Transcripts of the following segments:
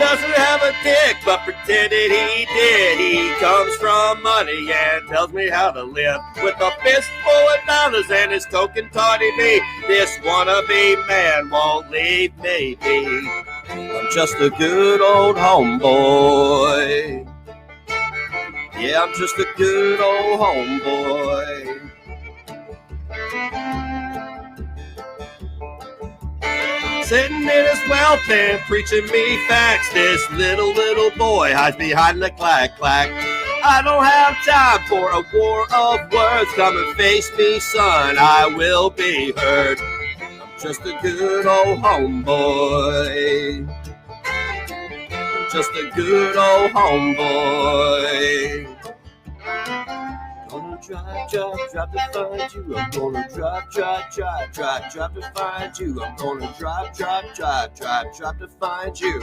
doesn't have a dick, but pretended he did. He comes from money and tells me how to live. With a fistful of dollars and his token tawny me, this wannabe man won't leave me be. I'm just a good old homeboy. Yeah, I'm just a good old homeboy. Sitting in his wealth and preaching me facts. This little boy hides behind the clack. I don't have time for a war of words. Come and face me, son, I will be heard. I'm just a good old homeboy. I'm just a good old homeboy. Gonna drive to find you. I'm gonna drive to find you. I'm gonna drive to find you.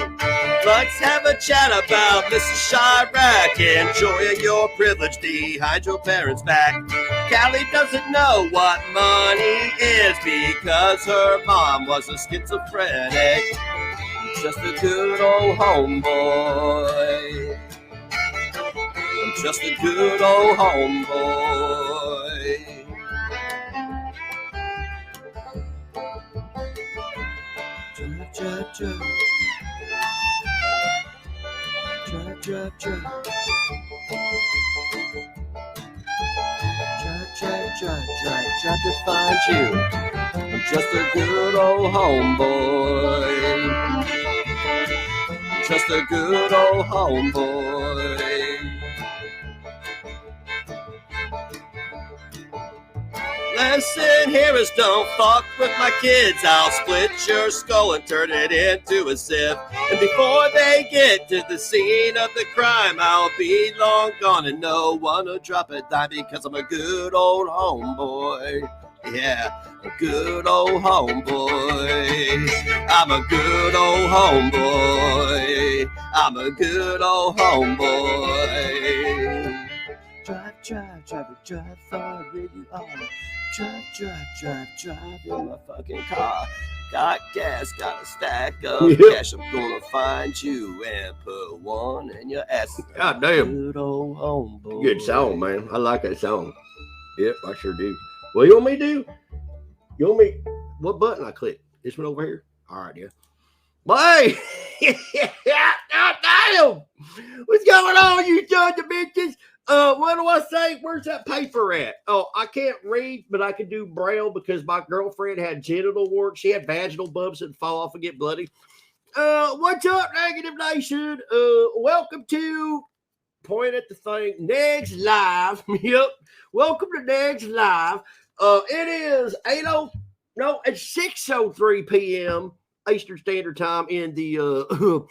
Let's have a chat about Mrs. Chirac, enjoying your privilege behind your parents' back. Callie doesn't know what money is because her mom was a schizophrenic. Just a good old homeboy. I'm just a good old homeboy. Drive to find you. I'm just a good old homeboy. Just a good old homeboy. Listen, hearers, don't fuck with my kids. I'll split your skull and turn it into a sieve. And before they get to the scene of the crime, I'll be long gone and no one will drop a dime because I'm a good old homeboy. Yeah, a good old homeboy. I'm a good old homeboy. I'm a good old homeboy. Drive far where you are. Drive in my fucking car. Got gas, got a stack of cash. I'm gonna find you and put one in your ass. God damn. Good old homeboy. Good song, man. I like that song. Yep, I sure do. Well, you want me to do? You want me? What button I click? This one over here? All right, yeah. But hey, God damn. What's going on, you sons of bitches? What do I say? Where's that paper at? Oh, I can't read, but I can do braille because my girlfriend had genital warts. She had vaginal bumps that fall off and get bloody. What's up, Negative Nation? Welcome to point at the thing. Negs Live. Yep. Welcome to Negs Live. It is it's 6:03 p.m. Eastern Standard Time in the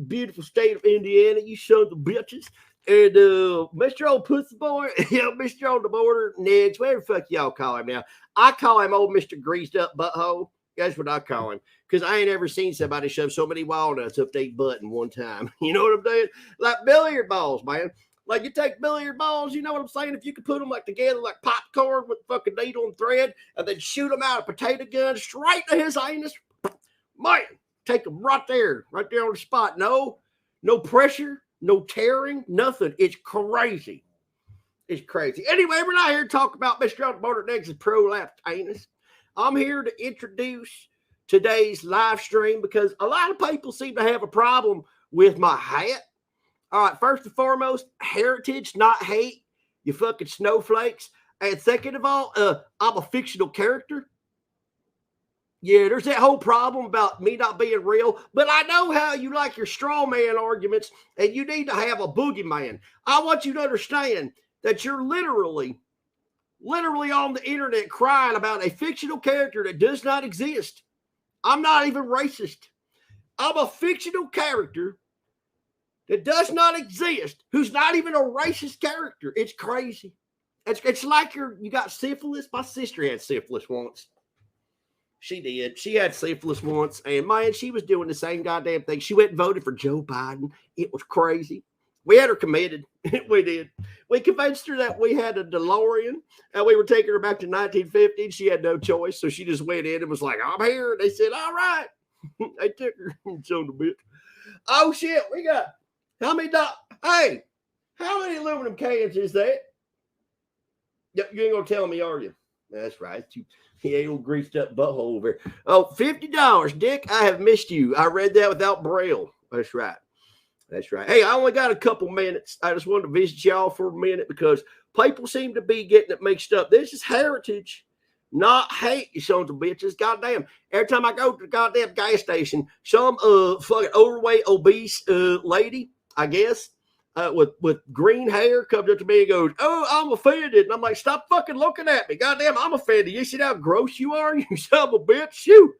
beautiful state of Indiana. You sons of bitches. And Mr. Old Pussy Boy, Mr. on the border, Negs, whatever the fuck y'all call him now. I call him old Mr. Greased Up Butthole. That's what I call him. Because I ain't ever seen somebody shove so many walnuts up their butt in one time. You know what I'm saying? Like billiard balls, man. Like you take billiard balls, you know what I'm saying? If you could put them like together like popcorn with fucking needle and thread and then shoot them out a potato gun straight to his anus, man, take them right there on the spot. No pressure. No tearing, nothing. It's crazy. It's crazy. Anyway, we're not here to talk about Mr. on the Border Next prolapsed anus. I'm here to introduce today's live stream because a lot of people seem to have a problem with my hat. All right, first and foremost, heritage, not hate, you fucking snowflakes. And second of all, I'm a fictional character. Yeah, there's that whole problem about me not being real, but I know how you like your straw man arguments, and you need to have a boogeyman. I want you to understand that you're literally on the internet crying about a fictional character that does not exist. I'm not even racist. I'm a fictional character that does not exist, who's not even a racist character. It's crazy. It's like you got syphilis. My sister had syphilis once. She did. She had syphilis once, and man, she was doing the same goddamn thing. She went and voted for Joe Biden. It was crazy. We had her committed. We did. We convinced her that we had a DeLorean, and we were taking her back to 1950. She had no choice, so she just went in and was like, "I'm here." And they said, "All right." They took her. So a bit. Oh, shit. We got how many? Hey, how many aluminum cans is that? You ain't going to tell me, are you? That's right. He ain't old greased up butthole over here. Oh, $50, Dick. I have missed you. I read that without Braille. That's right. That's right. Hey, I only got a couple minutes. I just wanted to visit y'all for a minute because people seem to be getting it mixed up. This is heritage, not hate, you sons of bitches. Goddamn. Every time I go to the goddamn gas station, some fucking overweight, obese lady, I guess, with green hair comes up to me and goes, "Oh, I'm offended." And I'm like, "Stop fucking looking at me. Goddamn, I'm offended. You see how gross you are, you son of a bitch? Shoot.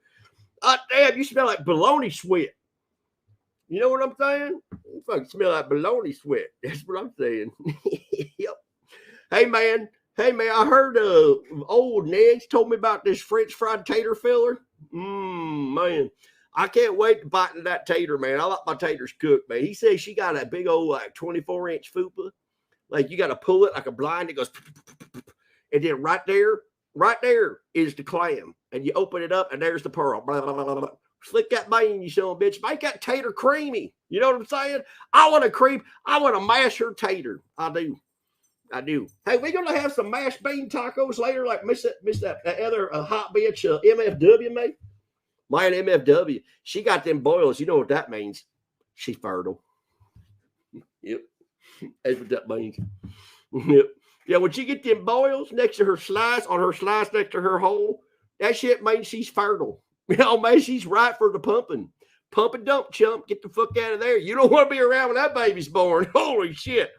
Damn, you smell like baloney sweat." You know what I'm saying? You fucking smell like baloney sweat. That's what I'm saying. Yep. Hey, man. I heard old Ned's told me about this French fried tater filler. Man. I can't wait to bite into that tater, man. I like my taters cooked, man. He says she got a big old, like, 24-inch fupa. Like, you got to pull it like a blind. It goes, and then right there is the clam. And you open it up, and there's the pearl. Blah, blah, blah, blah. Slick that bane, you son of a bitch. Make that tater creamy. You know what I'm saying? I want to mash her tater. I do. Hey, we're going to have some mashed bean tacos later, like miss that other hot bitch MFW, mate. My MFW. She got them boils. You know what that means? She's fertile. Yep. That's what that means. Yep. Yeah, when she get them boils next to her slice, on her slice next to her hole, that shit means she's fertile. You know, man, she's right for the pumping. Pump and dump, chump. Get the fuck out of there. You don't want to be around when that baby's born. Holy shit.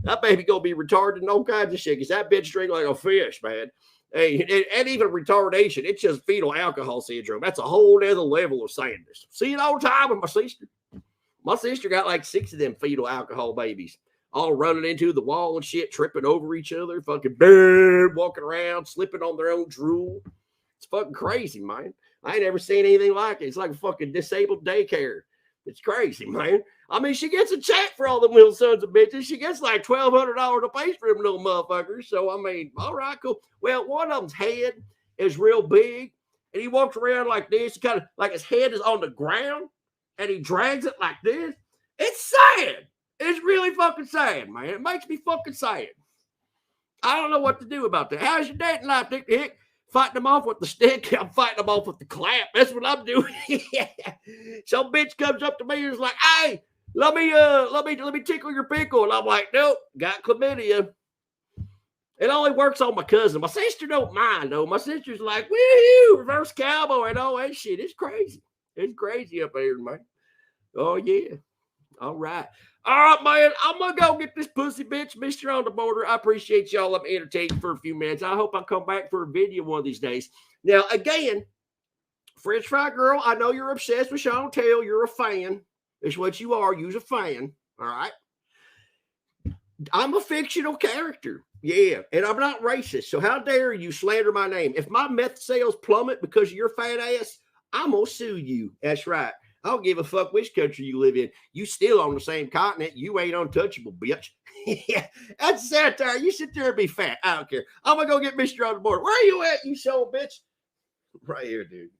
That baby going to be retarded and all kinds of shit because that bitch drink like a fish, man. Hey, and even retardation, it's just fetal alcohol syndrome. That's a whole other level of sadness. See it all the time with my sister. My sister got like 6 of them fetal alcohol babies, all running into the wall and shit, tripping over each other, fucking walking around, slipping on their own drool. It's fucking crazy, man. I ain't ever seen anything like it. It's like a fucking disabled daycare. It's crazy, man. I mean, she gets a check for all them little sons of bitches. She gets like $1,200 a piece for them little motherfuckers. So, I mean, all right, cool. Well, one of them's head is real big, and he walks around like this, kind of like his head is on the ground, and he drags it like this. It's sad. It's really fucking sad, man. It makes me fucking sad. I don't know what to do about that. How's your dating life, Dick the Hick? Fighting them off with the stick. I'm fighting them off with the clap. That's what I'm doing. Some bitch comes up to me and is like, "Hey, let me tickle your pickle." And I'm like, "Nope, got chlamydia." It only works on my cousin. My sister don't mind, though. My sister's like, "Woohoo, reverse cowboy," and all that shit. It's crazy. It's crazy up here, man. Oh, yeah. All right. All right, man. I'm going to go get this pussy bitch, Mr. On the Border. I appreciate y'all. Let me entertain you for a few minutes. I hope I come back for a video one of these days. Now, again, French Fry Girl, I know you're obsessed with Chantel. You're a fan. It's what you are. You're a fan. All right. I'm a fictional character. Yeah. And I'm not racist. So how dare you slander my name? If my meth sales plummet because of your fat ass, I'm going to sue you. That's right. I don't give a fuck which country you live in. You still on the same continent. You ain't untouchable, bitch. Yeah, that's satire. You sit there and be fat. I don't care. I'm going to go get Mr. On the Board. Where are you at, you son of a bitch? Right here, dude.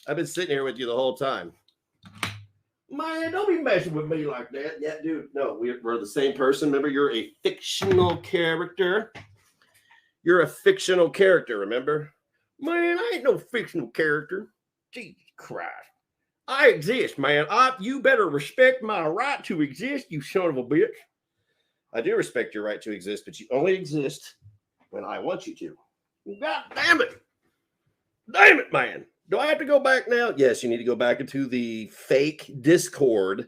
I've been sitting here with you the whole time. Man, don't be messing with me like that. Yeah, dude. No, we're the same person. Remember, you're a fictional character. You're a fictional character, remember? Man, I ain't no fictional character. Jesus Christ. I exist, man. You better respect my right to exist, you son of a bitch. I do respect your right to exist, but you only exist when I want you to. God damn it. Damn it, man. Do I have to go back now? Yes, you need to go back into the fake Discord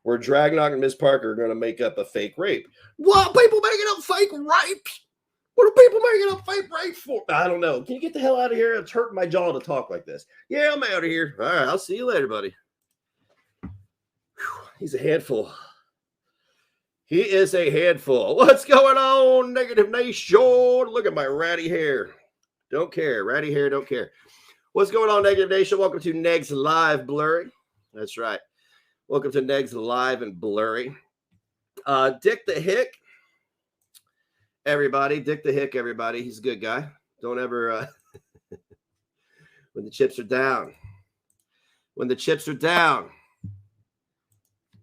where Dragnock and Miss Parker are going to make up a fake rape. What? People making up fake rapes? What are people making up fake rapes for? I don't know. Can you get the hell out of here? It's hurting my jaw to talk like this. Yeah, I'm out of here. All right, I'll see you later, buddy. Whew, he's a handful. He is a handful. What's going on, Negative Nation? Look at my ratty hair. Don't care. Ratty hair, don't care. What's going on, Negative Nation? Welcome to Negs Live Blurry. That's right. Welcome to Negs Live and Blurry. Dick the Hick. Everybody, Dick the Hick, everybody. He's a good guy. Don't ever, when the chips are down. When the chips are down.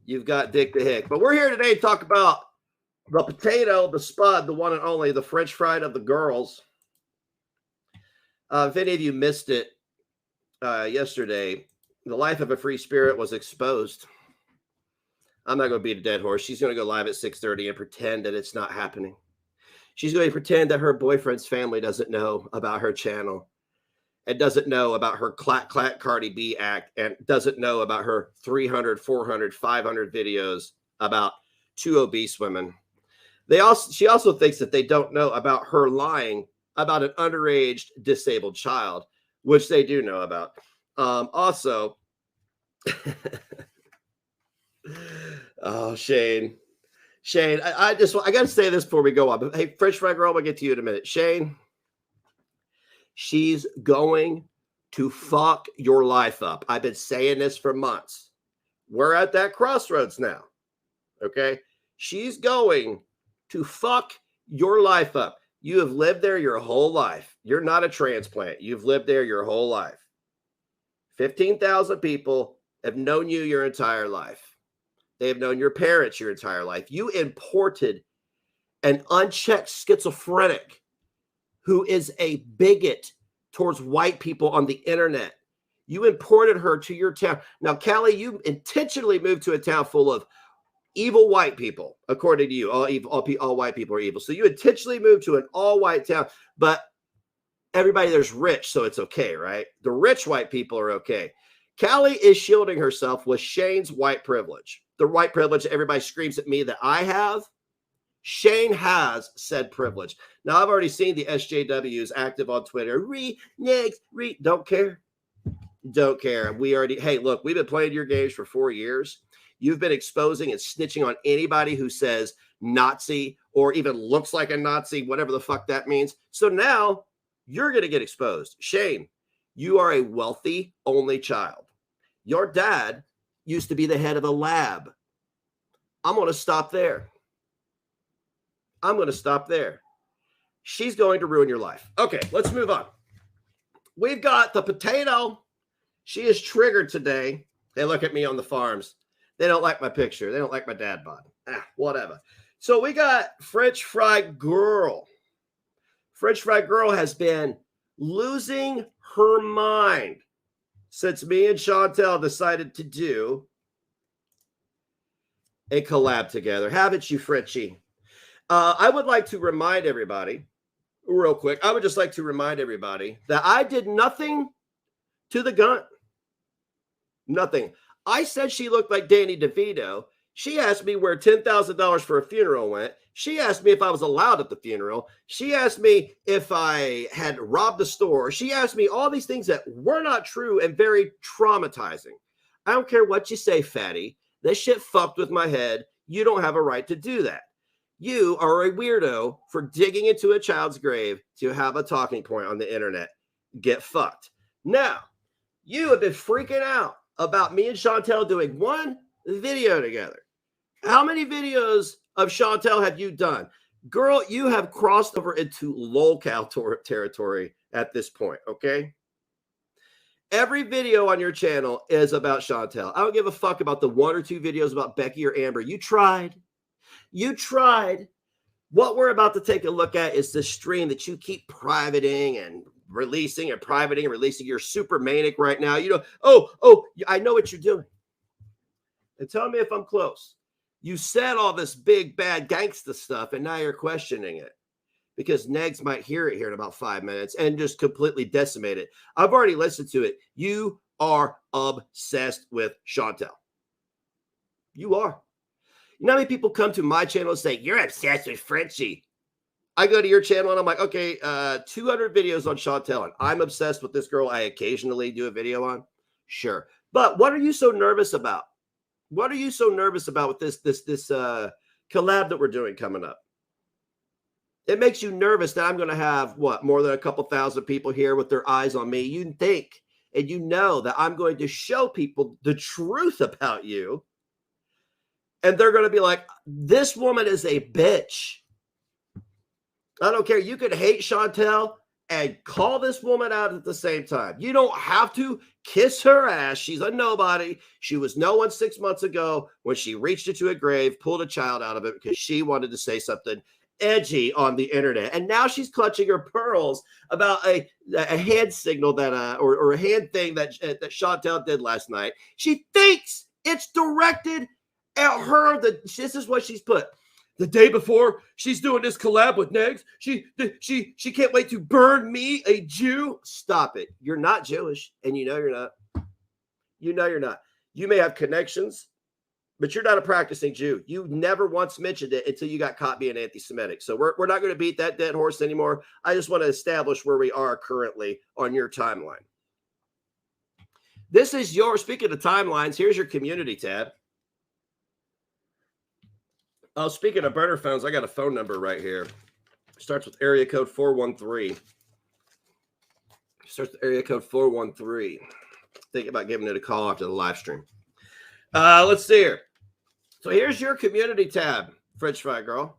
You've got Dick the Hick. But we're here today to talk about the potato, the spud, the one and only, the French fried of the girls. If any of you missed it yesterday, the life of a free spirit was exposed. I'm not going to beat a dead horse. She's going to go live at 6:30 and pretend that it's not happening. She's going to pretend that her boyfriend's family doesn't know about her channel and doesn't know about her clack clack Cardi B act and doesn't know about her 300, 400, 500 videos about 2 obese women. She also thinks that they don't know about her lying about an underage disabled child, which they do know about. Also, oh, Shane, I got to say this before we go on. But hey, French fry girl, we'll get to you in a minute. Shane, she's going to fuck your life up. I've been saying this for months. We're at that crossroads now. Okay, she's going to fuck your life up. You have lived there your whole life. You're not a transplant. You've lived there your whole life. 15,000 people have known you your entire life. They have known your parents your entire life. You imported an unchecked schizophrenic who is a bigot towards white people on the internet. You imported her to your town. Now, Callie, you intentionally moved to a town full of evil white people, according to you. All white people are evil. So you intentionally moved to an all-white town, but everybody there's rich, so it's okay, right? The rich white people are okay. Callie is shielding herself with Shane's white privilege. The white privilege everybody screams at me that I have. Shane has said privilege. Now, I've already seen the SJWs active on Twitter. Don't care. Don't care. Hey, look, we've been playing your games for 4 years. You've been exposing and snitching on anybody who says Nazi or even looks like a Nazi, whatever the fuck that means. So now you're going to get exposed. Shane, you are a wealthy only child. Your dad used to be the head of a lab. I'm going to stop there. She's going to ruin your life. Okay, let's move on. We've got the potato. She is triggered today. They look at me on the farms. They don't like my picture. They don't like my dad bod. Whatever. So we got French Fry Girl. French Fry Girl has been losing her mind since me and Chantel decided to do a collab together. Haven't you, Frenchie? I would like to remind everybody, real quick, I would just like to remind everybody that I did nothing to the gun. Nothing. I said she looked like Danny DeVito. She asked me where $10,000 for a funeral went. She asked me if I was allowed at the funeral. She asked me if I had robbed a store. She asked me all these things that were not true and very traumatizing. I don't care what you say, fatty. This shit fucked with my head. You don't have a right to do that. You are a weirdo for digging into a child's grave to have a talking point on the internet. Get fucked. Now, you have been freaking out about me and Chantel doing one video together. How many videos of Chantel have you done? Girl, you have crossed over into lolcow territory at this point, okay? Every video on your channel is about Chantel. I don't give a fuck about the 1 or 2 videos about Becky or Amber. You tried. What we're about to take a look at is the stream that you keep privating and releasing and privating and releasing. You're super manic right now. You know, I know what you're doing. And tell me if I'm close. You said all this big, bad gangsta stuff, and now you're questioning it because Negs might hear it here in about 5 minutes and just completely decimate it. I've already listened to it. You are obsessed with Chantel. You are. You know how many people come to my channel and say, you're obsessed with Frenchie? I go to your channel and I'm like, okay, 200 videos on Chantel, and I'm obsessed with this girl I occasionally do a video on. Sure. But what are you so nervous about? What are you so nervous about with this collab that we're doing coming up? It makes you nervous that I'm going to have, more than a couple thousand people here with their eyes on me. You think and you know that I'm going to show people the truth about you. And they're going to be like, this woman is a bitch. I don't care. You could hate Chantel. and call this woman out at the same time. You don't have to kiss her ass. She's a nobody. She was no one 6 months ago when she reached into a grave, pulled a child out of it because she wanted to say something edgy on the internet. And now she's clutching her pearls about a hand signal that or a hand thing that Chantel did last night. She thinks it's directed at her. This is what she's put. The day before she's doing this collab with Negs, she can't wait to burn me, a Jew. Stop it. You're not Jewish, and you know you're not. You know you're not. You may have connections, but you're not a practicing Jew. You never once mentioned it until you got caught being anti-Semitic. So we're not going to beat that dead horse anymore. I just want to establish where we are currently on your timeline. This is speaking of timelines, here's your community tab. Oh, speaking of burner phones, I got a phone number right here. Starts with area code 413. Starts with area code 413. Think about giving it a call after the live stream. Let's see here. So here's your community tab, French Fry Girl.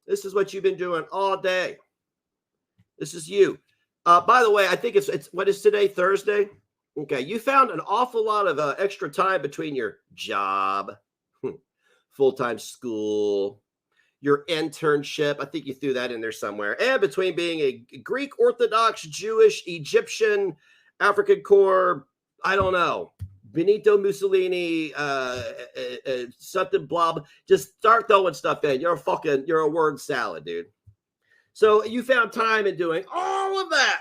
This is what you've been doing all day. This is you. By the way, I think it's what is today, Thursday? Okay, you found an awful lot of extra time between your job, full-time school, your internship. I think you threw that in there somewhere. And between being a Greek Orthodox, Jewish, Egyptian, African core, I don't know, Benito Mussolini, something blah, blah. Just start throwing stuff in. You're a word salad, dude. So you found time in doing all of that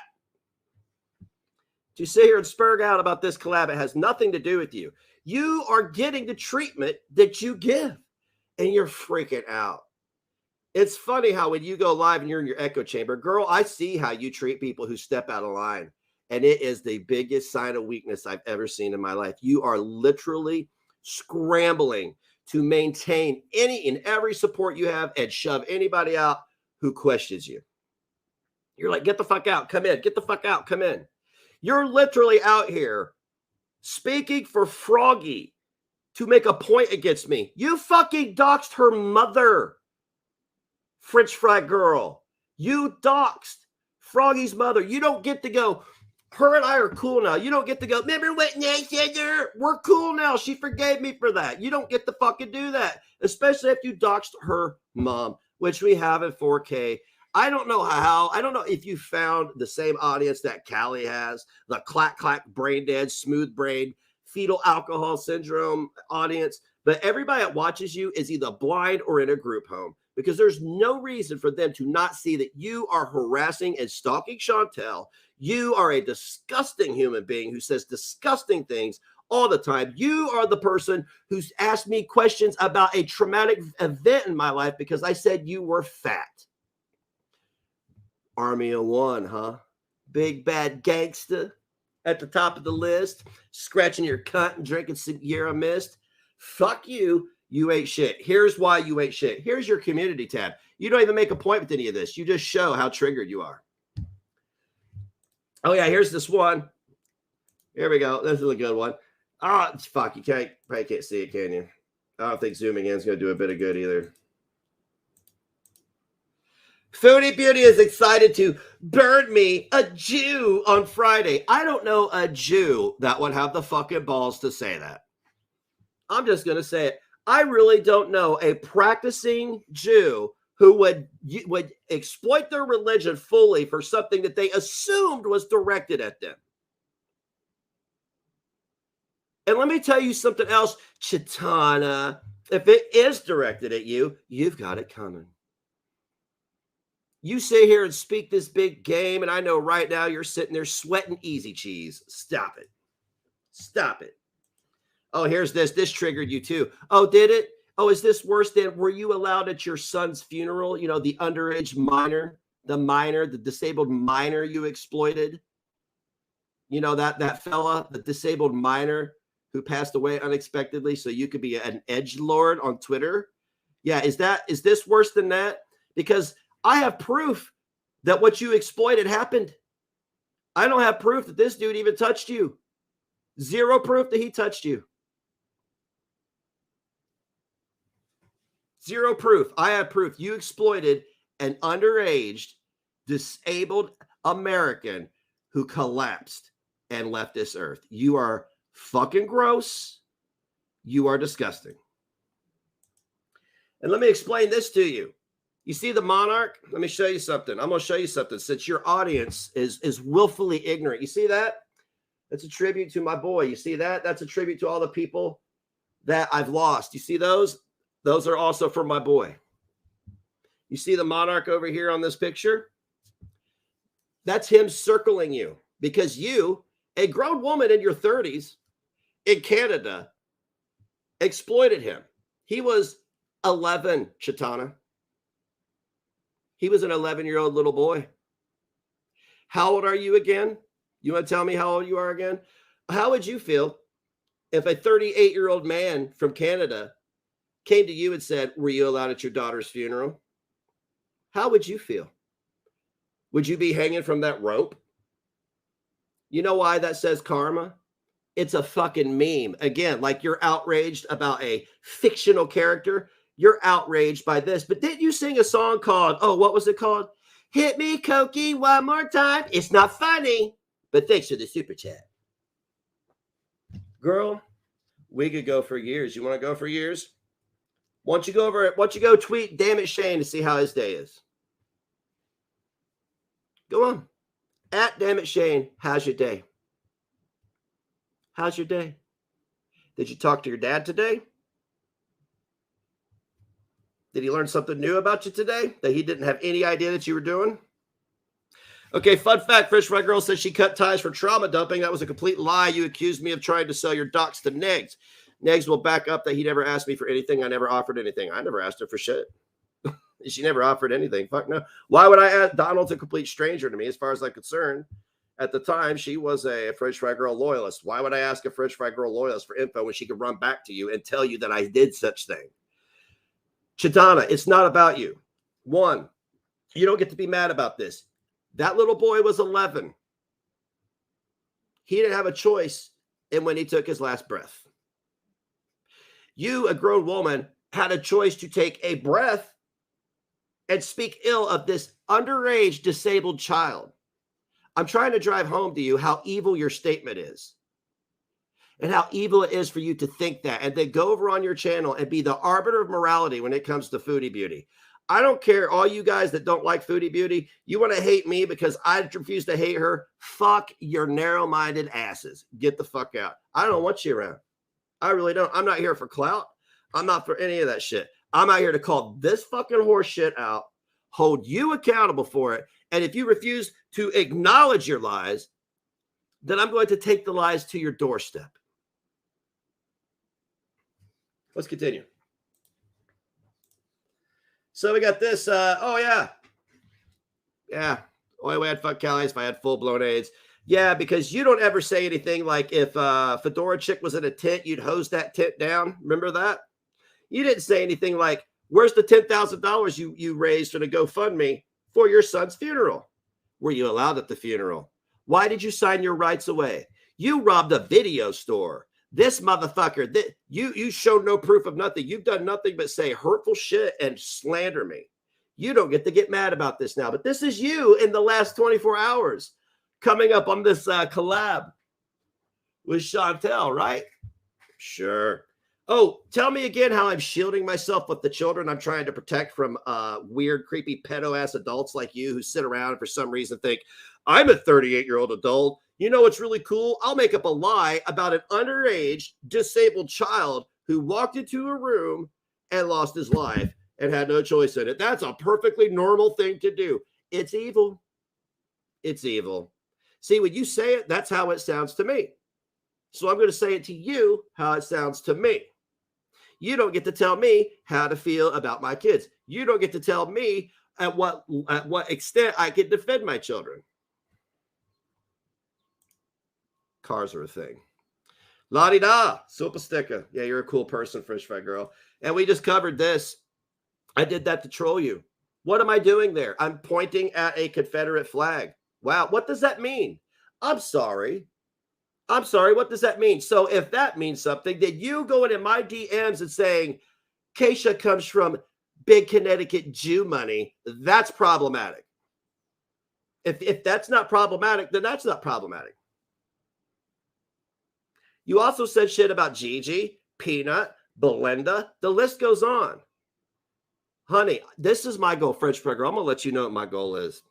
to sit here and spurg out about this collab. It has nothing to do with you. You are getting the treatment that you give, and you're freaking out. It's funny how when you go live and you're in your echo chamber, girl, I see how you treat people who step out of line, and it is the biggest sign of weakness I've ever seen in my life. You are literally scrambling to maintain any and every support you have and shove anybody out who questions you. You're like, get the fuck out, come in, get the fuck out, come in. You're literally out here speaking for Froggy to make a point against me. You fucking doxed her mother, French Fry Girl. You doxed Froggy's mother. You don't get to go, her and I are cool now. You don't get to go, remember what Nate said to her? We're cool now. She forgave me for that. You don't get to fucking do that, especially if you doxed her mom, which we have in 4K. I don't know how. I don't know if you found the same audience that Callie has, the clack, brain dead, smooth brain, fetal alcohol syndrome audience. But everybody that watches you is either blind or in a group home, because there's no reason for them to not see that you are harassing and stalking Chantel. You are a disgusting human being who says disgusting things all the time. You are the person who's asked me questions about a traumatic event in my life because I said you were fat. Army of one, huh? Big bad gangster at the top of the list, scratching your cunt and drinking Sierra Mist. Fuck you. You ain't shit. Here's why you ain't shit. Here's your community tab. You don't even make a point with any of this. You just show how triggered you are. Oh, yeah, here's this one. Here we go. This is a good one. Oh, fuck. You probably can't see it, can you? I don't think zooming in is going to do a bit of good either. Foodie Beauty is excited to burn me, a Jew, on Friday. I don't know a Jew that would have the fucking balls to say that. I'm just going to say it. I really don't know a practicing Jew who would exploit their religion fully for something that they assumed was directed at them. And let me tell you something else, Chitana. If it is directed at you, you've got it coming. You sit here and speak this big game, and I know right now you're sitting there sweating easy cheese. Stop it. Stop it. Oh, here's this. This triggered you too. Oh, did it? Oh, is this worse than, were you allowed at your son's funeral? You know, the underage minor, the disabled minor you exploited? You know, that fella, the disabled minor who passed away unexpectedly so you could be an edgelord on Twitter? Yeah, is this worse than that? Because I have proof that what you exploited happened. I don't have proof that this dude even touched you. Zero proof that he touched you. Zero proof. I have proof you exploited an underage disabled American who collapsed and left this earth. You are fucking gross. You are disgusting. And let me explain this to you. You see the monarch? Let me show you something. I'm going to show you something since your audience is willfully ignorant. You see that? That's a tribute to my boy. You see that? That's a tribute to all the people that I've lost. You see those? Those are also for my boy. You see the monarch over here on this picture? That's him circling you because you, a grown woman in your 30s in Canada, exploited him. He was 11, Chitana. He was an 11-year-old little boy. How old are you again? You want to tell me how old you are again? How would you feel if a 38-year-old man from Canada came to you and said, were you allowed at your daughter's funeral? How would you feel? Would you be hanging from that rope? You know why that says karma? It's a fucking meme. Again, like you're outraged about a fictional character. You're outraged by this. But didn't you sing a song called, oh, what was it called? Hit me, Cokie, one more time. It's not funny, but thanks for the super chat. Girl, we could go for years. You want to go for years? Why don't you go tweet Damn It Shane to see how his day is? Go on. At Damn It Shane, how's your day? How's your day? Did you talk to your dad today? Did he learn something new about you today that he didn't have any idea that you were doing? Okay, fun fact, Fish Fry Girl says she cut ties for trauma dumping. That was a complete lie. You accused me of trying to sell your docs to Negs. Negs will back up that he never asked me for anything. I never offered anything. I never asked her for shit. She never offered anything. Fuck no. Why would I ask? Donald's a complete stranger to me as far as I'm concerned. At the time, she was a French Fry Girl loyalist. Why would I ask a French Fry Girl loyalist for info when she could run back to you and tell you that I did such thing? Chitana, it's not about you. One, you don't get to be mad about this. That little boy was 11. He didn't have a choice in when he took his last breath. You, a grown woman, had a choice to take a breath and speak ill of this underage disabled child. I'm trying to drive home to you how evil your statement is and how evil it is for you to think that and then go over on your channel and be the arbiter of morality when it comes to Foodie Beauty. I don't care, all you guys that don't like Foodie Beauty, you want to hate me because I refuse to hate her. Fuck your narrow-minded asses. Get the fuck out. I don't want you around. I really don't. I'm not here for clout. I'm not for any of that shit. I'm out here to call this fucking horse shit out, hold you accountable for it, and if you refuse to acknowledge your lies, then I'm going to take the lies to your doorstep. Let's continue. So we got this. Oh, yeah. Yeah. Only way I'd fuck Callie is if I had full-blown AIDS. Yeah, because you don't ever say anything like if Fedora Chick was in a tent, you'd hose that tent down. Remember that? You didn't say anything like, where's the $10,000 you raised for the GoFundMe for your son's funeral? Were you allowed at the funeral? Why did you sign your rights away? You robbed a video store. This motherfucker, you showed no proof of nothing. You've done nothing but say hurtful shit and slander me. You don't get to get mad about this now. But this is you in the last 24 hours coming up on this collab with Chantel, right? Sure. Oh, tell me again how I'm shielding myself with the children I'm trying to protect from weird, creepy, pedo-ass adults like you who sit around and for some reason think, I'm a 38-year-old adult. You know what's really cool? I'll make up a lie about an underage, disabled child who walked into a room and lost his life and had no choice in it. That's a perfectly normal thing to do. It's evil. It's evil. See, when you say it, that's how it sounds to me. So I'm going to say it to you how it sounds to me. You don't get to tell me how to feel about my kids. You don't get to tell me at what extent I can defend my children. Cars are a thing. La-di-da, super sticker. Yeah, you're a cool person, Fish Fry Girl. And we just covered this. I did that to troll you. What am I doing there? I'm pointing at a Confederate flag. Wow, what does that mean? I'm sorry. What does that mean? So if that means something, then you going in my DMs and saying, Keisha comes from big Connecticut Jew money, that's problematic. If that's not problematic, then that's not problematic. You also said shit about Gigi, Peanut, Belinda. The list goes on. Honey, this is my goal, French Burger. I'm going to let you know what my goal is.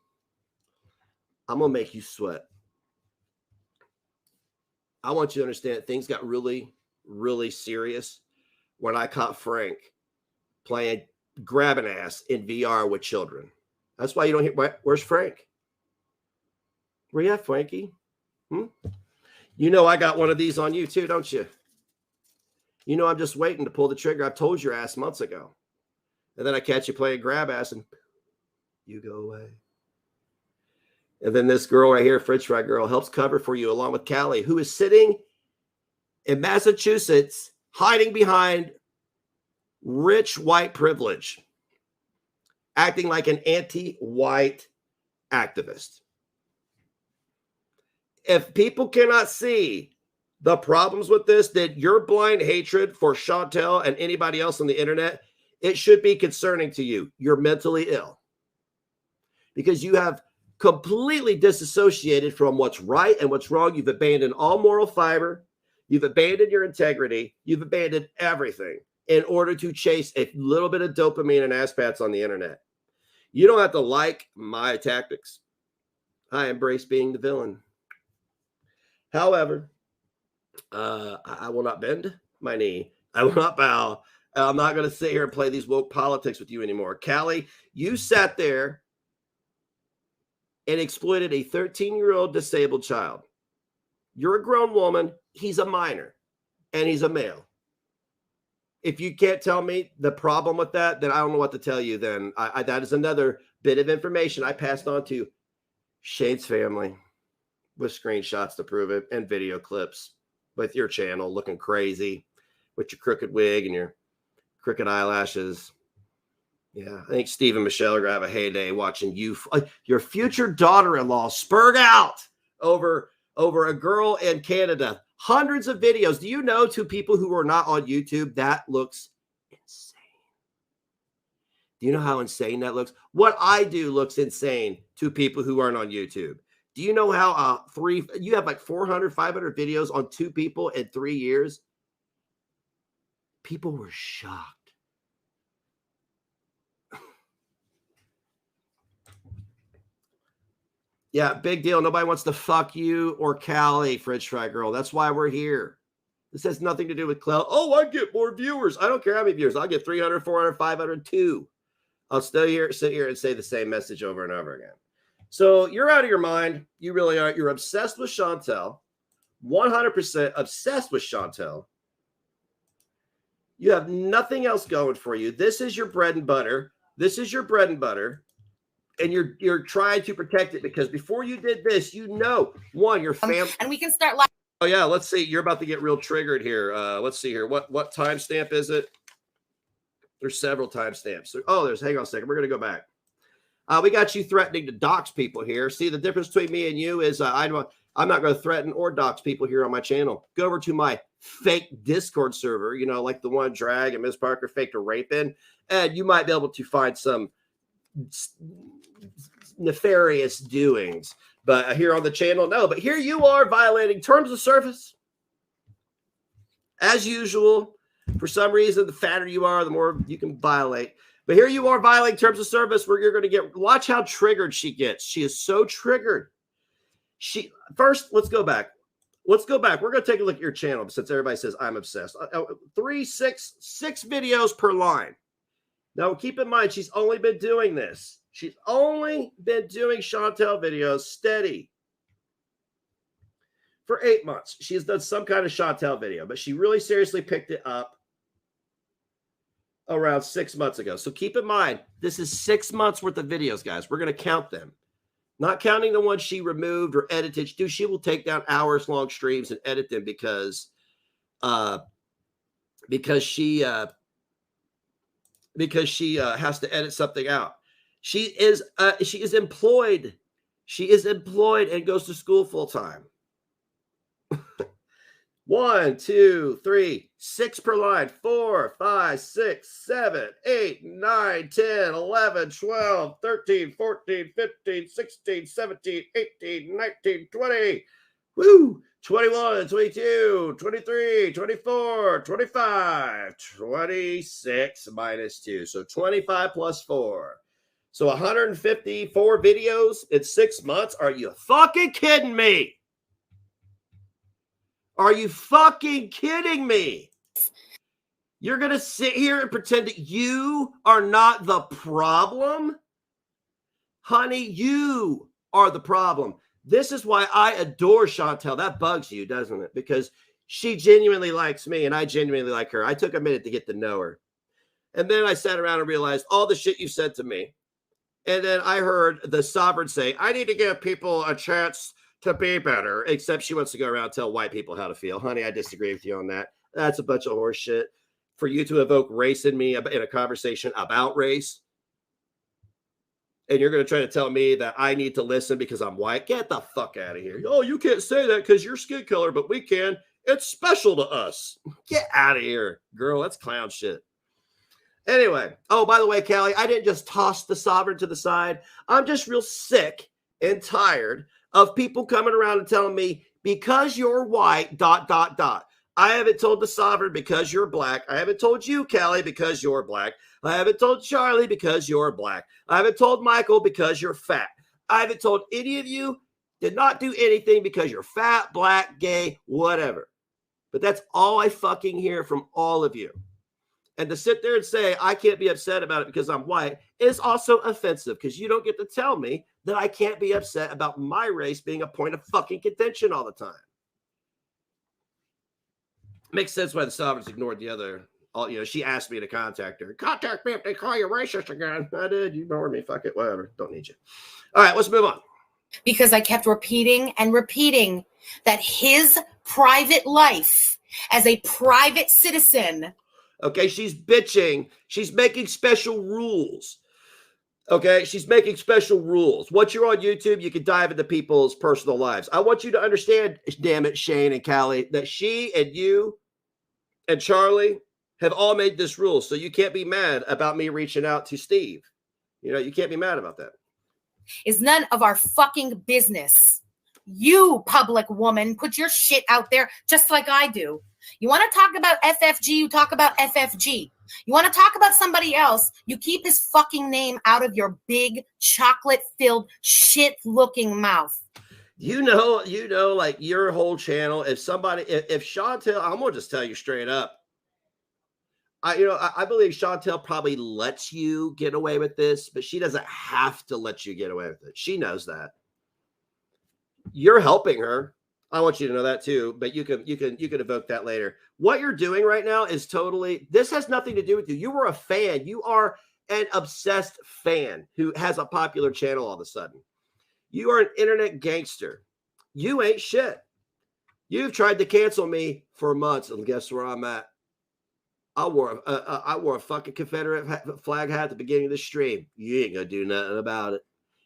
I'm going to make you sweat. I want you to understand things got really, really serious when I caught Frank playing grabbing ass in VR with children. That's why you don't hear, where's Frank? Where you at, Frankie? You know I got one of these on you too, don't you? You know I'm just waiting to pull the trigger. I've told your ass months ago. And then I catch you playing grab ass and you go away. And then this girl right here, French Fry Girl, helps cover for you along with Callie, who is sitting in Massachusetts hiding behind rich white privilege, acting like an anti-white activist. If people cannot see the problems with this, that your blind hatred for Chantel and anybody else on the internet, it should be concerning to you. You're mentally ill because you have completely disassociated from what's right and what's wrong. You've abandoned all moral fiber. You've abandoned your integrity. You've abandoned everything in order to chase a little bit of dopamine and ass pats on the internet. You don't have to like my tactics. I embrace being the villain. However, I will not bend my knee. I will not bow. I'm not going to sit here and play these woke politics with you anymore. Callie, you sat there and exploited a 13-year-old disabled child. You're a grown woman. He's a minor, and he's a male. If you can't tell me the problem with that, then I don't know what to tell you. Then that is another bit of information I passed on to Shane's family with screenshots to prove it and video clips with your channel looking crazy with your crooked wig and your crooked eyelashes. Yeah, I think Steve and Michelle are going to have a heyday watching you, your future daughter-in-law, spurg out over a girl in Canada. Hundreds of videos. Do you know, to people who are not on YouTube, that looks insane? Do you know how insane that looks? What I do looks insane to people who aren't on YouTube. Do you know how you have like 400, 500 videos on two people in 3 years? People were shocked. Yeah, big deal. Nobody wants to fuck you or Callie, French Fry Girl. That's why we're here. This has nothing to do with clout. Oh, I get more viewers. I don't care how many viewers. I'll get 300, 400, 500, 2. I'll still sit here and say the same message over and over again. So you're out of your mind. You really are. You're obsessed with Chantel. 100% obsessed with Chantel. You have nothing else going for you. This is your bread and butter. This is your bread and butter. And you're trying to protect it because before you did this, you know, one, your family. And we can start. Oh yeah, let's see. You're about to get real triggered here. Let's see here. What timestamp is it? There's several timestamps. Hang on a second. We're gonna go back. We got you threatening to dox people here. See, the difference between me and you is I'm not going to threaten or dox people here on my channel. Go over to my fake Discord server, you know, like the one Drag and Ms. Parker faked a rape in, and you might be able to find some nefarious doings. But here on the channel, no. But here you are violating terms of service. As usual, for some reason, the fatter you are, the more you can violate. But here you are violating terms of service where you're going to watch how triggered she gets. She is so triggered. Let's go back. We're going to take a look at your channel since everybody says I'm obsessed. 6 videos per line. Now, keep in mind, she's only been doing this. She's only been doing Chantel videos steady for 8 months. She has done some kind of Chantel video, but she really seriously picked it up around 6 months ago. So keep in mind, this is 6 months worth of videos, guys. We're going to count them. Not counting the ones she removed or edited. She will take down hours-long streams and edit them because she has to edit something out. She is employed. She is employed and goes to school full time. 1, 2, 3, 6 per line. 4, 5, 6, 7, 8, 9, 10, 11, 12, 13, 14, 15, 16, 17, 18, 19, 20. Woo! 21, 22, 23, 24, 25, 26 minus 2. So 25 plus 4. So 154 videos in 6 months. Are you fucking kidding me? Are you fucking kidding me? You're going to sit here and pretend that you are not the problem? Honey, you are the problem. This is why I adore Chantel. That bugs you, doesn't it? Because she genuinely likes me and I genuinely like her. I took a minute to get to know her. And then I sat around and realized all the shit you said to me. And then I heard the sovereign say, I need to give people a chance to be better, except she wants to go around and tell white people how to feel. Honey, I disagree with you on that. That's a bunch of horse shit. For you to evoke race in me in a conversation about race, and you're going to try to tell me that I need to listen because I'm white? Get the fuck out of here. Oh, you can't say that because you're skin color, but we can. It's special to us. Get out of here, girl. That's clown shit. Anyway, oh, by the way, Callie, I didn't just toss the sovereign to the side. I'm just real sick and tired of people coming around and telling me, because you're white, ... I haven't told the sovereign because you're black. I haven't told you, Callie, because you're black. I haven't told Charlie because you're black. I haven't told Michael because you're fat. I haven't told any of you, did not do anything because you're fat, black, gay, whatever. But that's all I fucking hear from all of you. And to sit there and say, I can't be upset about it because I'm white is also offensive, because you don't get to tell me that I can't be upset about my race being a point of fucking contention all the time. Makes sense why the sovereigns ignored the other. She asked me to contact her. Contact me if they call you racist again. I did. You ignored me. Fuck it. Whatever. Don't need you. All right, let's move on. Because I kept repeating and repeating that his private life as a private citizen. Okay, she's bitching. She's making special rules. Okay, she's making special rules. Once you're on YouTube, you can dive into people's personal lives. I want you to understand, damn it, Shane and Callie, that she and you and Charlie have all made this rule. So you can't be mad about me reaching out to Steve. You can't be mad about that. Is none of our fucking business. You, public woman, put your shit out there just like I do. You want to talk about FFG, you talk about FFG. You want to talk about somebody else, you keep his fucking name out of your big chocolate-filled shit-looking mouth. Like your whole channel, if Chantel, I'm going to just tell you straight up. I believe Chantel probably lets you get away with this, but she doesn't have to let you get away with it. She knows that. You're helping her. I want you to know that too, but you can evoke that later. What you're doing right now is this has nothing to do with you. You were a fan. You are an obsessed fan who has a popular channel all of a sudden. You are an internet gangster. You ain't shit. You've tried to cancel me for months, and guess where I'm at? I wore a fucking Confederate flag hat at the beginning of the stream. You ain't gonna do nothing about it.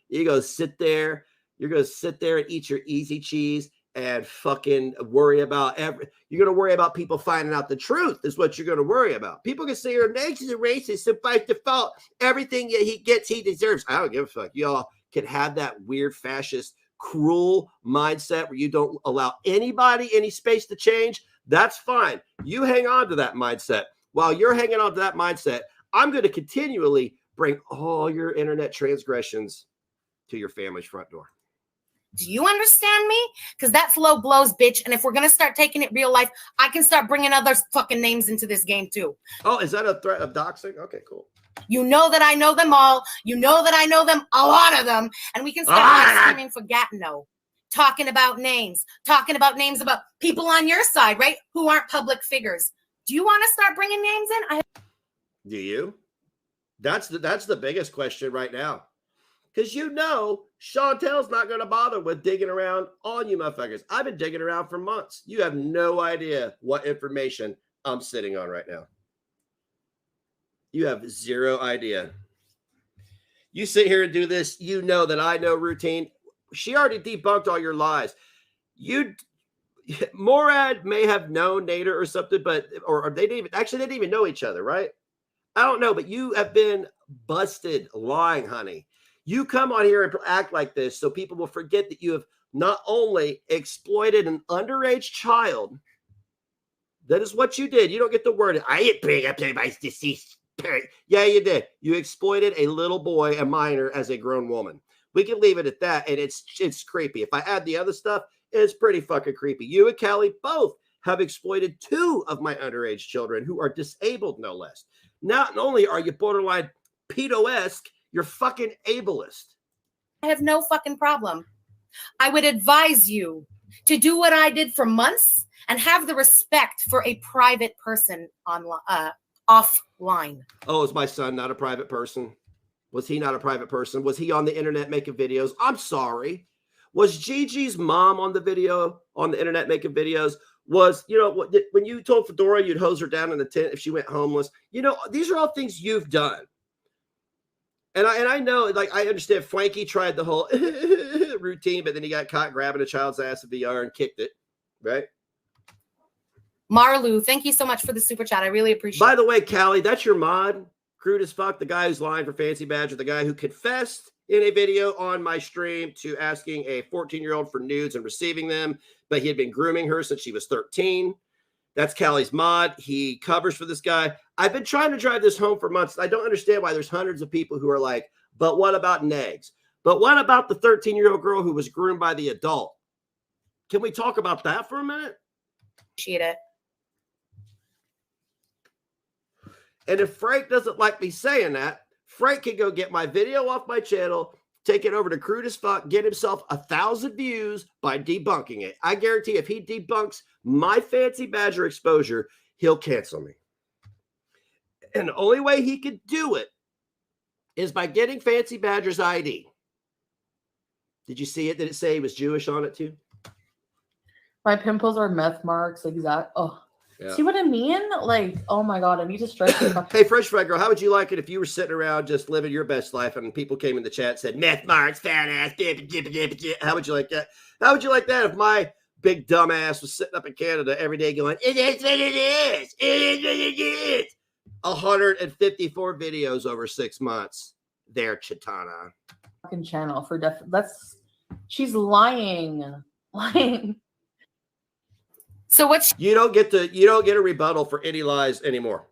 You're gonna sit there and eat your easy cheese and fucking worry about you're going to worry about people finding out the truth is what you're going to worry about. People can say your nation's a racist, so by default, everything he gets, he deserves. I don't give a fuck. Y'all can have that weird, fascist, cruel mindset where you don't allow anybody any space to change. That's fine. You hang on to that mindset. While you're hanging on to that mindset, I'm going to continually bring all your internet transgressions to your family's front door. Do you understand me? Because that's low blows, bitch. And if we're going to start taking it real life, I can start bringing other fucking names into this game too. Oh, is that a threat of doxing? Okay, cool. You know that I know them all. You know that I know them, a lot of them. And we can start screaming for Gatineau. Talking about names about people on your side, right? Who aren't public figures. Do you want to start bringing names in? Do you? That's the biggest question right now. Because Chantel's not going to bother with digging around on you motherfuckers. I've been digging around for months. You have no idea what information I'm sitting on right now. You have zero idea. You sit here and do this. You know that I know routine. She already debunked all your lies. Morad may have known Nader or something, but or they didn't even know each other, right? I don't know, but you have been busted lying, honey. You come on here and act like this so people will forget that you have not only exploited an underage child. That is what you did. You don't get the word. I didn't bring up anybody's deceased parent. Yeah, you did. You exploited a little boy, a minor, as a grown woman. We can leave it at that, and it's creepy. If I add the other stuff, it's pretty fucking creepy. You and Callie both have exploited 2 of my underage children who are disabled, no less. Not only are you borderline pedo-esque, you're fucking ableist. I have no fucking problem. I would advise you to do what I did for months and have the respect for a private person offline. Oh, is my son not a private person? Was he not a private person? Was he on the internet making videos? I'm sorry. Was Gigi's mom on the internet making videos? Was, when you told Fedora you'd hose her down in the tent if she went homeless? These are all things you've done. And I know, like, I understand Frankie tried the whole routine, but then he got caught grabbing a child's ass in VR and kicked it, right? Marlu, thank you so much for the super chat. I really appreciate it. By the way, Callie, that's your mod. Crude as fuck. The guy who's lying for Fancy Badger, the guy who confessed in a video on my stream to asking a 14-year-old for nudes and receiving them, but he had been grooming her since she was 13. That's Callie's mod. He covers for this guy. I've been trying to drive this home for months. I don't understand why there's hundreds of people who are like, but what about Negs? But what about the 13-year-old girl who was groomed by the adult? Can we talk about that for a minute? Appreciate it. And if Frank doesn't like me saying that, Frank can go get my video off my channel, take it over to Crude as Fuck, get himself 1,000 views by debunking it. I guarantee if he debunks my Fancy Badger exposure, he'll cancel me. And the only way he could do it is by getting Fancy Badger's ID. Did you see it? Did it say he was Jewish on it too? My pimples are meth marks. Exact. Oh. Yeah. See what I mean? Like, oh my God, I need to stretch. Hey, Fresh Fried Girl, how would you like it if you were sitting around just living your best life and people came in the chat and said, meth marks, fat ass, how would you like that? How would you like that if my big dumb ass was sitting up in Canada every day going, it is what it is. It is what it is. 154 videos over 6 months. There, Chitana. Fucking channel for she's lying. So what's you don't get a rebuttal for any lies anymore.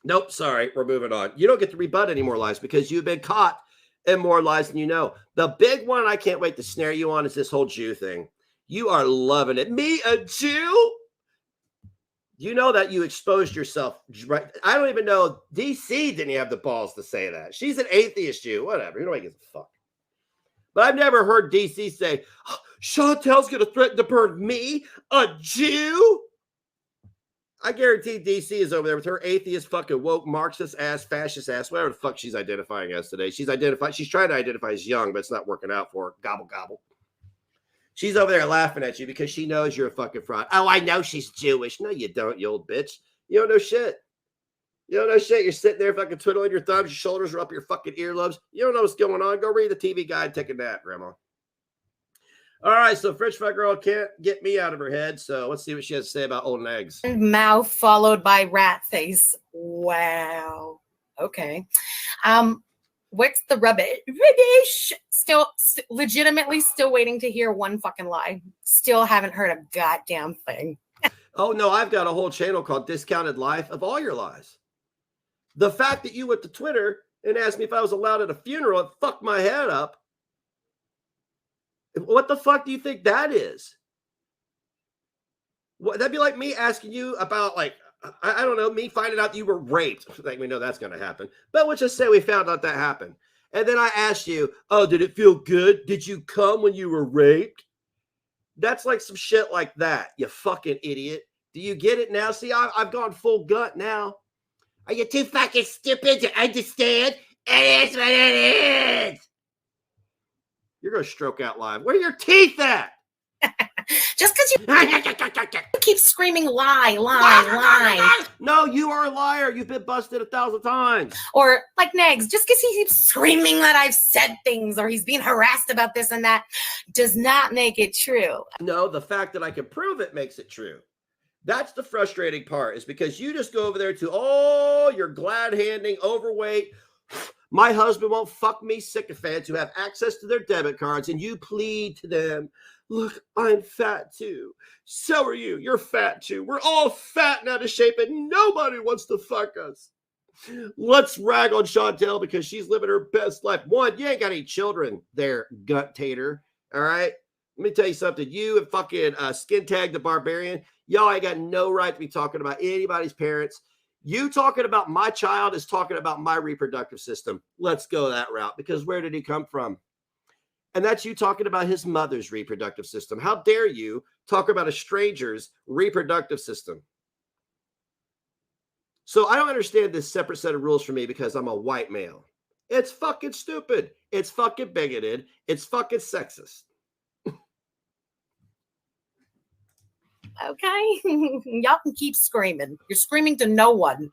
Nope, sorry, we're moving on. You don't get to rebut any more lies because you've been caught in more lies than you know. The big one I can't wait to snare you on is this whole Jew thing. You are loving it. Me, a Jew? You know that you exposed yourself, right? I don't even know. DC didn't have the balls to say that. She's an atheist Jew. Whatever. Nobody gives a fuck. But I've never heard DC say, oh, Chantel's going to threaten to burn me, a Jew? I guarantee DC is over there with her atheist, fucking woke, Marxist ass, fascist ass, whatever the fuck she's identifying as today. She's trying to identify as young, but it's not working out for her. Gobble, gobble. She's over there laughing at you because she knows you're a fucking fraud. Oh, I know she's Jewish. No, you don't, you old bitch. You don't know shit. You don't know shit. You're sitting there fucking twiddling your thumbs. Your shoulders are up your fucking earlobes. You don't know what's going on. Go read the TV guide. Take a nap, Grandma. All right, so French Fry Girl can't get me out of her head, so let's see what she has to say about old eggs. Mouth followed by rat face. Wow. Okay. What's the rubbish? Still legitimately still waiting to hear one fucking lie. Still haven't heard a goddamn thing. Oh, no, I've got a whole channel called Discounted Life of all your lies. The fact that you went to Twitter and asked me if I was allowed at a funeral, it fucked my head up. What the fuck do you think that is? What, that'd be like me asking you about, like, I don't know, me finding out you were raped. Like, we know that's going to happen. But let's just say we found out that happened. And then I asked you, oh, did it feel good? Did you come when you were raped? That's like some shit like that, you fucking idiot. Do you get it now? See, I've gone full gut now. Are you too fucking stupid to understand? It is what it is. You're going to stroke out live. Where are your teeth at? Just because you keep screaming lie, lie, lie. No, you are a liar. You've been busted 1,000 times. Or like Negs, just because he keeps screaming that I've said things or he's being harassed about this and that does not make it true. No, the fact that I can prove it makes it true. That's the frustrating part, is because you just go over there to, oh, you're glad-handing, overweight, my husband won't fuck me sycophants who have access to their debit cards, and you plead to them, look, I'm fat too. So are you. You're fat too. We're all fat and out of shape, and nobody wants to fuck us. Let's rag on Chantel because she's living her best life. One, you ain't got any children there, gut tater. All right? Let me tell you something. You and fucking Skin Tag the Barbarian, y'all ain't got no right to be talking about anybody's parents. You talking about my child is talking about my reproductive system. Let's go that route, because where did he come from? And that's you talking about his mother's reproductive system. How dare you talk about a stranger's reproductive system? So I don't understand this separate set of rules for me because I'm a white male. It's fucking stupid. It's fucking bigoted. It's fucking sexist. Okay, y'all can keep screaming. You're screaming to no one.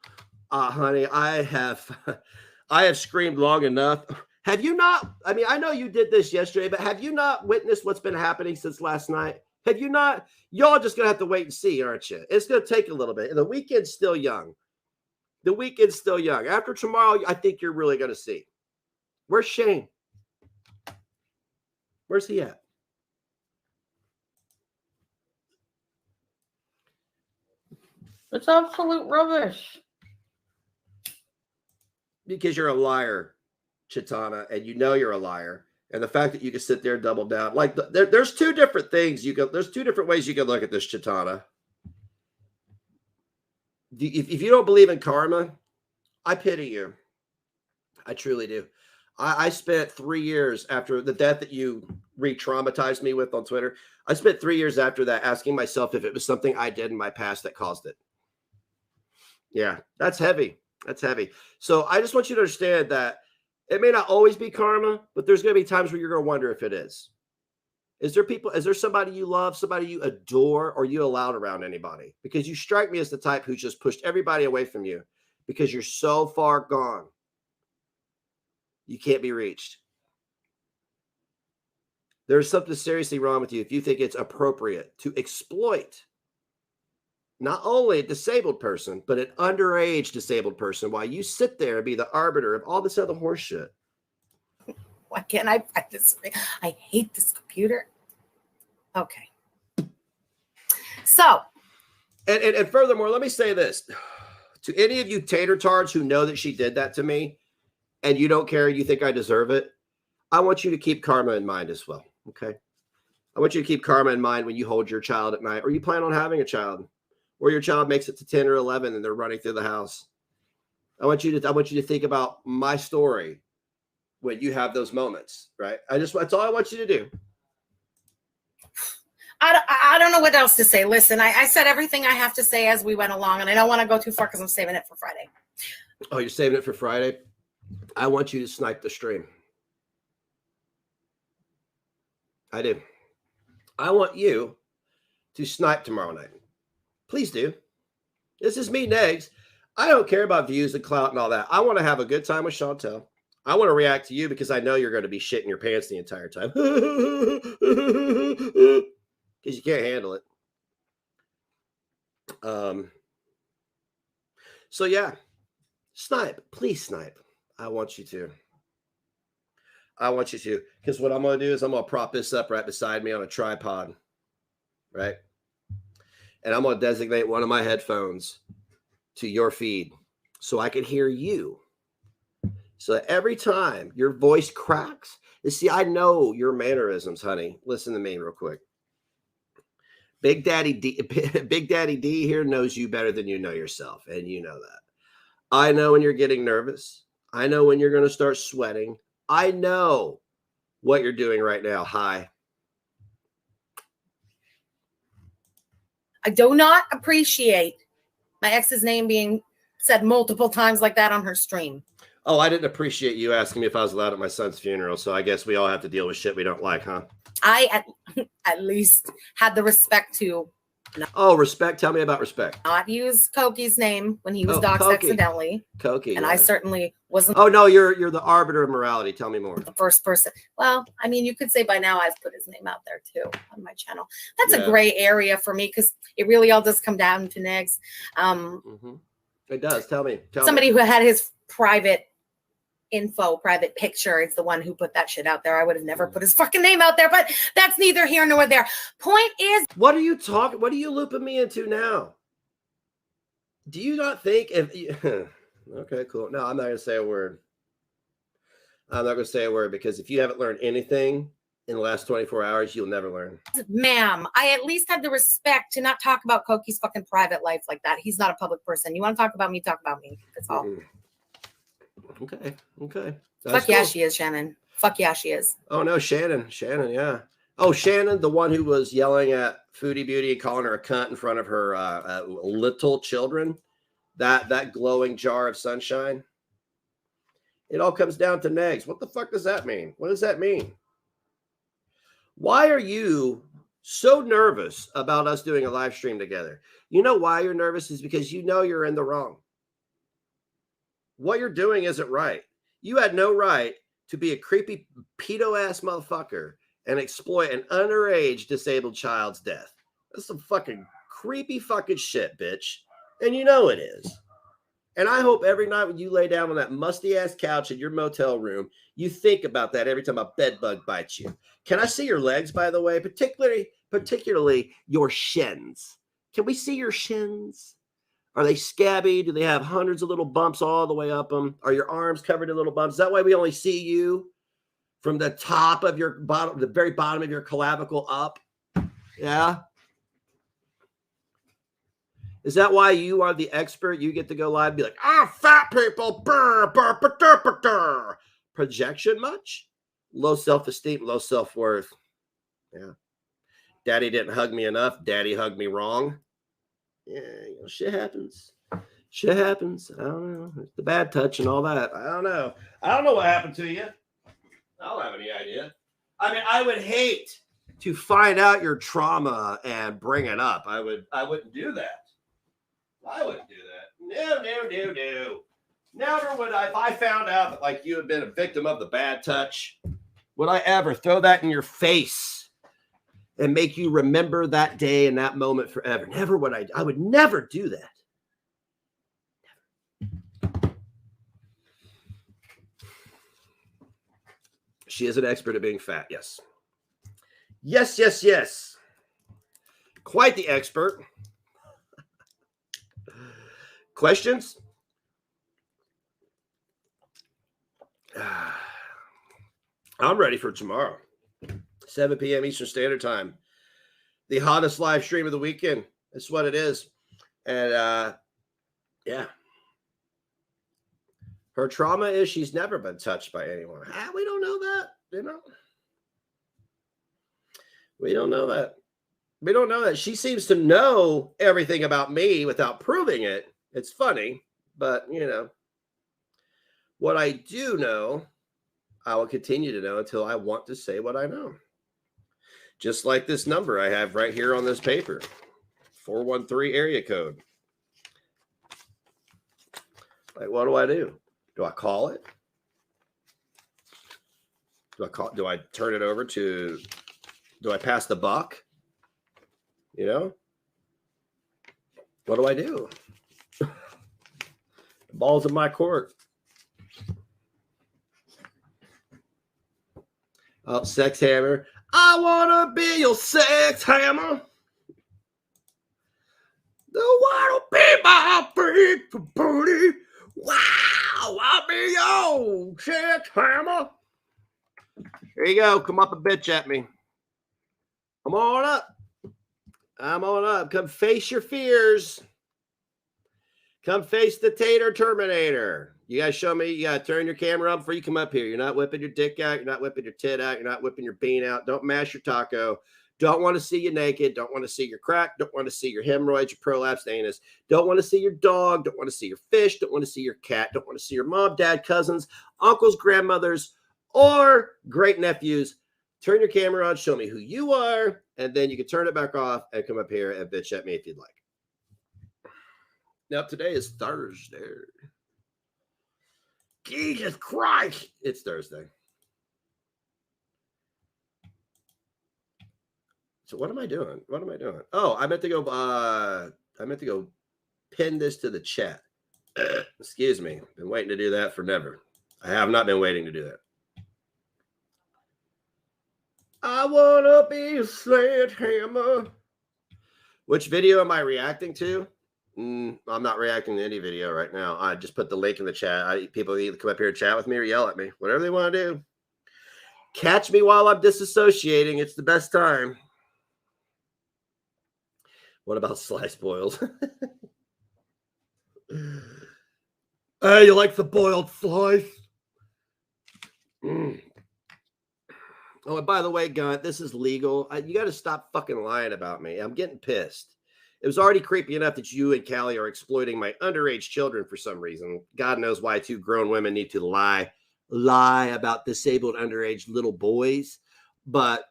Honey, I have screamed long enough. Have you not? I mean, I know you did this yesterday, but have you not witnessed what's been happening since last night? Have you not? Y'all just gonna have to wait and see, aren't you? It's gonna take a little bit. And the weekend's still young. The weekend's still young. After tomorrow, I think you're really gonna see. Where's Shane? Where's he at? It's absolute rubbish. Because you're a liar, Chitana, and you know you're a liar. And the fact that you can sit there and double down, like there's two different things there's two different ways you can look at this, Chitana. If you don't believe in karma, I pity you. I truly do. I spent 3 years after the death that you re-traumatized me with on Twitter. I spent 3 years after that asking myself if it was something I did in my past that caused it. Yeah, that's heavy. That's heavy. So I just want you to understand that it may not always be karma, but there's going to be times where you're going to wonder if it is. Is there somebody you love, somebody you adore, or you allowed around anybody? Because you strike me as the type who's just pushed everybody away from you because you're so far gone. You can't be reached. There's something seriously wrong with you if you think it's appropriate to exploit not only a disabled person, but an underage disabled person while you sit there and be the arbiter of all this other horse shit. Why can't I find this? I hate this computer. Okay. So. And furthermore, let me say this. To any of you tater tards who know that she did that to me and you don't care, you think I deserve it, I want you to keep karma in mind as well, okay? I want you to keep karma in mind when you hold your child at night or you plan on having a child. Or your child makes it to 10 or 11 and they're running through the house. I want you to think about my story when you have those moments, right? That's all I want you to do. I don't know what else to say. Listen, I said everything I have to say as we went along, and I don't want to go too far because I'm saving it for Friday. Oh, you're saving it for Friday? I want you to snipe the stream. I do. I want you to snipe tomorrow night. Please do. This is me, Negs. I don't care about views and clout and all that. I want to have a good time with Chantel. I want to react to you because I know you're going to be shitting your pants the entire time. Because you can't handle it. So, yeah. Snipe. Please snipe. I want you to. Because what I'm going to do is I'm going to prop this up right beside me on a tripod. Right? And I'm going to designate one of my headphones to your feed so I can hear you. So that every time your voice cracks, you see, I know your mannerisms, honey. Listen to me real quick. Big Daddy D here knows you better than you know yourself, and you know that. I know when you're getting nervous. I know when you're going to start sweating. I know what you're doing right now. Hi. I do not appreciate my ex's name being said multiple times like that on her stream. Oh, I didn't appreciate you asking me if I was allowed at my son's funeral. So I guess we all have to deal with shit we don't like, huh? I at least had the respect to respect. Tell me about respect. not use Koki's name when he was doxxed Koki. accidentally. Koki. And I certainly wasn't. Oh no, you're the arbiter of morality. Tell me more. The first person. Well, I mean, you could say by now I've put his name out there too on my channel. That's a gray area for me because it really all does come down to negs. It does. Tell me. Somebody who had his private info, private picture, it's the one who put that shit out there. I would have never put his fucking name out there, but that's neither here nor there. Point is, what are you talking? What are you looping me into now? Do you not think if okay, cool. No, I'm not gonna say a word. I'm not gonna say a word because if you haven't learned anything in the last 24 hours, you'll never learn. Ma'am, I at least had the respect to not talk about Koki's fucking private life like that. He's not a public person. You want to talk about me, talk about me. That's all. Okay. Fuck yeah, she is, Shannon. Fuck yeah, she is. Oh no, Shannon, yeah. Oh, Shannon, the one who was yelling at Foodie Beauty and calling her a cunt in front of her little children. That glowing jar of sunshine. It all comes down to negs. What the fuck does that mean? What does that mean? Why are you so nervous about us doing a live stream together? You know why you're nervous is because you know you're in the wrong. What you're doing isn't right. You had no right to be a creepy pedo-ass motherfucker and exploit an underage disabled child's death. That's some fucking creepy fucking shit, bitch. And you know it is. And I hope every night when you lay down on that musty-ass couch in your motel room, you think about that every time a bed bug bites you. Can I see your legs, by the way? Particularly your shins. Can we see your shins? Are they scabby? Do they have hundreds of little bumps all the way up them? Are your arms covered in little bumps? Is that why we only see you from the top of your bottom, the very bottom of your clavicle up? Yeah. Is that why you are the expert? You get to go live and be like, fat people. Projection much? Low self-esteem, low self-worth. Yeah. Daddy didn't hug me enough. Daddy hugged me wrong. Yeah, shit happens. Shit happens. I don't know. The bad touch and all that. I don't know. I don't know what happened to you. I don't have any idea. I mean, I would hate to find out your trauma and bring it up. I wouldn't do that. I wouldn't do that. No. Never would I. If I found out that like you had been a victim of the bad touch, would I ever throw that in your face and make you remember that day and that moment forever? Never would I. I would never do that. Never. She is an expert at being fat. Yes. Yes. Quite the expert. Questions? I'm ready for tomorrow. 7 p.m. Eastern Standard Time. The hottest live stream of the weekend. That's what it is. And yeah. Her trauma is she's never been touched by anyone. We don't know that, you know. We don't know that. We don't know that. She seems to know everything about me without proving it. It's funny, but you know. What I do know, I will continue to know until I want to say what I know. Just like this number I have right here on this paper, 413 area code. Like, what do? Do I call it? Do I turn it over to, do I pass the buck? You know? What do I do? The ball's in my court. Oh, sex hammer. I want to be your sex hammer. The want to be my freak booty. Wow, I'll be your sex hammer. Here you go. Come up a bitch at me. Come on up. I'm on up. Come face your fears. Come face the Tater Terminator. You guys show me. You got to turn your camera up before you come up here. You're not whipping your dick out. You're not whipping your tit out. You're not whipping your bean out. Don't mash your taco. Don't want to see you naked. Don't want to see your crack. Don't want to see your hemorrhoids, your prolapsed anus. Don't want to see your dog. Don't want to see your fish. Don't want to see your cat. Don't want to see your mom, dad, cousins, uncles, grandmothers, or great nephews. Turn your camera on. Show me who you are. And then you can turn it back off and come up here and bitch at me if you'd like. Now, today is Thursday. Jesus Christ. It's Thursday. So what am I doing? What am I doing? Oh, I meant to go pin this to the chat. Excuse me. Been waiting to do that forever. I have not been waiting to do that. I wanna be a sledgehammer. Which video am I reacting to? I'm not reacting to any video right now. I just put the link in the chat. People either come up here and chat with me or yell at me. Whatever they want to do. Catch me while I'm disassociating. It's the best time. What about slice boils? Hey, you like the boiled slice? Oh, and by the way, Gun, this is legal. You got to stop fucking lying about me. I'm getting pissed. It was already creepy enough that you and Callie are exploiting my underage children for some reason. God knows why two grown women need to lie about disabled underage little boys. But,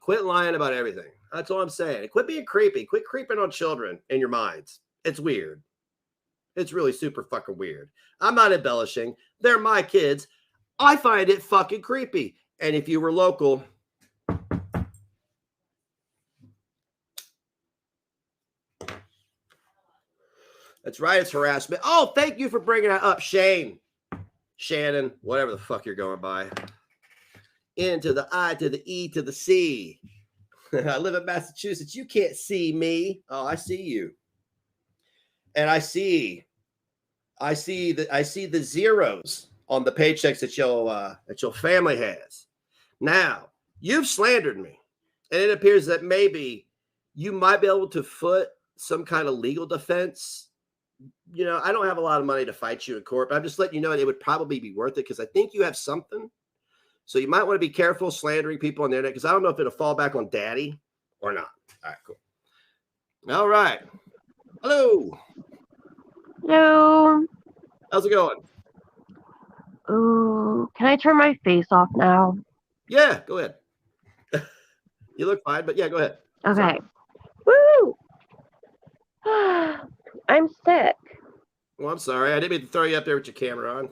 quit lying about everything. That's all I'm saying. Quit being creepy. Quit creeping on children in your minds. It's weird. It's really super fucking weird. I'm not embellishing. They're my kids. I find it fucking creepy. And if you were local, that's right. It's harassment. Oh, thank you for bringing that up, Shane. Shannon, whatever the fuck you're going by. N to the I to the E to the C. I live in Massachusetts. You can't see me. Oh, I see you. And I see the zeros on the paychecks that your family has. Now, you've slandered me. And it appears that maybe you might be able to foot some kind of legal defense. I don't have a lot of money to fight you in court, but I'm just letting you know it would probably be worth it because I think you have something. So you might want to be careful slandering people on the internet because I don't know if it'll fall back on daddy or not. All right, cool. All right. Hello. Hello. How's it going? Ooh, can I turn my face off now? Yeah, go ahead. You look fine, but yeah, go ahead. Okay. Woo! I'm sick. Well, I'm sorry. I didn't mean to throw you up there with your camera on.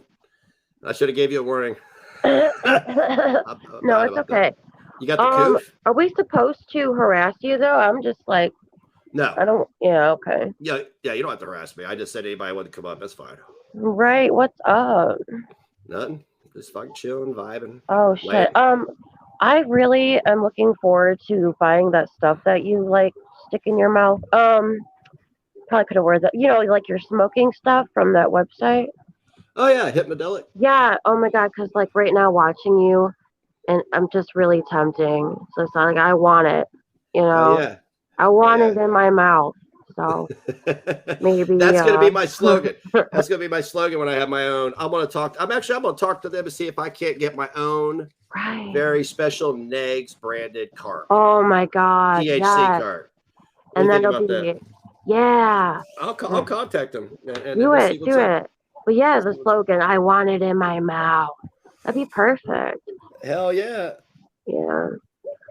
I should have gave you a warning. No, it's okay. That. You got the coof? Are we supposed to harass you though? I'm just like, no. I don't. Yeah, okay. Yeah. You don't have to harass me. I just said anybody wanted to come up. That's fine. Right. What's up? Nothing. Just fucking chilling, vibing. Oh shit. I really am looking forward to buying that stuff that you like stick in your mouth. Probably could have worded that. Like your smoking stuff from that website. Oh yeah, Hypnodelic. Yeah. Oh my god. Because like right now watching you, and I'm just really tempting. So it's not like I want it. Oh, yeah. I want it in my mouth. So maybe that's going to be my slogan. That's going to be my slogan when I have my own. I'm going to talk to them and see if I can't get my own very special Negs branded card. Oh my god. THC card. And then it'll be I'll contact them. And do it. But yeah, the slogan, I want it in my mouth. That'd be perfect. Hell yeah. Yeah.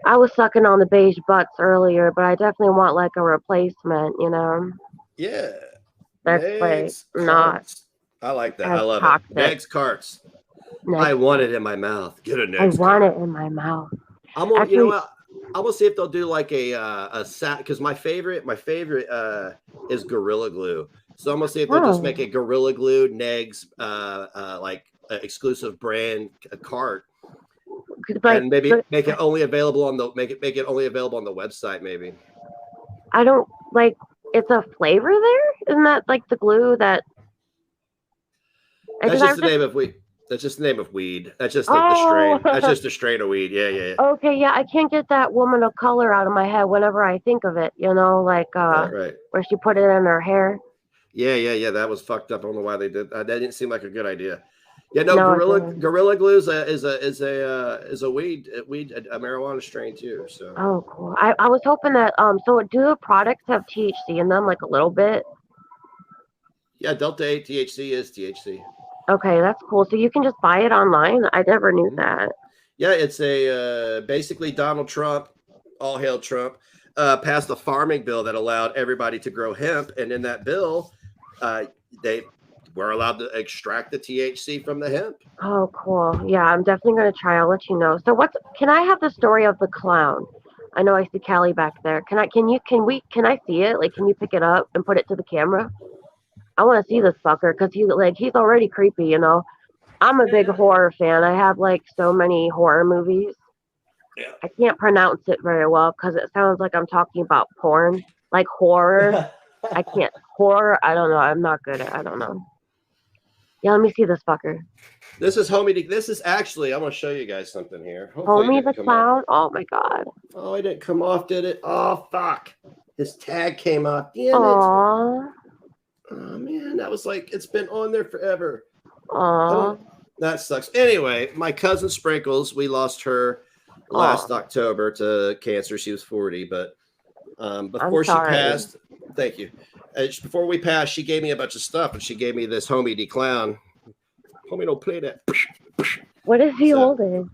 I was sucking on the beige butts earlier, but I definitely want like a replacement, Yeah. That's Negs like not. I like that. I love toxic. it. Negs carts. I want it in my mouth. Get a Negs I want it in my mouth. I'm gonna, you know what? I'm gonna see if they'll do like a set because my favorite is Gorilla Glue. So I'm gonna see if they'll just make a Gorilla Glue Negs exclusive brand cart. And maybe make it only available on the website. Maybe I don't like. It's a flavor there, isn't that like the glue that? That's just the name of weed. That's just the name of weed. That's just the strain. That's just a strain of weed. Yeah. Okay, yeah. I can't get that woman of color out of my head whenever I think of it. Like where she put it in her hair. Yeah. That was fucked up. I don't know why they did. That didn't seem like a good idea. Yeah, no, No, I gorilla didn't. gorilla glue is a weed a marijuana strain too. So Oh, cool. I was hoping that so do the products have THC in them, like a little bit? yeah, Delta 8 THC is THC. Okay, that's cool. So you can just buy it online? I never knew that. Yeah, it's a basically Donald Trump, all hail Trump, passed a farming bill that allowed everybody to grow hemp, and in that bill, they were allowed to extract the THC from the hemp. Oh, cool. Yeah, I'm definitely gonna try. I'll let you know. So can I have the story of the clown? I know I see Callie back there. Can I see it? Like, can you pick it up and put it to the camera? I want to see this fucker because he's already creepy, you know. I'm a big horror fan. I have like so many horror movies. Yeah. I can't pronounce it very well because it sounds like I'm talking about porn, like horror. I can't horror. I don't know. I'm not good at. I don't know. Yeah, let me see this fucker. This is Homie. This is actually. I'm gonna show you guys something here. Homie the clown. Oh my god. Oh, it didn't come off, did it? Oh fuck! His tag came off. Damn it! Aww. Oh man, that was like it's been on there forever. Aww. That sucks. Anyway, my cousin Sprinkles, we lost her last October to cancer. She was 40, but before she passed, thank you. Before we passed, she gave me a bunch of stuff, and she gave me this Homie D clown. Homie, don't play that. What is he holding?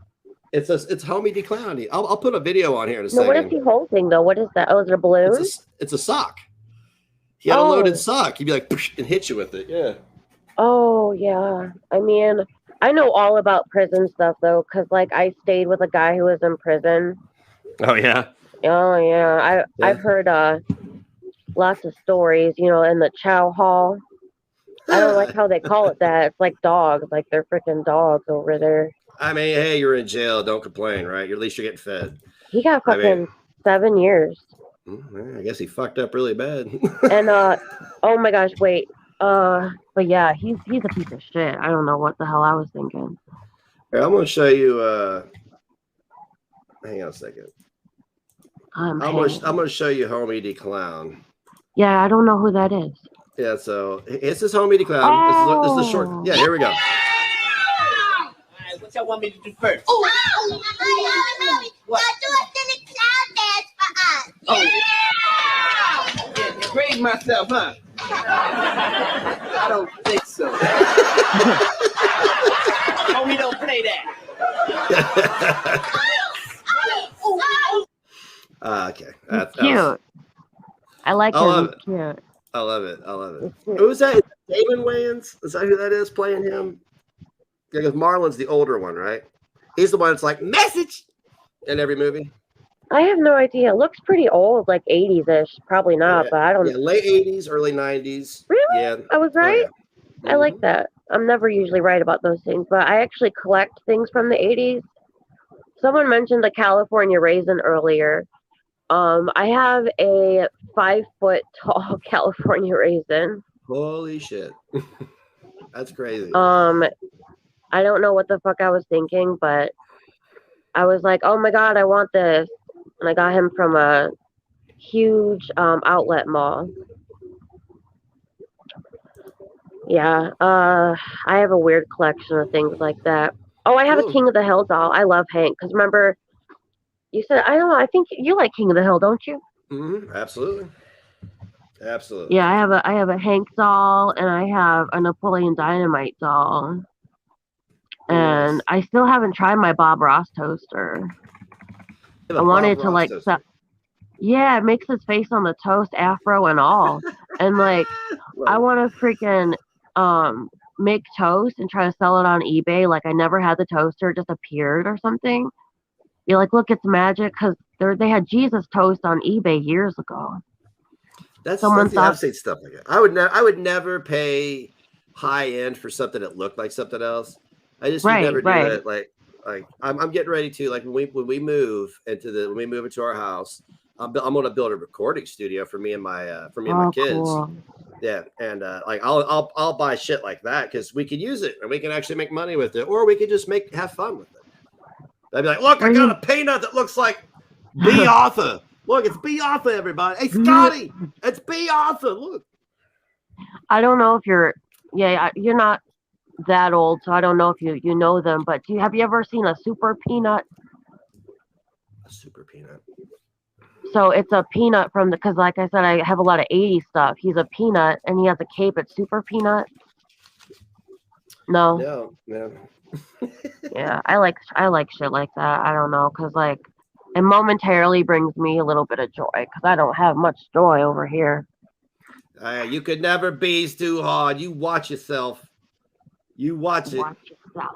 It's Homie D clown. I'll put a video on here in a second. No, what is he holding though? What is that? Oh, is it a balloon? It's a sock. He had a loaded sock. He'd be like and hit you with it. Yeah. Oh yeah. I mean, I know all about prison stuff though, because like I stayed with a guy who was in prison. Oh yeah. Oh yeah. I've heard lots of stories, you know, in the chow hall. I don't like how they call it that. It's like dogs, like they're freaking dogs over there. I mean, hey, you're in jail. Don't complain, right? At least you're getting fed. He got fucking 7 years. I guess he fucked up really bad. And oh my gosh, wait. But yeah, he's a piece of shit. I don't know what the hell I was thinking. Here, I'm gonna show you. Hang on a second. I'm gonna show you Homie D clown. Yeah, I don't know who that is. Yeah, so it's this Homie D clown. Oh. This is the short. Yeah, here we go. What y'all want me to do first? Oh, what? Do a silly clown dance for us. Oh, yeah, grade myself, huh? I don't think so. Homie, don't play that. Okay, that's cute. I like him. He's cute. I love it. Who is that? Damon Wayans? Is that who that is playing him? Yeah, because Marlon's the older one, right? He's the one that's like message in every movie. I have no idea. It looks pretty old, like 80s-ish. Probably not, but I don't know. Yeah, late 80s, early 90s. Really? Yeah. I was right? Oh, yeah. I like that. I'm never usually right about those things, but I actually collect things from the 80s. Someone mentioned the California raisin earlier. I have a 5-foot tall California raisin. Holy shit. That's crazy. I don't know what the fuck I was thinking, but I was like, oh my God, I want this. And I got him from a huge outlet mall. Yeah, I have a weird collection of things like that. Oh, I have a King of the Hill doll. I love Hank, because remember, you said, I don't know, I think you like King of the Hill, don't you? Mm-hmm. Absolutely. Absolutely. Yeah, I have a Hank doll, and I have a Napoleon Dynamite doll. And I still haven't tried my Bob Ross toaster. I wanted to like, yeah, it makes his face on the toast, afro and all. And like, I want to freaking make toast and try to sell it on eBay. Like I never had the toaster, it just appeared or something. You're like, look, it's magic, because they had Jesus toast on eBay years ago. That's I've seen stuff like that. I would never pay high end for something that looked like something else. I just would never do it. Like I'm getting ready to, like when we move into our house, I'm gonna build a recording studio for me and my kids. Cool. Yeah, and like I'll buy shit like that because we could use it and we can actually make money with it, or we could just have fun with it. I'd be like, look, I got a peanut that looks like B. Arthur. Look, it's B. Arthur, everybody. Hey, Scotty, it's B. Arthur. Look. I don't know if you're not that old, so I don't know if you know them. But have you ever seen a super peanut? A super peanut. So it's a peanut from because like I said, I have a lot of 80s stuff. He's a peanut and he has a cape. It's super peanut. No. Yeah, I like shit like that. I don't know, cause like it momentarily brings me a little bit of joy, cause I don't have much joy over here. You could never bees too hard. You watch yourself. You watch it. Watch yourself.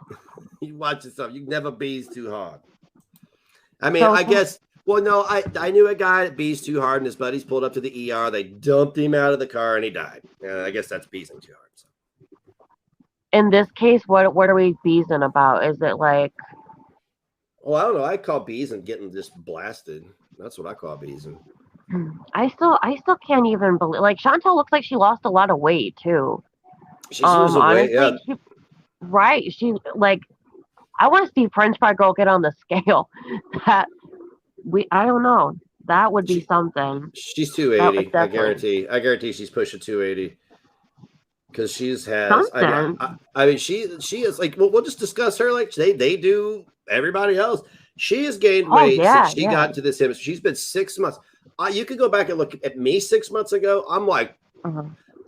You watch yourself. You never bees too hard. I mean, So- I guess. Well, no, I knew a guy that bees too hard, and his buddies pulled up to the ER. They dumped him out of the car, and he died. I guess that's beesing too hard. So. In this case, what are we beesing about? Is it like? Well, I don't know. I call beesing getting just blasted. That's what I call beesing. I still can't even believe. Like Chantal looks like she lost a lot of weight too. She's losing weight, yeah. Right. She like. I want to see French Fry Girl get on the scale. I don't know. That would be something. She's 280. I guarantee she's pushing 280. Because she's has. I mean, she is like. Well, we'll just discuss her like they do everybody else. She has gained weight since she got to this image. She's been 6 months. You could go back and look at me 6 months ago. I'm like,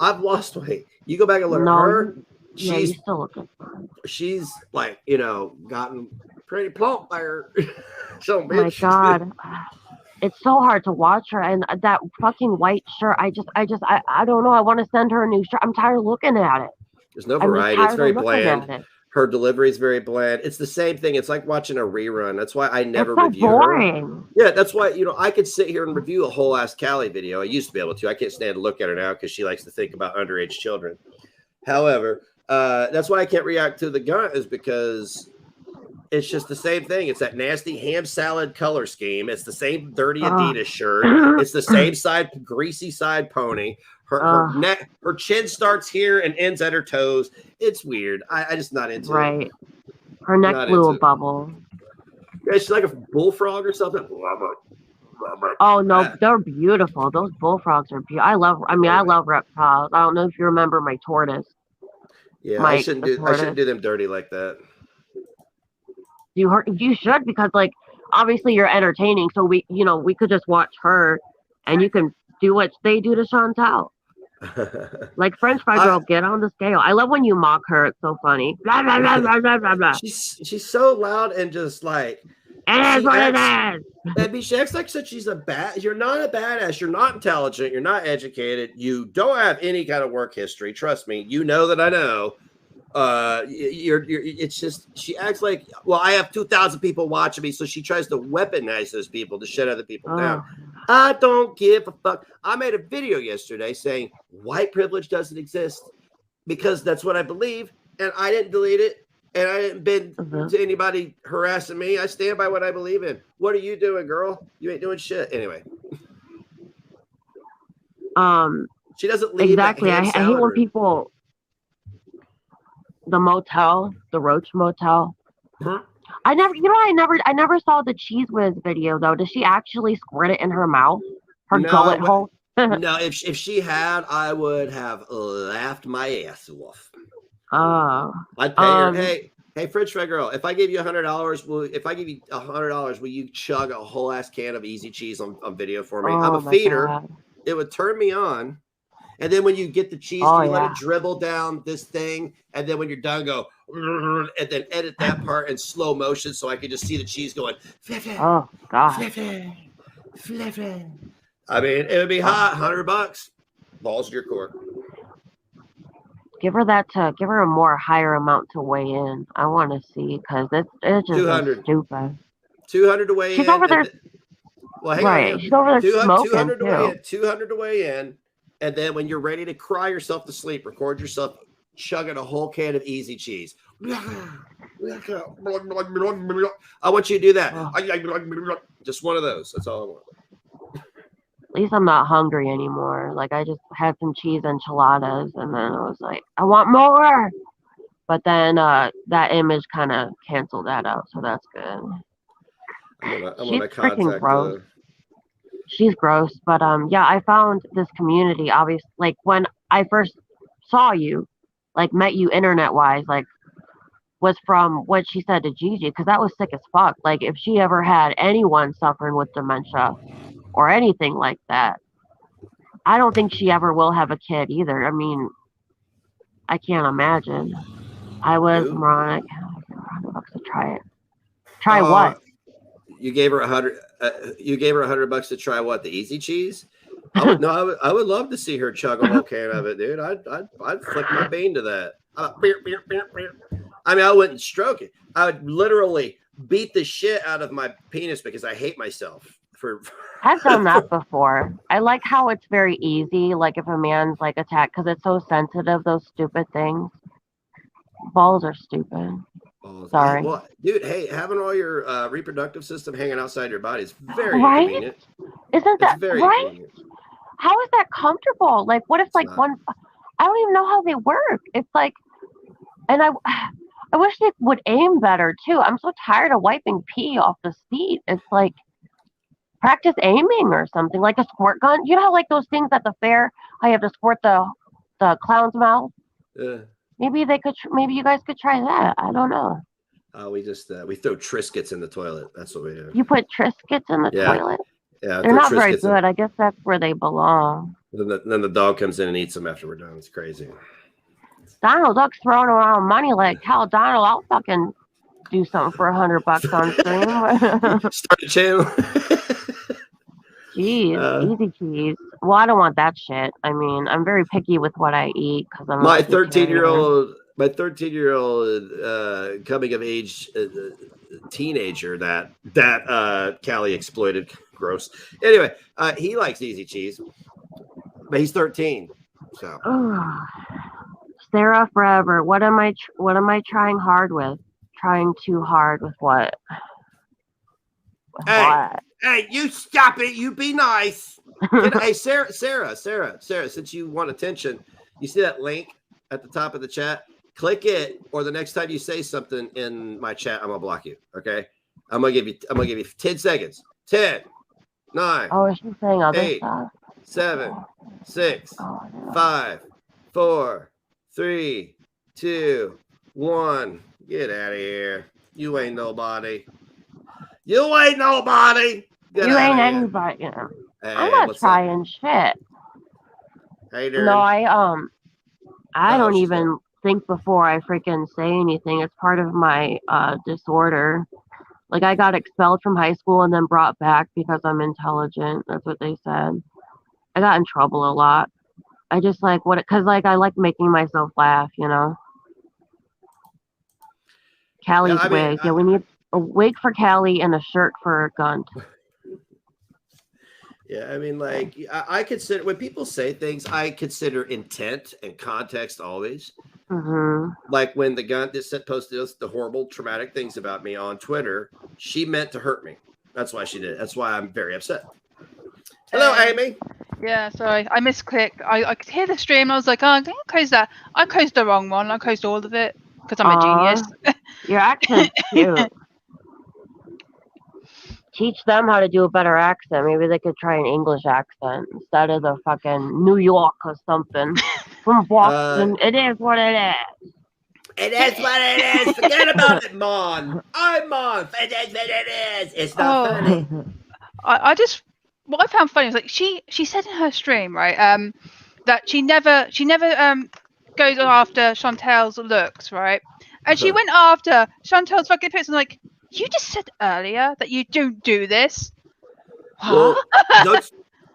I've lost weight. You go back and look at her. She's still looking. She's like, gotten pretty plump there. So my God, it's so hard to watch her, and that fucking white shirt. I don't know. I want to send her a new shirt. I'm tired of looking at it. There's no variety. It's very bland. Her delivery is very bland. It's the same thing. It's like watching a rerun. That's why I never review her. Yeah, that's why I could sit here and review a whole ass Callie video. I used to be able to. I can't stand to look at her now because she likes to think about underage children. However, that's why I can't react to the gun is because it's just the same thing. It's that nasty ham salad color scheme. It's the same dirty Adidas shirt. It's the same greasy side pony. Her neck, her chin starts here and ends at her toes. It's weird. I just not into it. Right. Her neck blew a bubble. Yeah, she's like a bullfrog or something. Oh no, they're beautiful. Those bullfrogs are beautiful. I love reptiles. I don't know if you remember my tortoise. Yeah, I shouldn't do them dirty like that. You should, because like obviously you're entertaining, so we could just watch her and you can do what they do to Chantal. Like French Fry Girl, get on the scale. I love when you mock her. It's so funny. Blah, blah, blah, blah, blah, blah, blah. She's so loud and just like it is what it is. I mean, she acts like she's you're not a badass. You're not intelligent. You're not educated. You don't have any kind of work history. Trust me. You know that I know. It's just she acts like, well, I have 2,000 people watching me, so she tries to weaponize those people to shut other people down. I don't give a fuck. I made a video yesterday saying white privilege doesn't exist because that's what I believe, and I didn't delete it, and I didn't bid to anybody harassing me. I stand by what I believe in. What are you doing, girl? You ain't doing shit. Anyway. She doesn't leave. Exactly. I hate when people. The motel, the Roach Motel. I never saw the Cheese Whiz video though. Does she actually squirt it in her mouth? Her gullet hole? No, if she had, I would have laughed my ass off. I'd pay her. Hey, French Fry Girl, if I give you $100, will you chug a whole ass can of Easy Cheese on video for me? I'm a feeder. God. It would turn me on. And then when you get the cheese, you let it dribble down this thing. And then when you're done, go, and then edit that part in slow motion so I can just see the cheese going, flipping, oh, God. Flipping. I mean, it would be hot, $100. Balls in your court. Give her a more higher amount to weigh in. I want to see, because it's just 200. Stupid. 200 to weigh in. She's over there. Well, hang on. She's over there smoking, 200 to weigh in. 200 to weigh in. And then when you're ready to cry yourself to sleep, record yourself chugging a whole can of Easy Cheese. I want you to do that. Just one of those. That's all I want. At least I'm not hungry anymore. Like, I just had some cheese enchiladas, and then I was like, I want more. But then that image kind of canceled that out, so that's good. She's freaking gross. She's gross, but yeah, I found this community, obviously, like when I first saw you, like met you internet wise, like was from what she said to Gigi, because that was sick as fuck. Like if she ever had anyone suffering with dementia or anything like that, I don't think she ever will have a kid either. I mean, I can't imagine. I was Who? moronic. $100 to try it. Try what? You gave her $100. You gave her $100 to try what? The easy cheese? I would no. I would love to see her chug a whole can of it, dude. I'd flick my bean to that. I mean, I wouldn't stroke it. I would literally beat the shit out of my penis because I hate myself for. I've done that before. I like how it's very easy. Like if a man's like attacked, because it's so sensitive. Those stupid things. Balls are stupid. Sorry. Well, dude, hey, having all your reproductive system hanging outside your body is very right? inconvenient. Isn't that very right? Convenient. How is that comfortable? Like, what if like one? I don't even know how they work. It's like, and I wish they would aim better too. I'm so tired of wiping pee off the seat. It's like practice aiming or something, like a squirt gun. You know how like those things at the fair, how you have to squirt the clown's mouth. Yeah. Maybe they could. Maybe you guys could try that. I don't know. We just we throw Triscuits in the toilet. That's what we do. You put Triscuits in the toilet? Yeah, they're not very good. I guess that's where they belong. Then the dog comes in and eats them after we're done. It's crazy. Donald Duck's throwing around money like, hell, Donald, I'll fucking do something for $100 on stream. Start a channel. Jeez, easy cheese. Well, I don't want that shit. I mean, I'm very picky with what I eat because I'm my 13-year-old coming of age teenager that Callie exploited. Gross. Anyway, he likes easy cheese, but he's 13. So Sarah forever. What am I trying hard with? Trying too hard with what? Hey, you stop it. You be nice. Hey, Sarah, since you want attention, you see that link at the top of the chat? Click it, or the next time you say something in my chat, I'm gonna block you. Okay? I'm gonna give you 10 seconds. 10, 9. Oh, is she saying other 8, stuff? 7, 6, 5, 4, 3, 2, 1. Get out of here. You ain't nobody. You ain't nobody. You ain't anybody. You know. Hey, I'm not trying shit. Hey there. No, I don't even think before I freaking say anything. It's part of my disorder. Like I got expelled from high school and then brought back because I'm intelligent. That's what they said. I got in trouble a lot. I just like because like I like making myself laugh, you know. Callie's wig. Yeah, we need a wig for Callie and a shirt for Gunt. Yeah, I mean, like, I consider when people say things, I consider intent and context always. Mm-hmm. Like when the Gunt that posted the horrible, traumatic things about me on Twitter, she meant to hurt me. That's why she did it. That's why I'm very upset. Hello, Amy. Yeah, sorry, I misclicked. I could hear the stream. And I was like, oh, I'm going to close that. I closed the wrong one. I closed all of it because I'm a genius. Your accent's cute. Teach them how to do a better accent. Maybe they could try an English accent instead of the fucking New York or something. From Boston. It is what it is. It is what it is. Forget about it, Mon. I'm Mon. It is what it is. It's not funny. What I found funny was like she said in her stream, right, that she never goes after Chantel's looks, right? And she went after Chantel's fucking pics and like, you just said earlier that you don't do this. Well,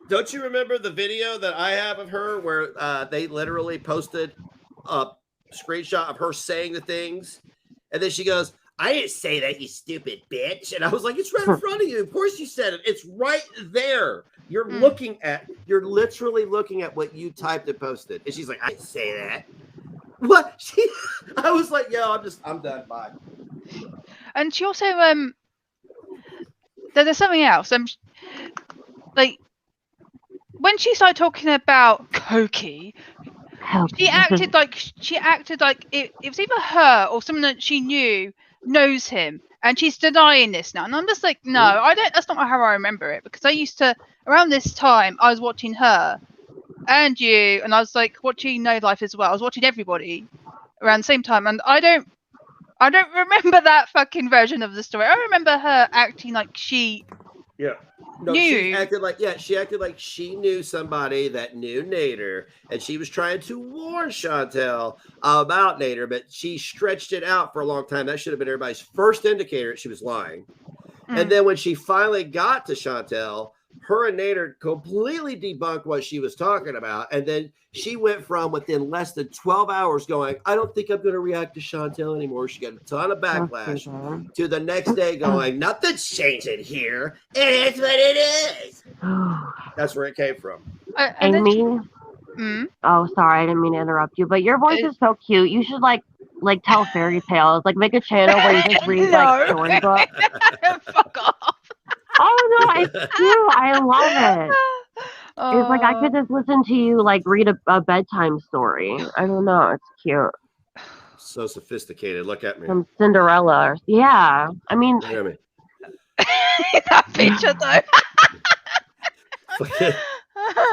don't you remember the video that I have of her where they literally posted a screenshot of her saying the things, and then she goes, "I didn't say that, you stupid bitch." And I was like, "It's right in front of you. Of course you said it. It's right there. You're literally looking at what you typed and posted." And she's like, "I didn't say that." What? I was like, "Yo, I'm done. Bye." And she also there's something else. Like when she started talking about Koki, she acted like it was either her or someone that she knew knows him, and she's denying this now. And I'm just like, no, I don't. That's not how I remember it, because I used to around this time I was watching her and you, and I was like watching No Life as well. I was watching everybody, around the same time, and I don't remember that fucking version of the story. I remember her acting like she No, knew. she acted like she knew somebody that knew Nader, and she was trying to warn Chantel about Nader, but she stretched it out for a long time. That should have been everybody's first indicator that she was lying. And then when she finally got to Chantel, her and Nader completely debunked what she was talking about. And then she went from within less than 12 hours going, I don't think I'm going to react to Chantel anymore. She got a ton of backlash to the next day going, nothing's changing here. It is what it is. That's where it came from. Amy? Oh, sorry, I didn't mean to interrupt you, but your voice is so cute. You should like tell fairy tales, like make a channel where you just read like storybooks. Fuck off. Oh no, it's cute. I love it. It's like I could just listen to you like read a bedtime story. I don't know. It's cute. So sophisticated. Look at me. From Cinderella. Yeah. I mean. Look at me. That picture though.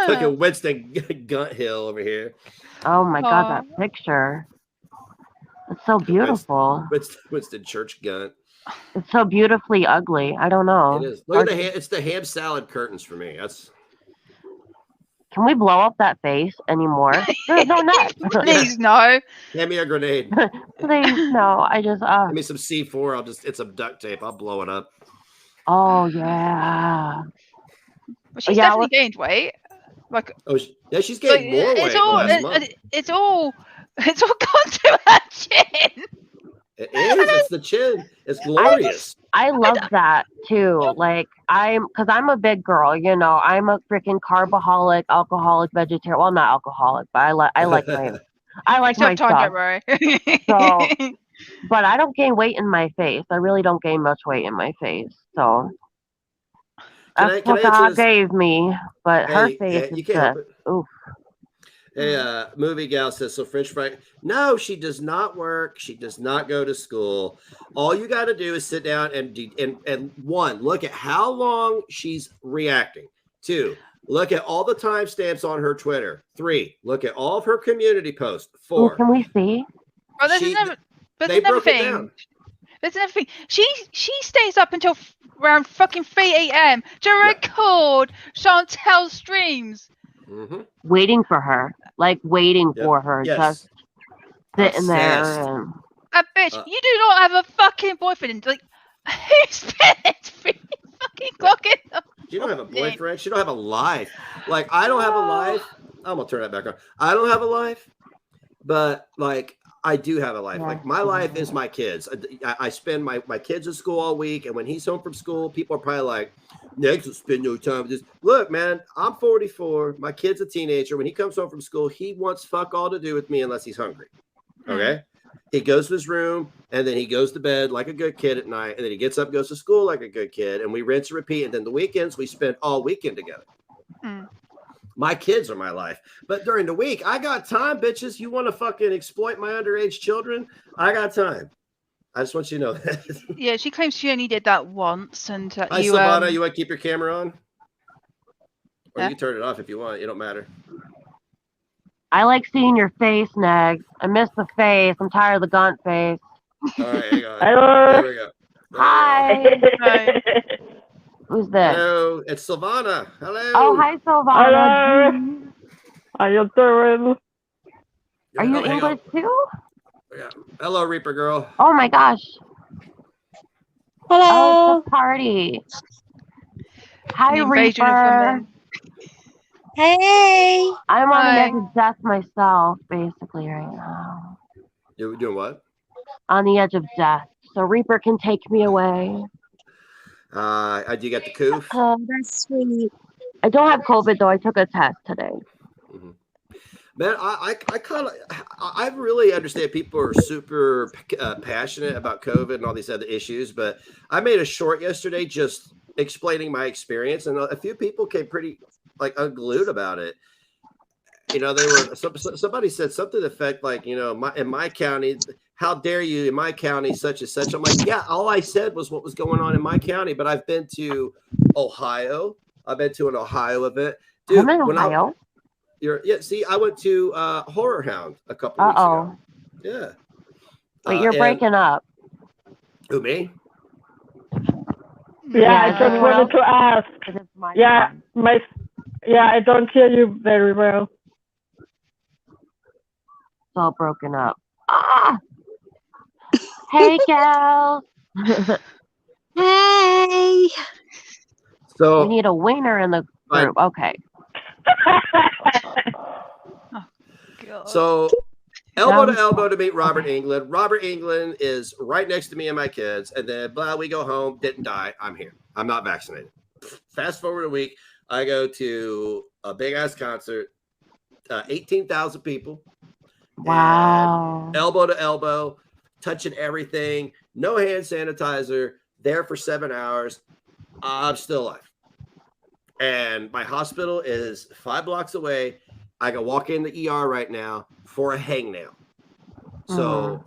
Fucking Winston Gunthill over here. Oh my God, that picture. It's so beautiful. Winston Church Gunt. It's so beautifully ugly. I don't know. It is. Look at it's the ham salad curtains for me. That's. Can we blow up that face anymore? There's no net. Please no. Hand me a grenade. Please no. I just Give me some C4. It's some duct tape. I'll blow it up. Oh yeah. Well, she's definitely gained weight. Like she's gained more weight last month. It's all gone to her chin. It is. It's the chin. It's glorious. I love that too. Like because I'm a big girl, you know. I'm a freaking carbaholic, alcoholic, vegetarian. Well, not alcoholic, but I like my stuff. So, but I don't gain weight in my face. I really don't gain much weight in my face. So that's what God gave me. But her face is just oof. Hey, movie gal says, so French fry. No, she does not work. She does not go to school. All you got to do is sit down and one, look at how long she's reacting. 2, look at all the timestamps on her Twitter. 3, look at all of her community posts. 4. Oh, can we see? Oh, there's another thing. There's another thing. She stays up until around fucking 3 a.m. to record Chantel's streams. Mm-hmm. Waiting for her, for her, just sitting there. And... bitch, you do not have a fucking boyfriend. Like, who's spent 3 fucking o'clock in the She don't have a boyfriend. She don't have a life. Like, I don't have a life. I'm gonna turn that back on. I don't have a life, but like I do have a life. Yeah. Like my life is my kids. I spend my kids at school all week, and when he's home from school, people are probably like, "Next, will spend no time with this." Look, man, I'm 44. My kid's a teenager. When he comes home from school, he wants fuck all to do with me unless he's hungry. Okay. He goes to his room and then he goes to bed like a good kid at night. And then he gets up, goes to school like a good kid. And we rinse and repeat. And then the weekends we spend all weekend together. My kids are my life. But during the week, I got time, bitches. You want to fucking exploit my underage children? I got time. I just want you to know that. Yeah, she claims she only did that once. And Hi, Silvana. You want to keep your camera on? Or you can turn it off if you want. It don't matter. I like seeing your face, Negs. I miss the face. I'm tired of the Gunt face. All right, hang on. There we go. Hi. Hi. Who's this? Hello, it's Silvana. Hello. Oh, hi, Silvana. Hello. How you doing? Are you English too? Yeah. Hello, Reaper girl. Oh my gosh. Hello. Oh, it's a party. Hi, Reaper. Hey. I'm on the edge of death myself, basically, right now. You doing what? On the edge of death. So Reaper can take me away. Do you get the coof? Oh, that's sweet. I don't have COVID, though. I took a test today. Mm-hmm. Man, I really understand people are super passionate about COVID and all these other issues, but I made a short yesterday just explaining my experience, and a few people came pretty like unglued about it. You know, they were somebody said something to the effect like, you know, in my county, how dare you in my county, such and such. I'm like, yeah, all I said was what was going on in my county, but I've been to Ohio. I've been to an Ohio event. Dude, I'm in Ohio. I went to Horror Hound a couple weeks ago. Yeah. Wait, you're breaking up. Who, me? Yeah, I just wanted to ask. Yeah, I don't hear you very well. It's all broken up. Ah! Hey, gal. Hey. So we need a wiener in the group. Okay. God. So elbow to elbow to meet Robert England. Robert England is right next to me and my kids. And then we go home, didn't die. I'm here. I'm not vaccinated. Fast forward a week, I go to a big ass concert, 18,000 people. Wow. Elbow to elbow, touching everything, no hand sanitizer, there for 7 hours. I'm still alive. And my hospital is 5 blocks away. I can walk in the ER right now for a hangnail. So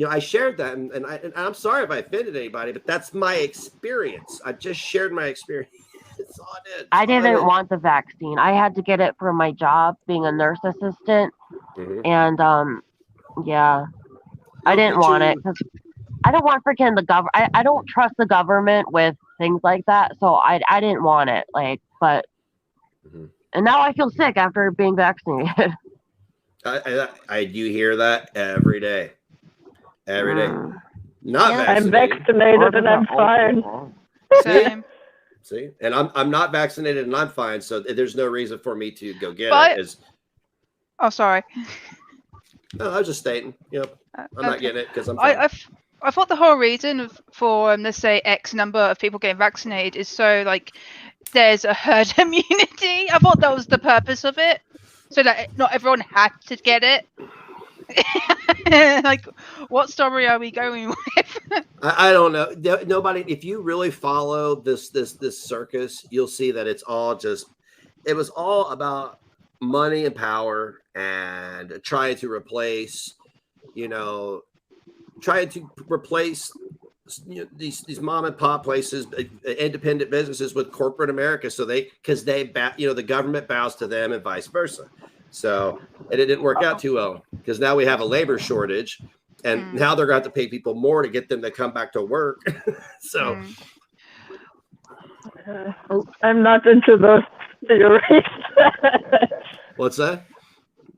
I shared that, and I'm sorry if I offended anybody, but that's my experience. I just shared my experience. That's all I did. I didn't want the vaccine. I had to get it for my job, being a nurse assistant, and I didn't want it because I don't want freaking the government. I don't trust the government with things like that, so I didn't want it. And now I feel sick after being vaccinated. I do hear that every day. Every day. Not vaccinated. I'm vaccinated and I'm fine. Same. See, and I'm not vaccinated and I'm fine, so there's no reason for me to go get it. Oh, sorry. No, I was just stating. I'm not getting it because I'm fine. I thought the whole reason for let's say X number of people getting vaccinated is so there's a herd immunity. I thought that was the purpose of it, so that not everyone had to get it. What story are we going with? I don't know. Nobody. If you really follow this circus, you'll see that it was all about money and power and trying to replace these mom and pop places, independent businesses with corporate America. So because the government bows to them and vice versa. So it didn't work out too well because now we have a labor shortage, and now they're going to have to pay people more to get them to come back to work. So I'm not into those theories. What's that?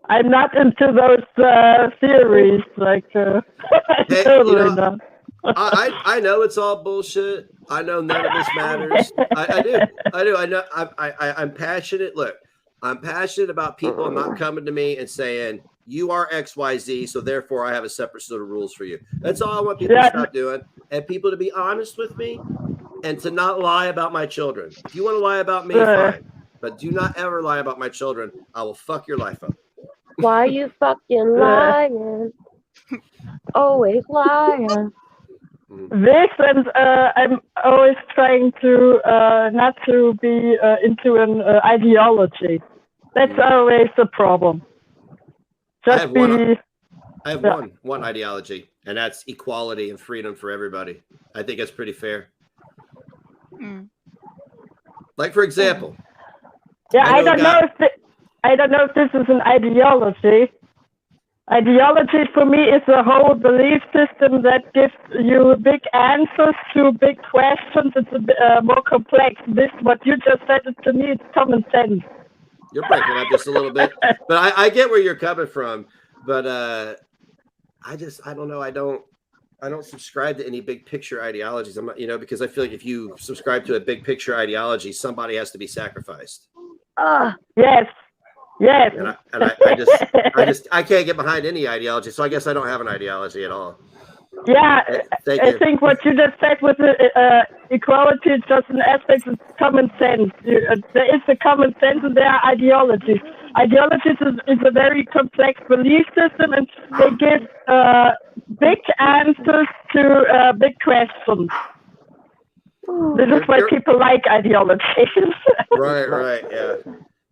I'm not into those theories. Totally not. I know it's all bullshit. I know none of this matters. I do. I know. I'm passionate. Look, I'm passionate about people not coming to me and saying, you are XYZ, so therefore I have a separate set of rules for you. That's all I want people to stop doing. And people to be honest with me and to not lie about my children. If you want to lie about me, fine. But do not ever lie about my children. I will fuck your life up. Why you fucking lying? Always lying. This, and I'm always trying to not to be into an ideology. That's always the problem. I have one ideology, and that's equality and freedom for everybody. I think that's pretty fair. Like, for example. Yeah, I don't know if this is an ideology. Ideology for me is a whole belief system that gives you big answers to big questions. It's a bit more complex. What you just said to me, it's common sense. You're breaking up just a little bit, but I get where you're coming from. But I don't know. I don't subscribe to any big picture ideologies. I'm not, because I feel like if you subscribe to a big picture ideology, somebody has to be sacrificed. Yes. Yes. And I can't get behind any ideology, so I guess I don't have an ideology at all. Yeah, I think what you just said with equality is just an aspect of common sense. There is a common sense and there are ideologies. Ideologies is a very complex belief system, and they give big answers to big questions. This is why people like ideologies. Right, yeah.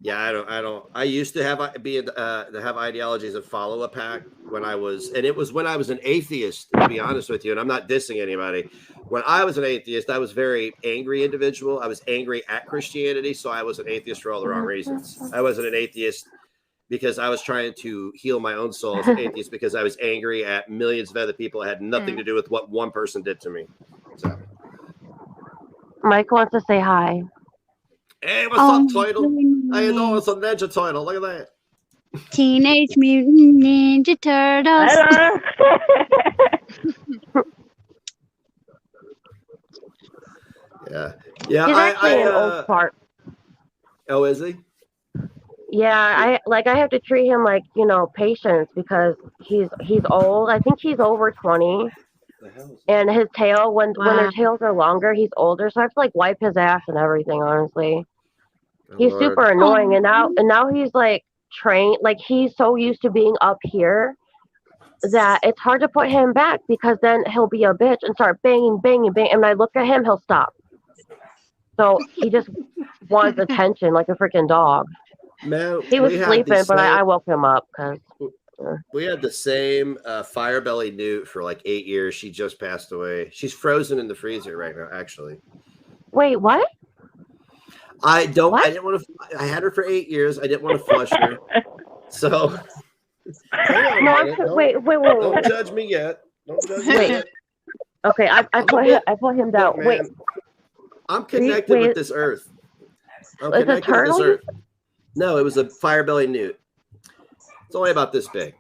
Yeah, I don't. I used to have ideologies and follow a pack when I was an atheist, to be honest with you, and I'm not dissing anybody. When I was an atheist, I was a very angry individual. I was angry at Christianity, so I was an atheist for all the wrong reasons. I wasn't an atheist because I was trying to heal my own soul as an atheist because I was angry at millions of other people. It had nothing to do with what one person did to me. So. Mike wants to say hi. Hey, what's up, Title? How you doing? It's a ninja Title. Look at that. Teenage Mutant Ninja Turtles. Yeah. He's actually an old fart. Oh, is he? Yeah, I have to treat him like, patience because he's old. I think he's over 20. And his tail, when their tails are longer, he's older. So I have to wipe his ass and everything, honestly. He's super annoying, and now he's trained, he's so used to being up here that it's hard to put him back because then he'll be a bitch and start banging. And when I look at him, he'll stop. So he just wants attention like a freaking dog. Man, he was sleeping, but I woke him up because we had the same Firebelly newt for 8 years. She just passed away. She's frozen in the freezer right now, actually. Wait, what? I didn't want to. I had her for 8 years. I didn't want to flush her. So. Wait. Don't judge me yet. Don't judge me yet. Okay, I put him down. Man, wait. I'm connected with this earth. I'm connected with this earth. No, it was a Firebelly newt. It's only about this big.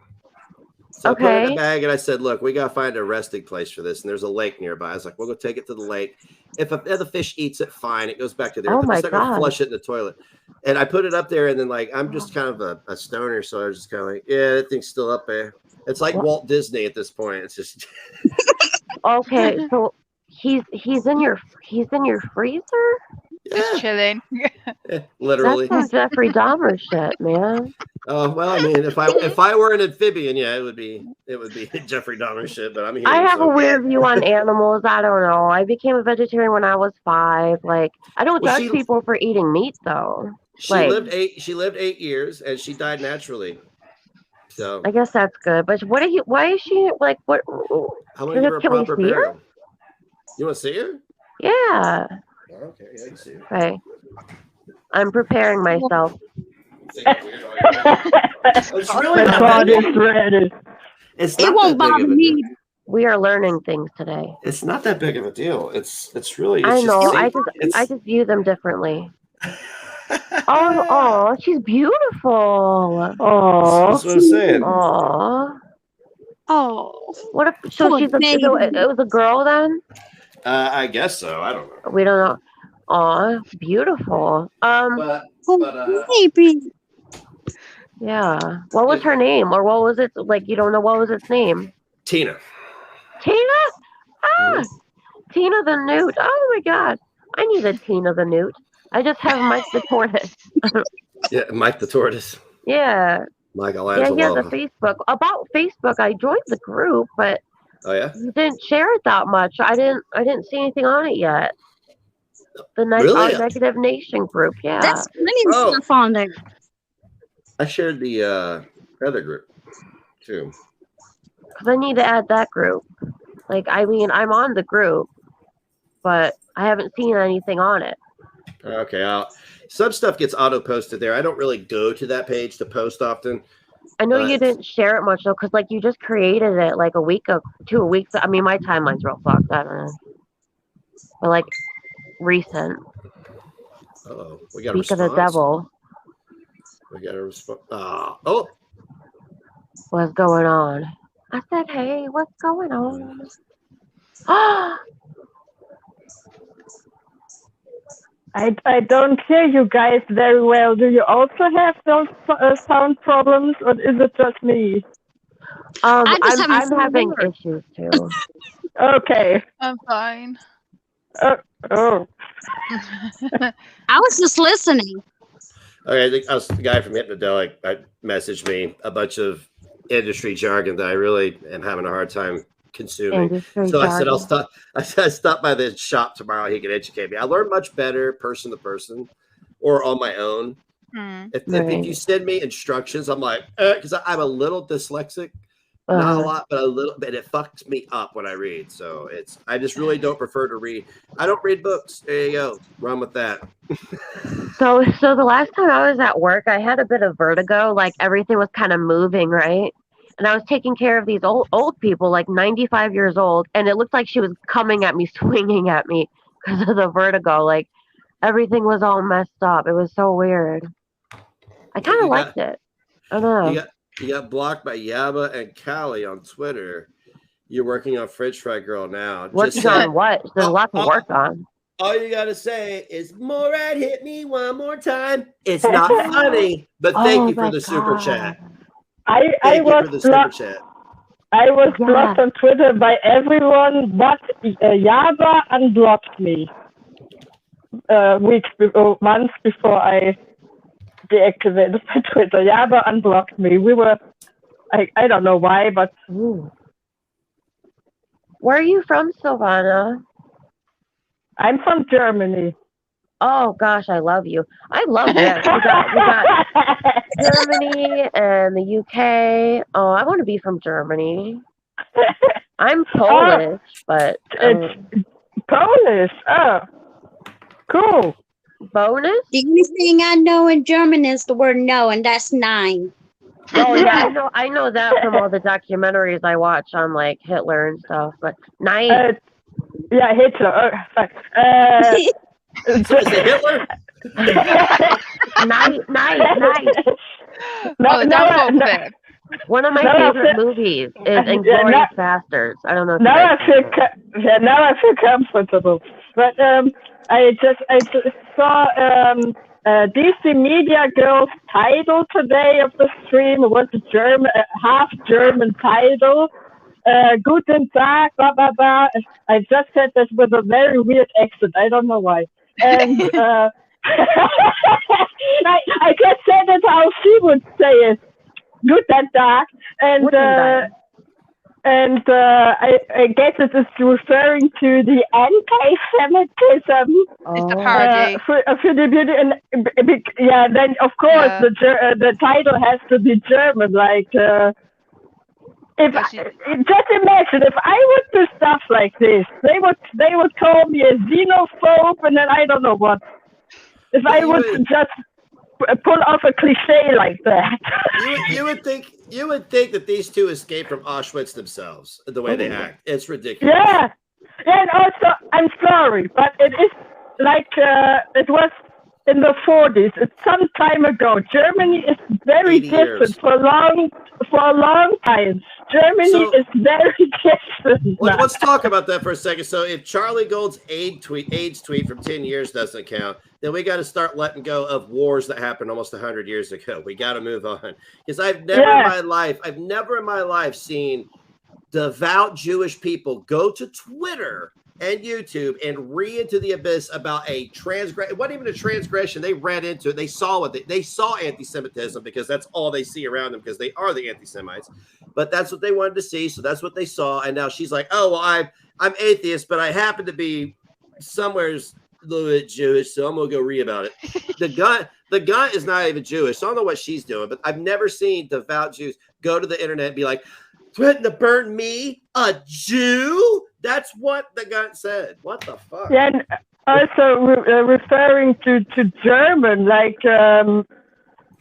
So I put it in the bag and I said, look, we got to find a resting place for this. And there's a lake nearby. I was like, we'll go take it to the lake. If the fish eats it, fine. It goes back to there. Oh but my it's not going to God. flush it in the toilet. And I put it up there and then I'm just kind of a stoner. So I was just kind of yeah, that thing's still up there. It's like Walt Disney at this point. It's just. Okay, so he's in your freezer? Just chilling. Literally. That's some Jeffrey Dahmer shit, man. Oh well, I mean, if I were an amphibian, yeah, it would be Jeffrey Dahmer shit. But I'm here. I have a weird view on animals. I don't know. I became a vegetarian when I was 5. I don't judge people for eating meat though. She lived 8 years and she died naturally. So I guess that's good. But why is she what? How long give her a proper burial? You want to see her? Yeah. Okay, yeah, you can see her. Okay. I'm preparing myself. It's really ready. It's It not won't that big bother of a me. deal. We are learning things today. It's not that big of a deal. It's really. I It's know. just, I just view them differently. Oh, she's beautiful. Oh, that's what I'm saying. Oh. Oh. What if so Poor she's baby. so it was a girl then? I guess so. I don't know. We don't know. Oh, beautiful. But Baby. Yeah. What was her name? Or what was it you don't know what was its name? Tina. Tina? Ah, Tina the Newt. Oh my God. I need a Tina the Newt. I just have Mike the Tortoise. Yeah, Mike the Tortoise. Yeah. Michelangelo. Yeah, the Facebook. About Facebook, I joined the group, but Oh yeah. you didn't share it that much. I didn't see anything on it yet. The Really? Negative Nation group, yeah. That's plenty of stuff on there. I shared the other group too. Because I need to add that group. I'm on the group, but I haven't seen anything on it. Okay, some stuff gets auto posted there. I don't really go to that page to post often. I know you didn't share it much though, because you just created it a week or 2 weeks. I mean, my timeline's real fucked. I don't know, but recent. Oh, we got a Speak of response. the devil. We got a response. Oh, What's going on? I said, hey, what's going on? I don't hear you guys very well. Do you also have those sound problems, or is it just me? I'm having having issues too. Okay. I'm fine. Oh. I was just listening. okay. I think the guy from Hypnodelic messaged me a bunch of industry jargon that I really am having a hard time consuming. So I said I'll stop. I said I stop by the shop tomorrow. He can educate me. I learn much better person to person, or on my own. If you send me instructions, I'm like, because I'm a little dyslexic, Not a lot, but a little bit. It fucks me up when I read. So I just really don't prefer to read. I don't read books. There you go. Run with that. So the last time I was at work, I had a bit of vertigo. Like everything was kind of moving, right? And I was taking care of these old people, like 95 years old, and it looked like she was coming at me, swinging at me because of the vertigo. Like everything was all messed up. It was so weird. I kind of liked it. I don't know. You got blocked by Yaba and Callie on Twitter. You're working on Fridge Fry Girl now. Working on what? There's a lot to work on. All you gotta say is Morad hit me one more time. It's not funny, but thank you for the super chat. I was blocked on Twitter by everyone, but Yaba unblocked me months before I deactivated my Twitter. Yaba unblocked me. We were, I don't know why, but. Where are you from, Silvana? I'm from Germany. Oh gosh, I love you. I love it. We got Germany and the UK. Oh, I want to be from Germany. I'm Polish, but it's Polish. Oh, cool. Bonus? The only thing I know in German is the word no, and that's 9. Oh yeah, I know that from all the documentaries I watch on like Hitler and stuff. But 9. Yeah, Hitler. Fuck. So is it Hitler? Night. One of my favorite movies is Inglourious Basterds. I don't know if now I feel comfortable. But I just saw DC Media Girl's title today of the stream. It was a half German title. Guten Tag, blah blah blah. I just said this with a very weird accent. I don't know why. And I just said it how she would say it. Guten Tag. And I guess it is referring to the anti-Semitism. It's a parody. For the beauty, and then of course the title has to be German. Like, just imagine if I would do stuff like this, they would call me a xenophobe, and then I don't know what. If I would just pull off a cliche like that. You would think that these two escaped from Auschwitz themselves, the way they act. It's ridiculous. Yeah. And also, I'm sorry, but it is like it was in the 40s. It's some time ago. Germany is very different for a long time. Germany is very different. Let's talk about that for a second. So if Charlie Gold's AIDS tweet from 10 years doesn't count, then we got to start letting go of wars that happened almost 100 years ago. We got to move on. Because I've never in my life seen devout Jewish people go to Twitter and YouTube and read into the abyss about a transgression. It wasn't even a transgression. They read into it. They saw they saw anti-Semitism because that's all they see around them because they are the anti-Semites. But that's what they wanted to see. So that's what they saw. And now she's like, oh, well, I'm atheist, but I happen to be somewhere's a little bit Jewish, so I'm going to go read about it. The guy is not even Jewish. So I don't know what she's doing, but I've never seen devout Jews go to the internet and be like, threaten to burn me, a Jew? That's what the guy said. What the fuck? Yeah, and also referring to German, like,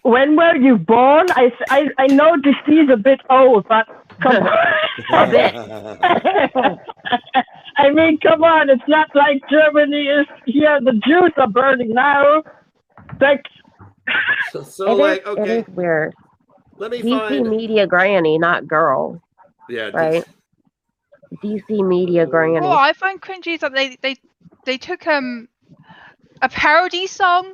when were you born? I know this is a bit old, but come on. I mean, come on. It's not like Germany is here. The Jews are burning now. Like, It is weird. Let me DC Media Granny, not girl. Yeah. Right. DC Media Granny. Well, I find cringy is that they took a parody song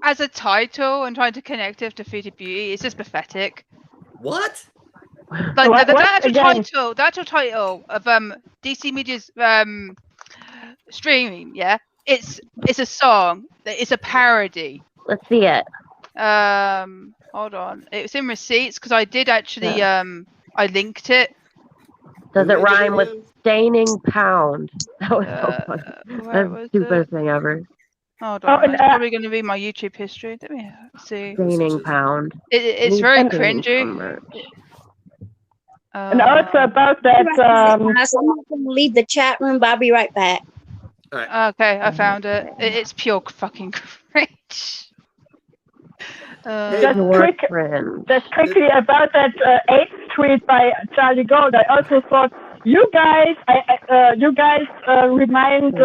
as a title and tried to connect it to Foodie Beauty. It's just pathetic. What? Like the actual title of DC Media's streaming, yeah. It's a song. It's a parody. Let's see it. Hold on. It's in receipts because I did actually I linked it. Does it rhyme with staining pound? That was so funny. That's the stupidest thing ever. Hold on. It's probably going to be my YouTube history. Let me see. Staining pound. It's very cringy. And also about that. I'm not going to leave the chat room, but I'll be right back. All right. Okay, I found it. It's pure fucking great. That's quickly about that AIDS tweet by Charlie Gold. I also thought you guys remind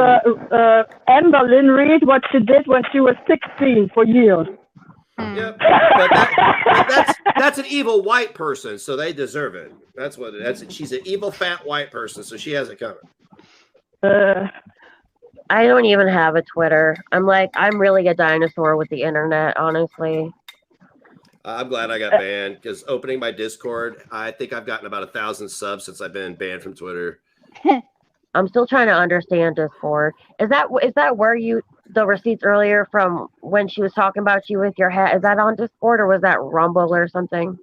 Amber Lynn Reed what she did when she was 16 for years. Yep. But that's an evil white person, so they deserve it. That's what it is. She's an evil fat white person, so she has it coming. I don't even have a Twitter. I'm really a dinosaur with the internet, honestly. I'm glad I got banned because opening my Discord, I think I've gotten about 1,000 subs since I've been banned from Twitter. I'm still trying to understand Discord. Is that where the receipts earlier from when she was talking about you with your hat? Is that on Discord or was that Rumble or something?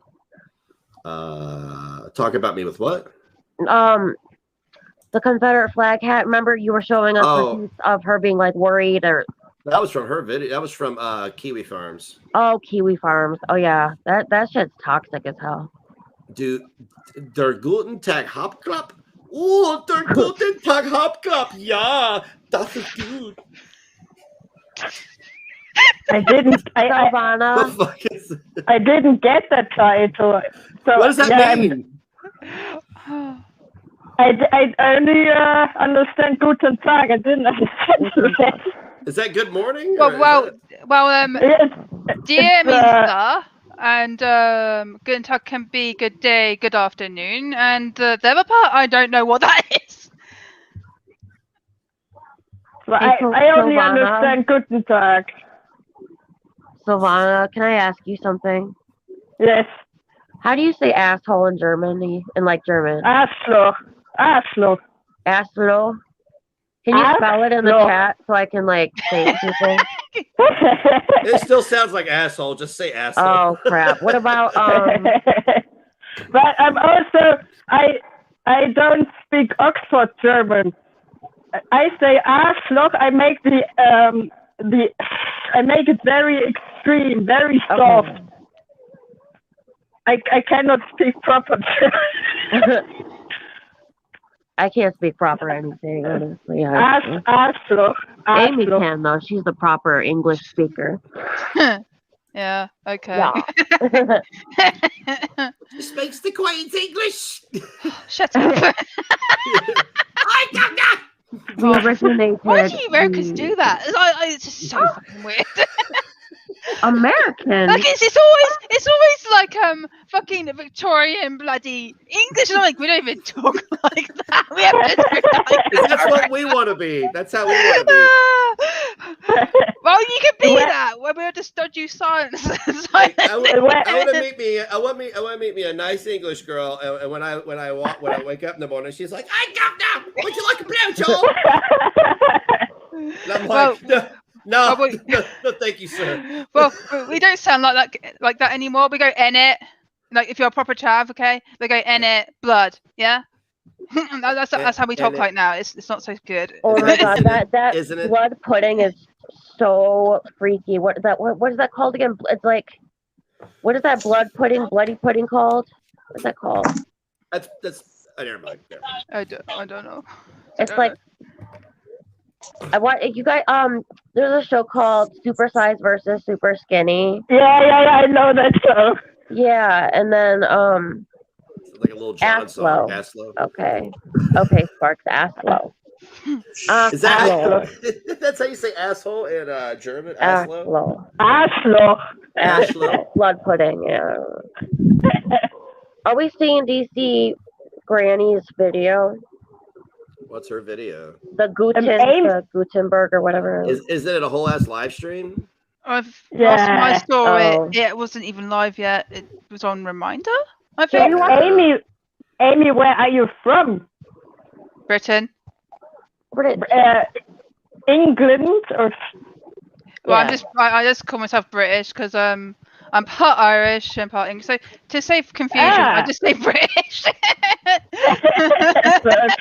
Talk about me with what? The Confederate flag hat. Remember you were showing us receipts of her being worried or. That was from her video. That was from Kiwi Farms. Oh, Kiwi Farms. Oh yeah, that shit's toxic as hell. Dude, der guten Tag Hauptklapp. Oh, der guten Tag Hauptklapp. Ja, das ist gut. I didn't get that title. So, what does that mean? I only understand guten Tag. I didn't understand that. Is that good morning? Well, dear means the, and guten Tag can be good day, good afternoon, and the other part, I don't know what that is. Well, I only understand guten Tag. Silvana, can I ask you something? Yes. How do you say asshole in Germany? In German? Arschloch. Arschloch. Arschloch. Can you spell it in the chat so I can say it to people? It still sounds like asshole. Just say asshole. Oh crap! What about But I'm also I don't speak Oxford German. I say Arschloch. I make I make it very extreme, very soft. Okay. I cannot speak proper German. I can't speak proper anything, honestly. Arschloch. Amy can, though. She's the proper English speaker. Yeah, okay. Yeah. She speaks the Queen's English. Shut up. I don't know. Why do you Americans do that? It's just so fucking weird. American. It's always fucking Victorian bloody English. And we don't even talk like that. We have to That's what we want to be. That's how we want to be. Well, you can be that. We're able to study science. I want to meet me a nice English girl, and when I wake up in the morning, she's like, "I don't know. Would you like a blowjob?" And I'm like, No, thank you, sir. Well, we don't sound like that anymore. We go in it. If you're a proper chav, okay? We go in it, blood, yeah? that's how we talk right now. It's not so good. Oh my god, that blood pudding is so freaky. What is that called again? It's what is that bloody pudding called? What's that called? That's never mind. I don't know. It's you guys there's a show called Super Size versus Super Skinny. Yeah, I know that show. Yeah, and then like a little John song. Aslo. Okay, Sparks, Aslo. Is that that's how you say asshole in German? Aslo. Blood pudding. Yeah. Are we seeing DC Granny's video? What's her video? The Gutenberg or whatever. Is it a whole ass live stream? Last time I saw it wasn't even live yet. It was on Reminder, I think. Amy, where are you from? Britain. England or? Well, I just call myself British because I'm part Irish and part English. So to save confusion, I just say British.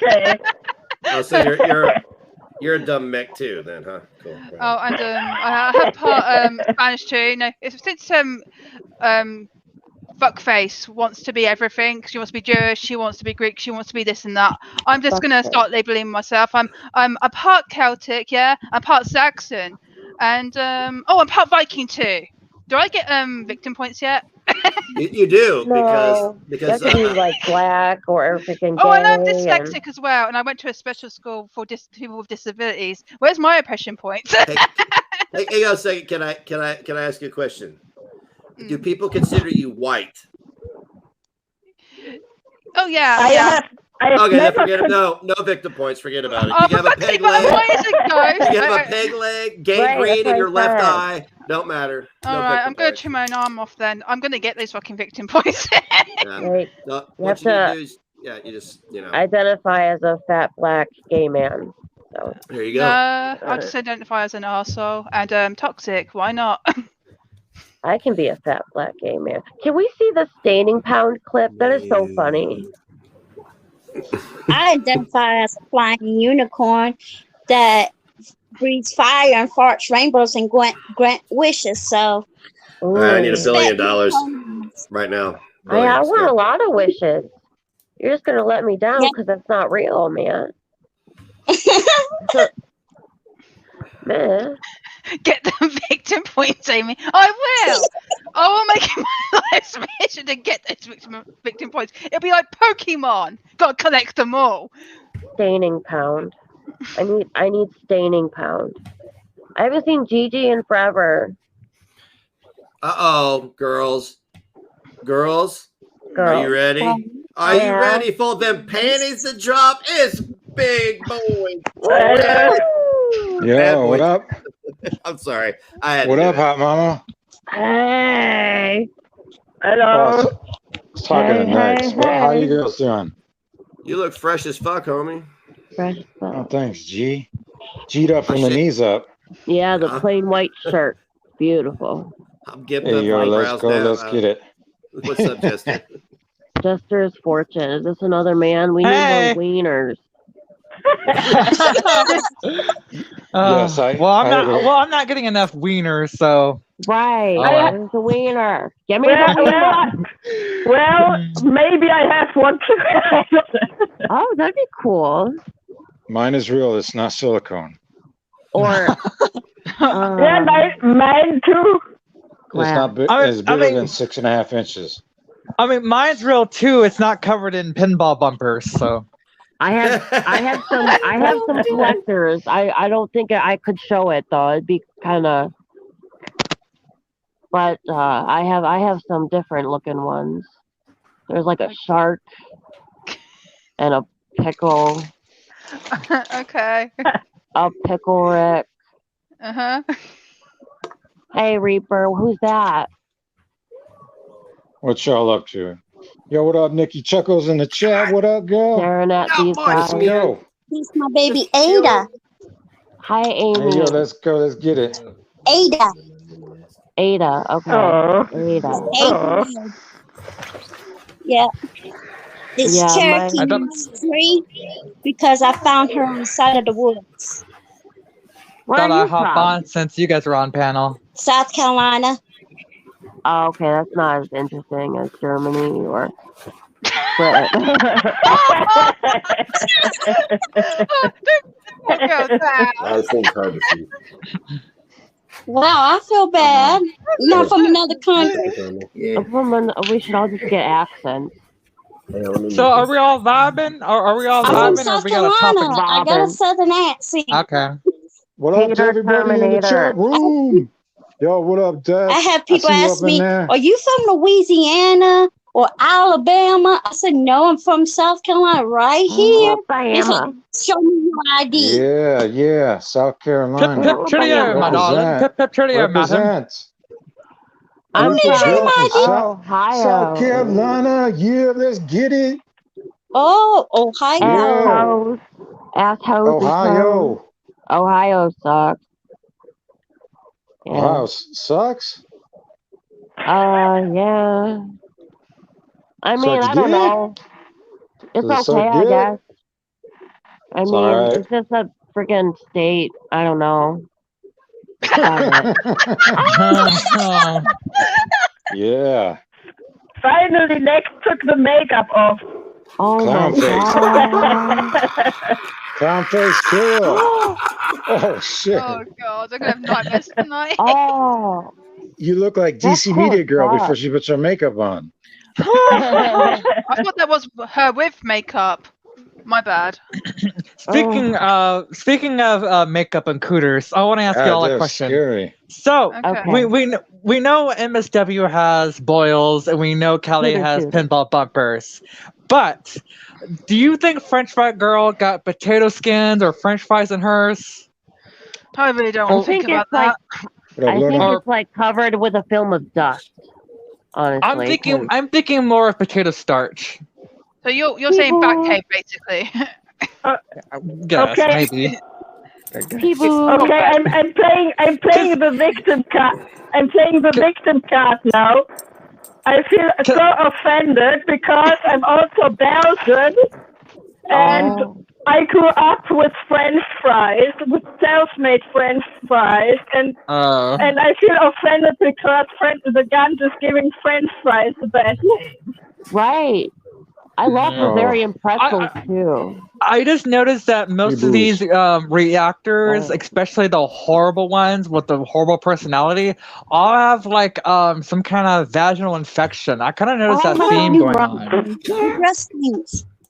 Okay. Oh, so you're a dumb mech too, then, huh? Cool. Right. Oh, and I have part Spanish too. No, since fuckface wants to be everything. She wants to be Jewish. She wants to be Greek. She wants to be this and that. I'm just gonna start labeling myself. I'm a part Celtic, yeah. I'm part Saxon, and I'm part Viking too. Do I get victim points yet? You do No, because you have to be like black or freaking gay. Oh, and I'm dyslexic as well, and I went to a special school for people with disabilities. Where's my oppression points? Hey, hang on a second. Can I ask you a question? Do people consider you white? Oh yeah. I have Okay, then never forget it. No victim points. Forget about it. Oh, You have a peg leg. You have a Right, peg leg, gangrene in your left eye. Don't matter. all right, I'm going to trim my own arm off then. I'm going to get those fucking victim points. Right. No, You what have you need to to do is, you just, identify as a fat black gay man. So there you go. I'll just identify as an arsehole and toxic. Why not? I can be a fat black gay man. Can we see the staining pound clip? That is so funny. I identify as a flying unicorn that breathes fire and farts rainbows and grant wishes. So I need $1 billion right now. I want a lot of wishes. You're just gonna let me down because that's not real, man. Man. Get the victim points, Amy. I will. I will make it my life's mission to get those victim points. It'll be like Pokemon. Got to collect them all. Staining pound. I need staining pound. I haven't seen Gigi in forever. Girls. Are you ready? Are you ready for them panties to drop? It's big boys. Yo, what up? I'm sorry. What up, hot mama? Hey. Hello. Talking to Next. How you girls doing? You look fresh as fuck, homie. Fresh as fuck. Oh, thanks, G. G'd up from the knees up. Yeah, the plain white shirt. Beautiful. I'm getting Hey, yo, let's go. down. Let's get it. What's up, Jester? Jester's fortune. Is this another man? We need more wieners. Yes, I'm not getting enough wieners, so. Right. There's a wiener. Give me well, maybe I have one too. Oh, that'd be cool. Mine is real. It's not silicone. Or yeah, mine too. It's not big. It's bigger than 6.5 inches. I mean, mine's real too. It's not covered in pinball bumpers, so. I have some collectors. I don't think I could show it though. It'd be kind of. But I have some different looking ones. There's like a shark and a pickle. Okay. A pickle Rick. Uh-huh. Hey Reaper, who's that? What y'all up to? Yo, what up, Nikki Chuckles in the chat? What up, girl? Staring at these guys. Let's go. He's my baby Ada. Hi, Amy. Hey, yo, let's go. Let's get it. Ada. Okay. Ada. Yeah. This Yeah, Cherokee is free because I found her on the side of the woods. Thought I'd hop on since you guys are on panel. South Carolina. Oh, okay, that's not as interesting as Germany or Britain. I think hard to see. Wow, I feel bad. Not from another country. We should all just get accents. So are we all vibing? Or are we all I'm from vibing? Or South we got a topic? Carolina. I got a southern accent. Okay. What up to everybody in the chat room? Yo, what up, Dad? I have people see you ask up in me, there. are you from Louisiana or Alabama? I said, no, I'm from South Carolina, right here. They said, show me your ID. Yeah. South Carolina. Pip, cheerio, my darling. Pip, cheerio, madam. Represent. I'm Ladies not and sure gentlemen, my ID. Ohio. South Carolina, yeah, let's get it. Oh, Ohio. Assholes. Ohio. Ohio sucks. Yeah. Ohio sucks? Yeah. I mean, Sucks I don't good? know. It's Does it suck okay, I good? guess. I It's mean, alright. it's just a freaking state. I don't know. Yeah. Finally, Nick took the makeup off. Oh Clown my face. god. Clown face killer. Oh shit! Oh god, I'm gonna have nightmares tonight. Oh. You look like That's DC cool Media as Girl fuck. before she puts her makeup on. I thought that was her with makeup. My bad. Speaking of makeup and cooters, I want to ask you all a that's question. scary. So Okay. we know MSW has boils and we know Kelly Cooter has too. pinball bumpers, but do you think French Fry Girl got potato skins or French fries in hers? I really don't I want to think think about it's like that. I think Or- it's like covered with a film of dust. Honestly, I'm thinking more of potato starch. So you're saying back cave basically. Yes, Okay. maybe. Okay, I'm playing the victim card. I'm playing the victim card now. I feel so offended because I'm also Belgian, and I grew up with French fries, with self-made French fries, and I feel offended because the gun is giving French fries a bad name. Right. I love the very impressed ones too. I just noticed that most of these reactors, especially the horrible ones with the horrible personality, all have like some kind of vaginal infection. I kind of noticed that theme going on.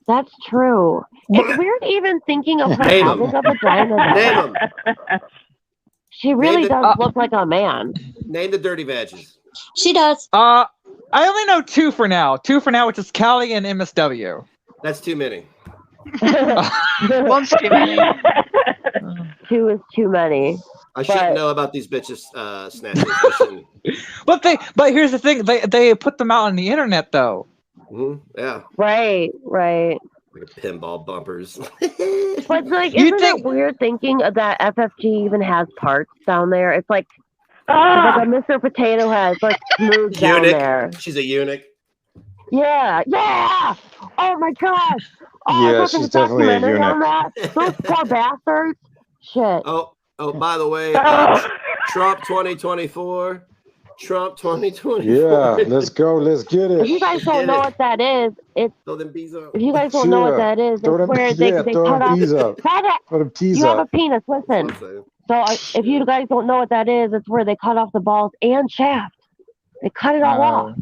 That's true. It's weird even thinking of her Name 'em. having a vagina. Name them. She really Name the- does look like a man. Name the dirty veggies. She does. I only know two for now. Two for now, which is Callie and MSW. That's too many. One's too many. Two is too many. I shouldn't know about these bitches snatches. I shouldn't. But here's the thing: they put them out on the internet though. Yeah. Right. Like pinball bumpers. But like, isn't it weird thinking that FFG even has parts down there? It's like a Mr. Potato Head, like smooth down there. She's a eunuch. Yeah. Oh my gosh. Oh, Yeah, I watched she's a definitely a documentary on eunuch. that. Those poor bastards. Shit. Oh, by the way, Trump 2024. Trump 2024. Yeah, let's go. Let's get it. If you guys don't know what that is, it's. Throw them bees up. If you guys don't know what that is, it's Throw them- where they yeah, cut throw them off. bees up. Shut it. Throw them tees You have a up. penis. Listen. So if you guys don't know what that is, it's where they cut off the balls and shaft. They cut it all off.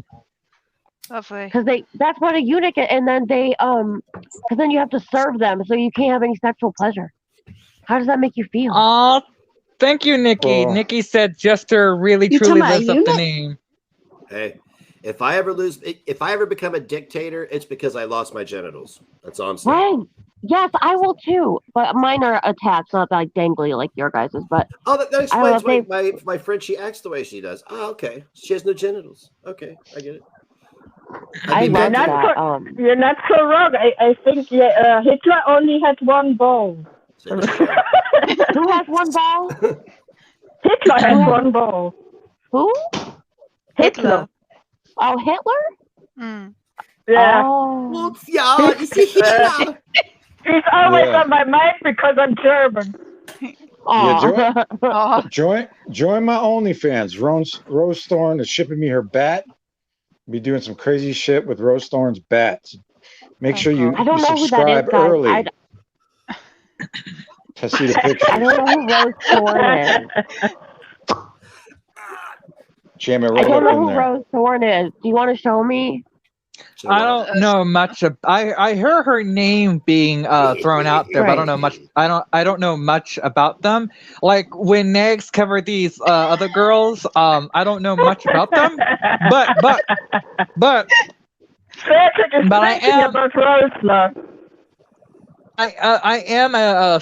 Lovely. Because that's what a eunuch, and then because then you have to serve them, so you can't have any sexual pleasure. How does that make you feel? Aw, thank you, Nikki. Oh. Nikki said Jester really You truly talking about lives up the eunuch? name. Hey, if I ever become a dictator, it's because I lost my genitals. That's all I'm saying. Right. Yes, I will too, but mine are attached, not like dangly like your guys's. But Oh, that I explains don't why my friend, she acts the way she does. Oh, okay. She has no genitals. Okay, I get it. I I'd be love mad that. too. You're not so wrong. I think Hitler only had one ball. Who has one ball? Hitler had one ball. Who? Hitler. Oh, Hitler? Yeah. Oh. Yeah, you see Hitler. He's always Yeah. on my mind because I'm German. Yeah, join my OnlyFans. Rose Thorn is shipping me her bat. Be doing some crazy shit with Rose Thorn's bats. Make sure you I don't know who that subscribe is, guys. early to see the picture. I don't know who Rose Thorn is. Jam it I right don't up know in who there. Rose Thorn is. Do you want to show me? I don't know much. I heard her name being thrown out there, but I don't know much. I don't know much about them. Like when Negs covered these other girls, I don't know much about them. But Patrick is But I thinking am- about Rosler. I am a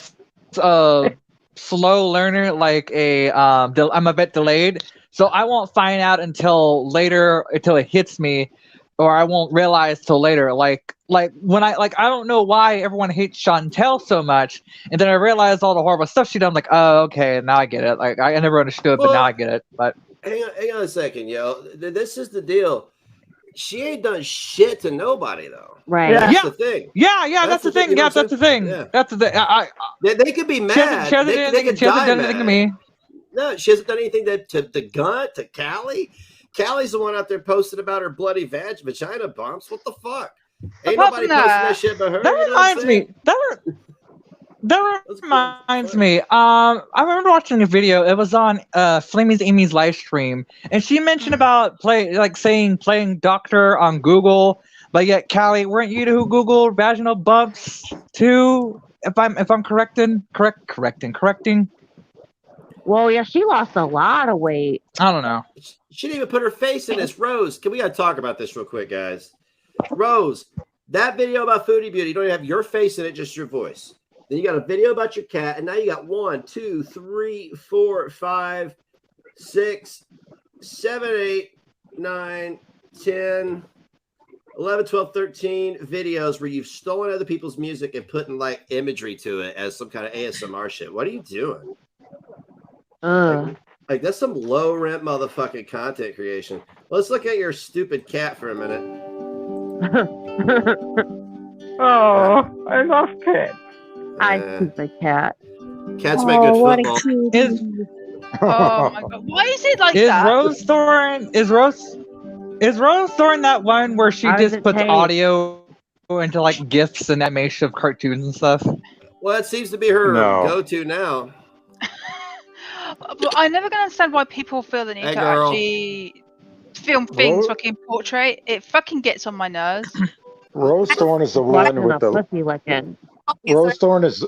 slow learner. Like I'm a bit delayed, so I won't find out until it hits me. Or I won't realize till later. Like when I don't know why everyone hates Chantel so much, and then I realized all the horrible stuff she done. I'm like, oh, okay, now I get it. Like I never understood, but now I get it. But hang on a second, yo. This is the deal. She ain't done shit to nobody though. Right. That's the thing. Yeah, that's the thing. you know Yeah, what I'm that's the thing. saying? That's the thing. They could be mad. She hasn't They could done die anything to mad. me. No, she hasn't done anything to Gun, to Callie. Callie's the one out there posting about her bloody vagina bumps. What the fuck? Ain't Apart nobody from posting that- that shit but her. That you know what I'm reminds me. saying? That reminds me. I remember watching a video. It was on Flamey's Amy's live stream, and she mentioned about playing doctor on Google. But yet, Callie, weren't you who Googled vaginal bumps too? If I'm correcting. Well, yeah, she lost a lot of weight. I don't know. She didn't even put her face in this. Rose, we got to talk about this real quick, guys. Rose, that video about Foodie Beauty, you don't even have your face in it, just your voice. Then you got a video about your cat, and now you got 1, 2, 3, 4, 5, 6, 7, 8, 9, 10, 11, 12, 13 videos where you've stolen other people's music and putting like imagery to it as some kind of ASMR shit. What are you doing? Like that's some low rent motherfucking content creation. Let's look at your stupid cat for a minute. Oh, I love cats. I stupid cat. Cats make good what a football. cutie. Oh my god! Why is it like Is that? Rose Thorne that one where she How does just it puts taste? audio into like gifs and animation of cartoons and stuff? Well, it seems to be her No. go-to now. But I never can understand why people feel the need Hey, to girl. actually film things Rose- fucking portrait. It fucking gets on my nerves. Rose Thorne is the What one in with a the pussy licking? Rose Thorne is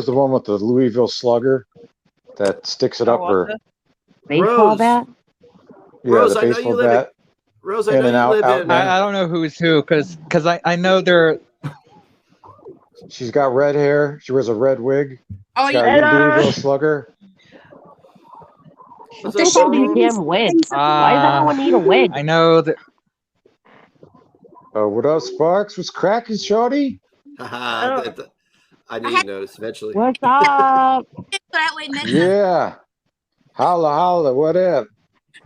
the one with the Louisville Slugger that sticks it up her. Baseball Rose. bat? Yeah, Rose, the I know you baseball live in- bat. Rose, I In know and you out, live out in. and in. I don't know who's who because I know they're. She's got red hair. She wears a red wig. Oh, She's got yeah. a Louisville Slugger. What's What's up, all these Rose? damn wigs? Why does everyone need a wig? I know that. Oh, what up, Sparks? What's cracking, shorty? Haha, I knew you'd notice eventually. What's up? So that way next time Yeah. Holla, holla. What up?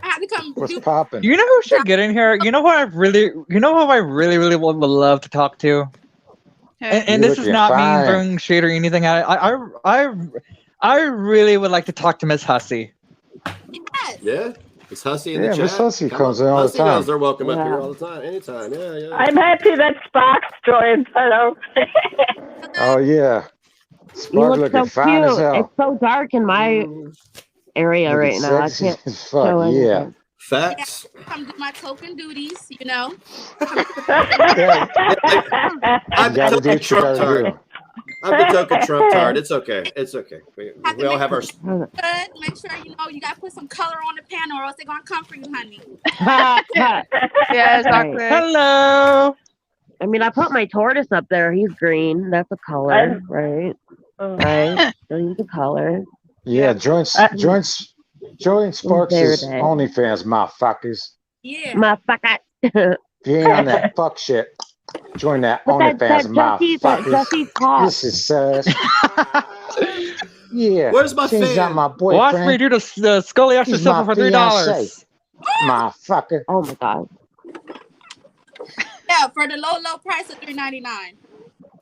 I have to come What's do popping? You know who should get in here? You know who I really would love to talk to? And You're this is looking not me fine. throwing shade or anything. I really would like to talk to Miss Hussey. yes. Yeah, it's Hussey in the Yeah, chat. Miss Hussey Come comes on. in all the Hussey knows time. they're welcome up Yeah. here all the time, anytime. Yeah. I'm happy that Sparks joined. Hello. Oh, yeah. You Spark look looking so fine as cute. hell. It's so dark in my area Looking right now. I sexy can't as fuck, show yeah. anything. Facts. Come do my token duties, you know. Yeah, I'm you gotta the do token what you Trump gotta tard. do. I'm the token Trump tard. It's okay. It's okay. We all have our. Good. Make sure you know you gotta put some color on the pan, or else they're gonna come for you, honey. Yeah, exactly. Hello. I mean, I put my tortoise up there. He's green. That's a color, right? Right. Still use the color. Yeah, join Sparks' There it is. OnlyFans, motherfuckers. Yeah. Motherfucker. If you ain't on that fuck shit, join that But OnlyFans, Jesse's motherfuckers. hot. This is sus. Yeah. Where's my She's fan? got my Watch me boyfriend. do the scoliosis He's silver my for $3. fiancé. Motherfucker. Oh my god. Yeah, for the low price of $3.99.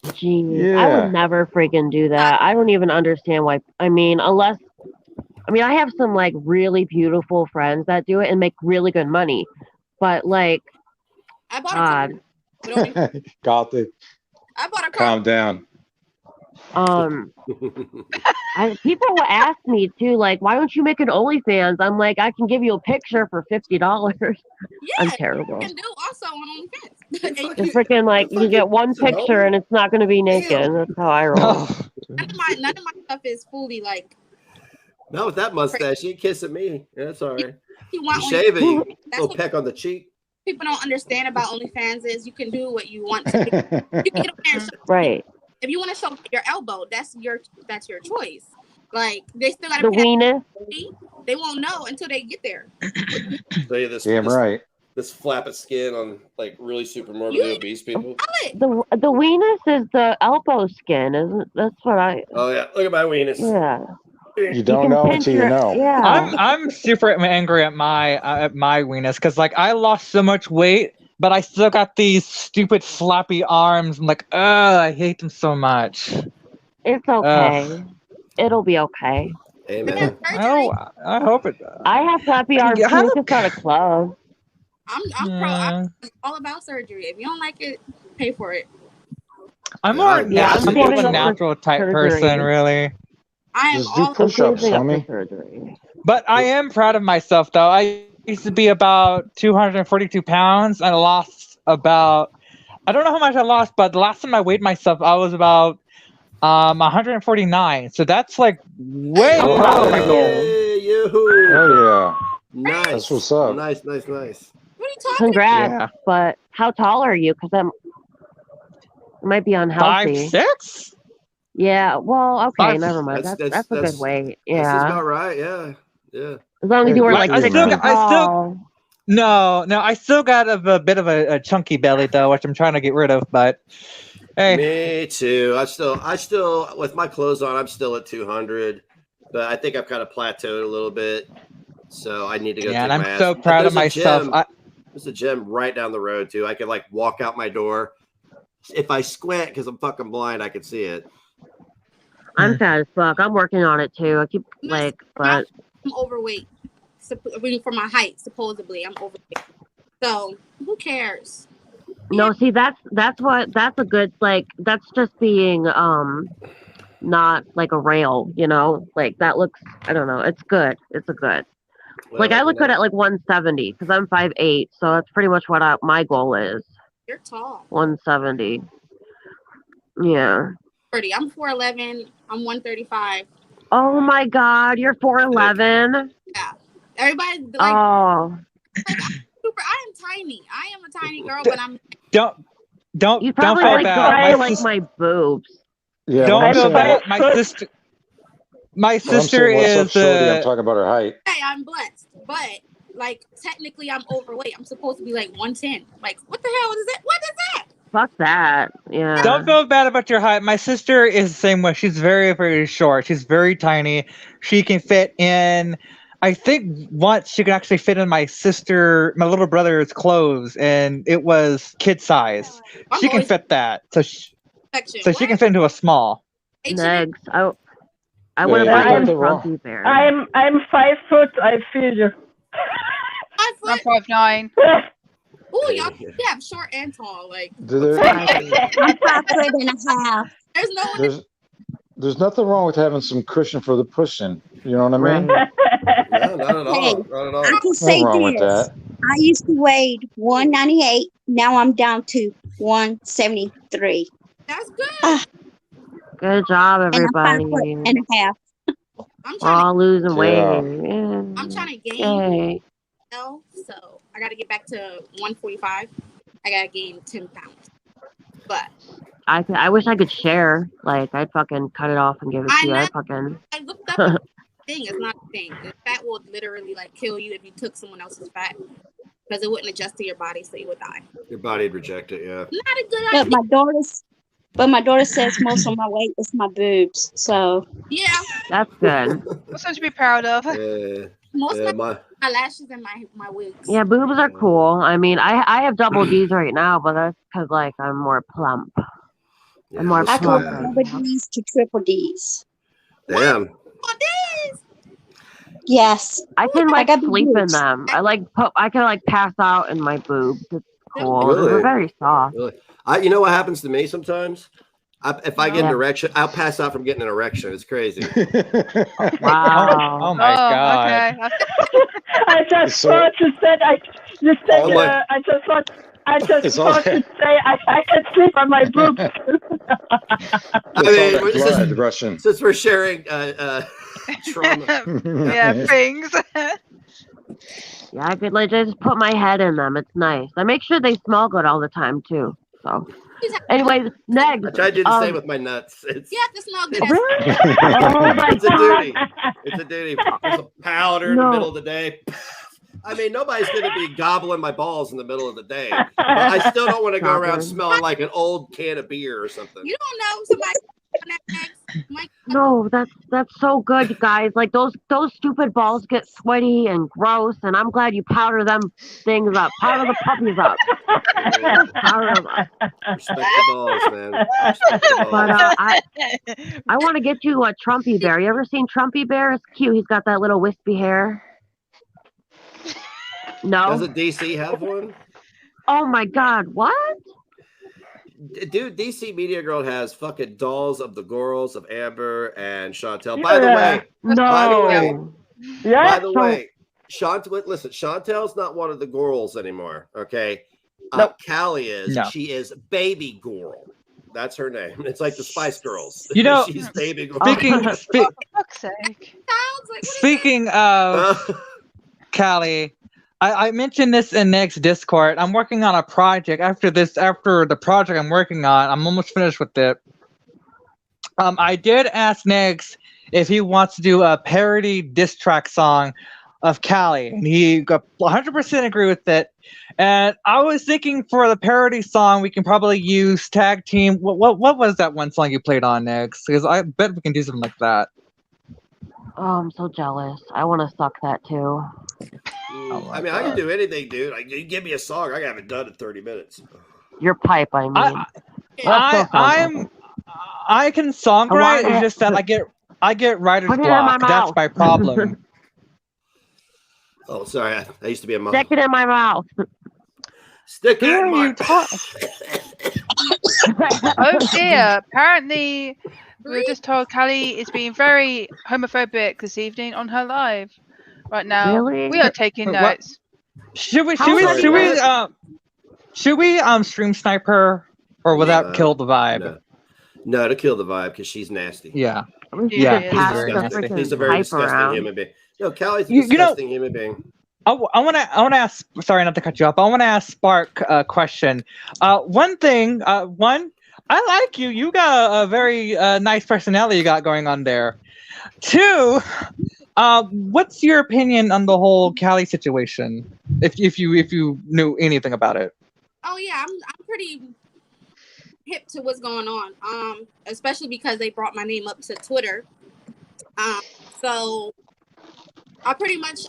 Jeez. I Yeah. would never freaking do that. I don't even understand why. I mean, I have some like really beautiful friends that do it and make really good money. But like, I bought a God. car. But only, Gothic. I bought a car. Calm down. People will ask me too, like, why don't you make an OnlyFans? I'm like, I can give you a picture for $50. Yeah, I'm terrible. you can do also on OnlyFans. And you It's freaking like you get one picture and it's not going to be naked. That's how I roll. none of my stuff is fully like. Not with that mustache. You ain't kissing me. Yeah, that's all right. You want You shave it, you That's little what peck on the cheek. people don't understand about OnlyFans is you can do what you want to do. You can get on there and show, Right. if you want to show your elbow, that's your choice. Like they still got The to pay. weenus. They won't know until they get there. Show you this, Damn this, right. this flap of skin on like really super morbidly obese people. The weenus is the elbow skin, isn't? That's what I. Oh yeah, look at my weenus. Yeah. You don't know until you know. Yeah. I'm super angry at my weenus because like I lost so much weight, but I still got these stupid floppy arms. I'm like, I hate them so much. It's okay. It'll be okay. Amen. I hope it does. I have flappy arms too. Just at a club. I'm all about surgery. If you don't like it, pay for it. I'm more I'm more of a natural type person, really. I am Just do all push-ups, homie. But I am proud of myself, though. I used to be about 242 pounds, and I lost about, I don't know how much I lost, but the last time I weighed myself, I was about 149. So that's like way Oh, over you. Oh yeah. Nice. That's what's up. Nice. What are you talking Congrats. Yeah. But how tall are you? Because it might be unhealthy. 5'6". Yeah. Well, okay. Five- Never mind. That's a good weight. Yeah. That's about right. Yeah. As long as you were like I 6 still feet got, tall. No, I still got a bit of a chunky belly though, which I'm trying to get rid of. But hey, me too. I still, with my clothes on, I'm still at 200, but I think I've kind of plateaued a little bit. So I need to go. Yeah, take and my I'm so ass. proud of There's a myself. gym- There's a gym right down the road too. I could like walk out my door. If I squint because I'm fucking blind, I can see it. I'm fat as fuck. I'm working on it too. I keep but I'm overweight. For my height, supposedly, I'm overweight. So who cares? no, see that's a good that's just being not like a rail, like that looks, I don't know, it's good. It's a good. Like I look good at like 170 because I'm 5'8", so that's pretty much what my goal is. You're tall. 170. Yeah. I'm 4'11". I'm 135. Oh my God, you're 4'11". Yeah. Everybody like. Oh. Like, I am tiny. I am a tiny girl, but I'm. Don't You don't probably feel like bad. like my boobs. Yeah. Don't feel bad. My sister. My sister is. I'm talking about her height. Hey, I'm blessed, but like technically, I'm overweight. I'm supposed to be like 110. Like, what the hell is that? What is that? Fuck that. Yeah. Don't feel bad about your height. My sister is the same way. She's very, very short. She's very tiny. She can fit in. I think once she could actually fit in my little brother's clothes, and it was kid size. She can fit that, so she can fit into a small. Next, I want to buy you Grumpy Bear. I'm 5 foot. I feel you. I'm 5'9". Ooh, y'all have short and tall. Like I'm 5 foot and a half. There's no one. There's nothing wrong with having some cushion for the pushing. You know what I mean? No, not at all. Hey, Not at all. I can say wrong with this. that. I used to weigh 198. Now I'm down to 173. That's good. Good job, And everybody. I'm 5 foot and a half. We're all losing weight. Yeah. I'm trying to gain. Yay. So I got to get back to 145. I got to gain 10 pounds. But I wish I could share. Like, I'd fucking cut it off and give it to you. I looked up a thing. It's not a thing. The fat will literally like kill you if you took someone else's fat because it wouldn't adjust to your body, so you would die. Your body'd reject it. Yeah. Not a good idea. But my daughter says most of my weight is my boobs. So yeah, that's good. That's something to be proud of. Most of my eyelashes and my wigs. Yeah, boobs are cool. I mean, I have double D's right now, but that's because like I'm more plump. Yeah, I'm more I go plump. from double D's to triple D's. Damn. Yes. I can like got sleep in boobs. them. I can like pass out in my boobs. It's cool. Really? They're very soft. Really? You know what happens to me sometimes? If I get an erection, I'll pass out from getting an erection. It's crazy. Wow. Oh my God. Okay. I just thought you said I just thought you'd say I can sleep on my boobs. I mean, since we're sharing trauma. Yeah, things. Yeah, I could like just put my head in them. It's nice. I make sure they smell good all the time too. So, anyways, next. I tried to do the same with my nuts. It's, You have to smell good. Oh my it's a God. duty. It's a duty. There's a powder in the middle of the day. I mean, nobody's going to be gobbling my balls in the middle of the day. But I still don't want to go around smelling like an old can of beer or something. You don't know somebody. No, that's so good, you guys. Like those stupid balls get sweaty and gross, and I'm glad you powder them things up. Powder the puppies up. Powder them up. Respect the balls, man. Respect the balls. But I want to get you a Trumpy Bear. You ever seen Trumpy Bear? It's cute. He's got that little wispy hair. No. Doesn't DC have one? Oh my God! What? Dude, DC Media Girl has fucking dolls of the girls of Amber and Chantel. By the way, Chantel, listen, Chantel's not one of the girls anymore. Okay, Callie is. No. She is Baby Girl. That's her name. It's like the Spice Girls. You know, she's Baby Girl. Speaking of Callie, I mentioned this in Nick's Discord. I'm working on a project. After the project I'm working on, I'm almost finished with it. I did ask Nix if he wants to do a parody diss track song of Callie, and he got 100% agree with it. And I was thinking for the parody song, we can probably use tag team. What was that one song you played on, Nix? Because I bet we can do something like that. Oh, I'm so jealous. I want to suck that too. I mean, I can do anything, dude. Like, you give me a song, I can have it done in 30 minutes. Your pipe, I mean. I can songwrite. It's just that I get writer's block. That's my problem. Oh, sorry. I used to be a mom. Stick it in my mouth. Stick it in my Oh dear. Apparently, we were just told Callie is being very homophobic this evening on her live. Right now, Really? we are taking notes. Should we stream sniper, or will that kill the vibe? No, to kill the vibe because she's nasty. Yeah. He's a very disgusting human being. No, Callie's a disgusting human being. I want to ask. Sorry, not to cut you off. I want to ask Spark a question. One thing. I like you. You got a very nice personality you got going on there. Two. What's your opinion on the whole Callie situation? If you knew anything about it. Oh yeah, I'm pretty hip to what's going on. Especially because they brought my name up to Twitter. So I pretty much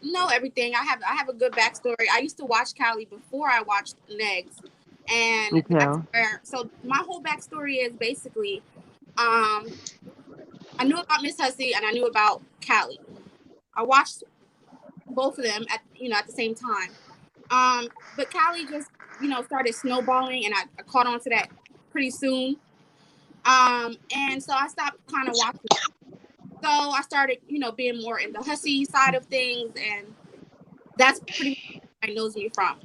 know everything. I have a good backstory. I used to watch Callie before I watched Negs, and Me too. that's where. So my whole backstory is basically, I knew about Miss Hussey and I knew about Callie. I watched both of them at the same time. But Callie just started snowballing, and I caught on to that pretty soon. And so I stopped kind of watching. So I started, being more in the Hussey side of things, and that's pretty much where I knows me from.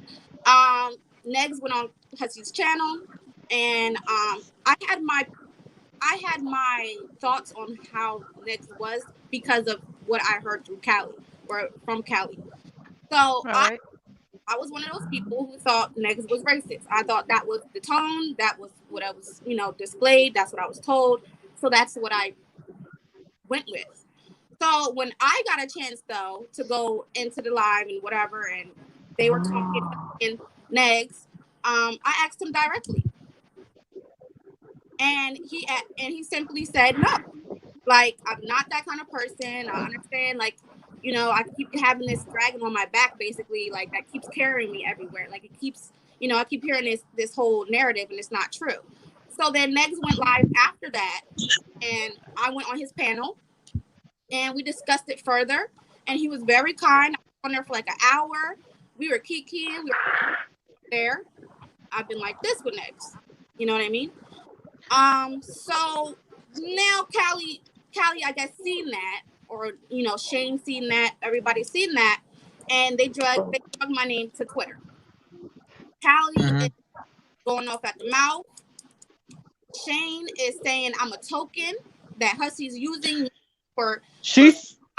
Negs went on Hussey's channel, and I had my thoughts on how Negs was because of what I heard from Callie. So I was one of those people who thought Negs was racist. I thought that was the tone, that was what I was, displayed. That's what I was told. So that's what I went with. So when I got a chance though to go into the live and whatever, and they were talking in Negs, I asked him directly, and he simply said no. Like, I'm not that kind of person. I understand, like, I keep having this dragon on my back, basically, like that keeps carrying me everywhere. Like it keeps, I keep hearing this whole narrative, and it's not true. So then Negs went live after that, and I went on his panel, and we discussed it further. And he was very kind. I was on there for like an hour. We were kikiing. We were there. I've been like this with Negs. You know what I mean? So now Callie, I guess, seen that, or Shane seen that, everybody's seen that, and they drug my name to Twitter. Callie is going off at the mouth. Shane is saying I'm a token that Hussey's using for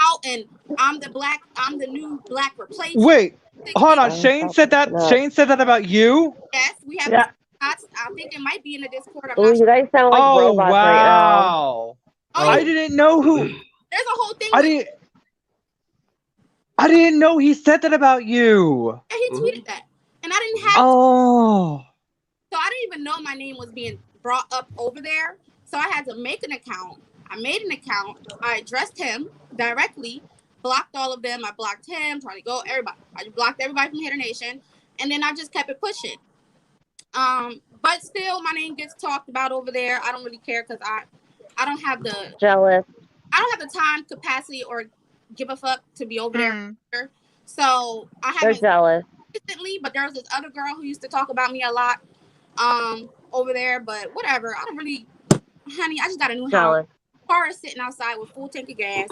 out, and I'm the new black replacement. Wait, hold on. Shane said that. Shane said that about you. Yes, we have. Yeah. I think it might be in the Discord. Oh, you guys sound like robots right now. I didn't know who. There's a whole thing. I didn't know he said that about you. Yeah, he tweeted that, and I didn't have. Oh. So I didn't even know my name was being brought up over there. So I had to make an account. I made an account. I addressed him directly, blocked all of them. I blocked him, trying to go everybody. I blocked everybody from Hater Nation, and then I just kept it pushing. But still, my name gets talked about over there. I don't really care because I don't have the jealous. I don't have the time, capacity, or give a fuck to be over there. So I They're haven't jealous. recently, but there was this other girl who used to talk about me a lot over there. But whatever, I don't really, honey. I just got a new Jealous. house. Car is sitting outside with full tank of gas.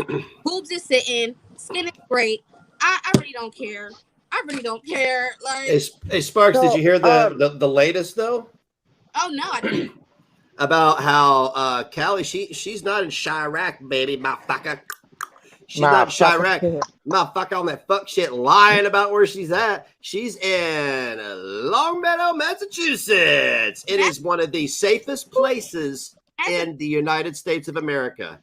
Boobs is sitting. Skin is great. I really don't care. I really don't care. Like, hey Sparks, did you hear the latest though? oh no, I didn't. About how Callie, she's not in Chirac, baby, motherfucker. She's not in Chirac, motherfucker, on that fuck shit, lying about where she's at. She's in Longmeadow, Massachusetts. It is one of the safest places in the United States of America.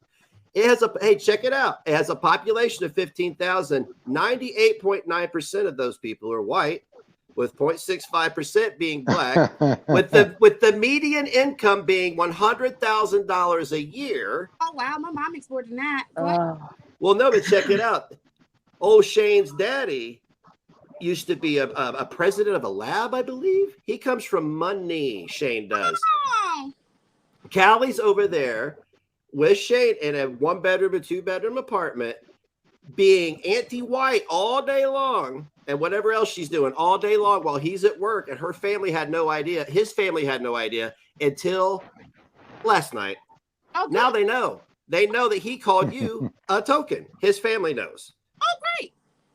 It has hey, check it out. It has a population of 15,000. 98.9% of those people are white, with 0.65% being black, with the median income being $100,000 a year. Oh wow, my mom makes more than that. Well, no, but check it out. Old Shane's daddy used to be a president of a lab, I believe. He comes from money, Shane does. Oh. Callie's over there with Shane in a 1-bedroom and 2-bedroom apartment, being anti-white all day long and whatever else she's doing all day long while he's at work, and her family had no idea. His family had no idea until last night. Okay. Now they know. They know that he called you a token. His family knows. Oh, great.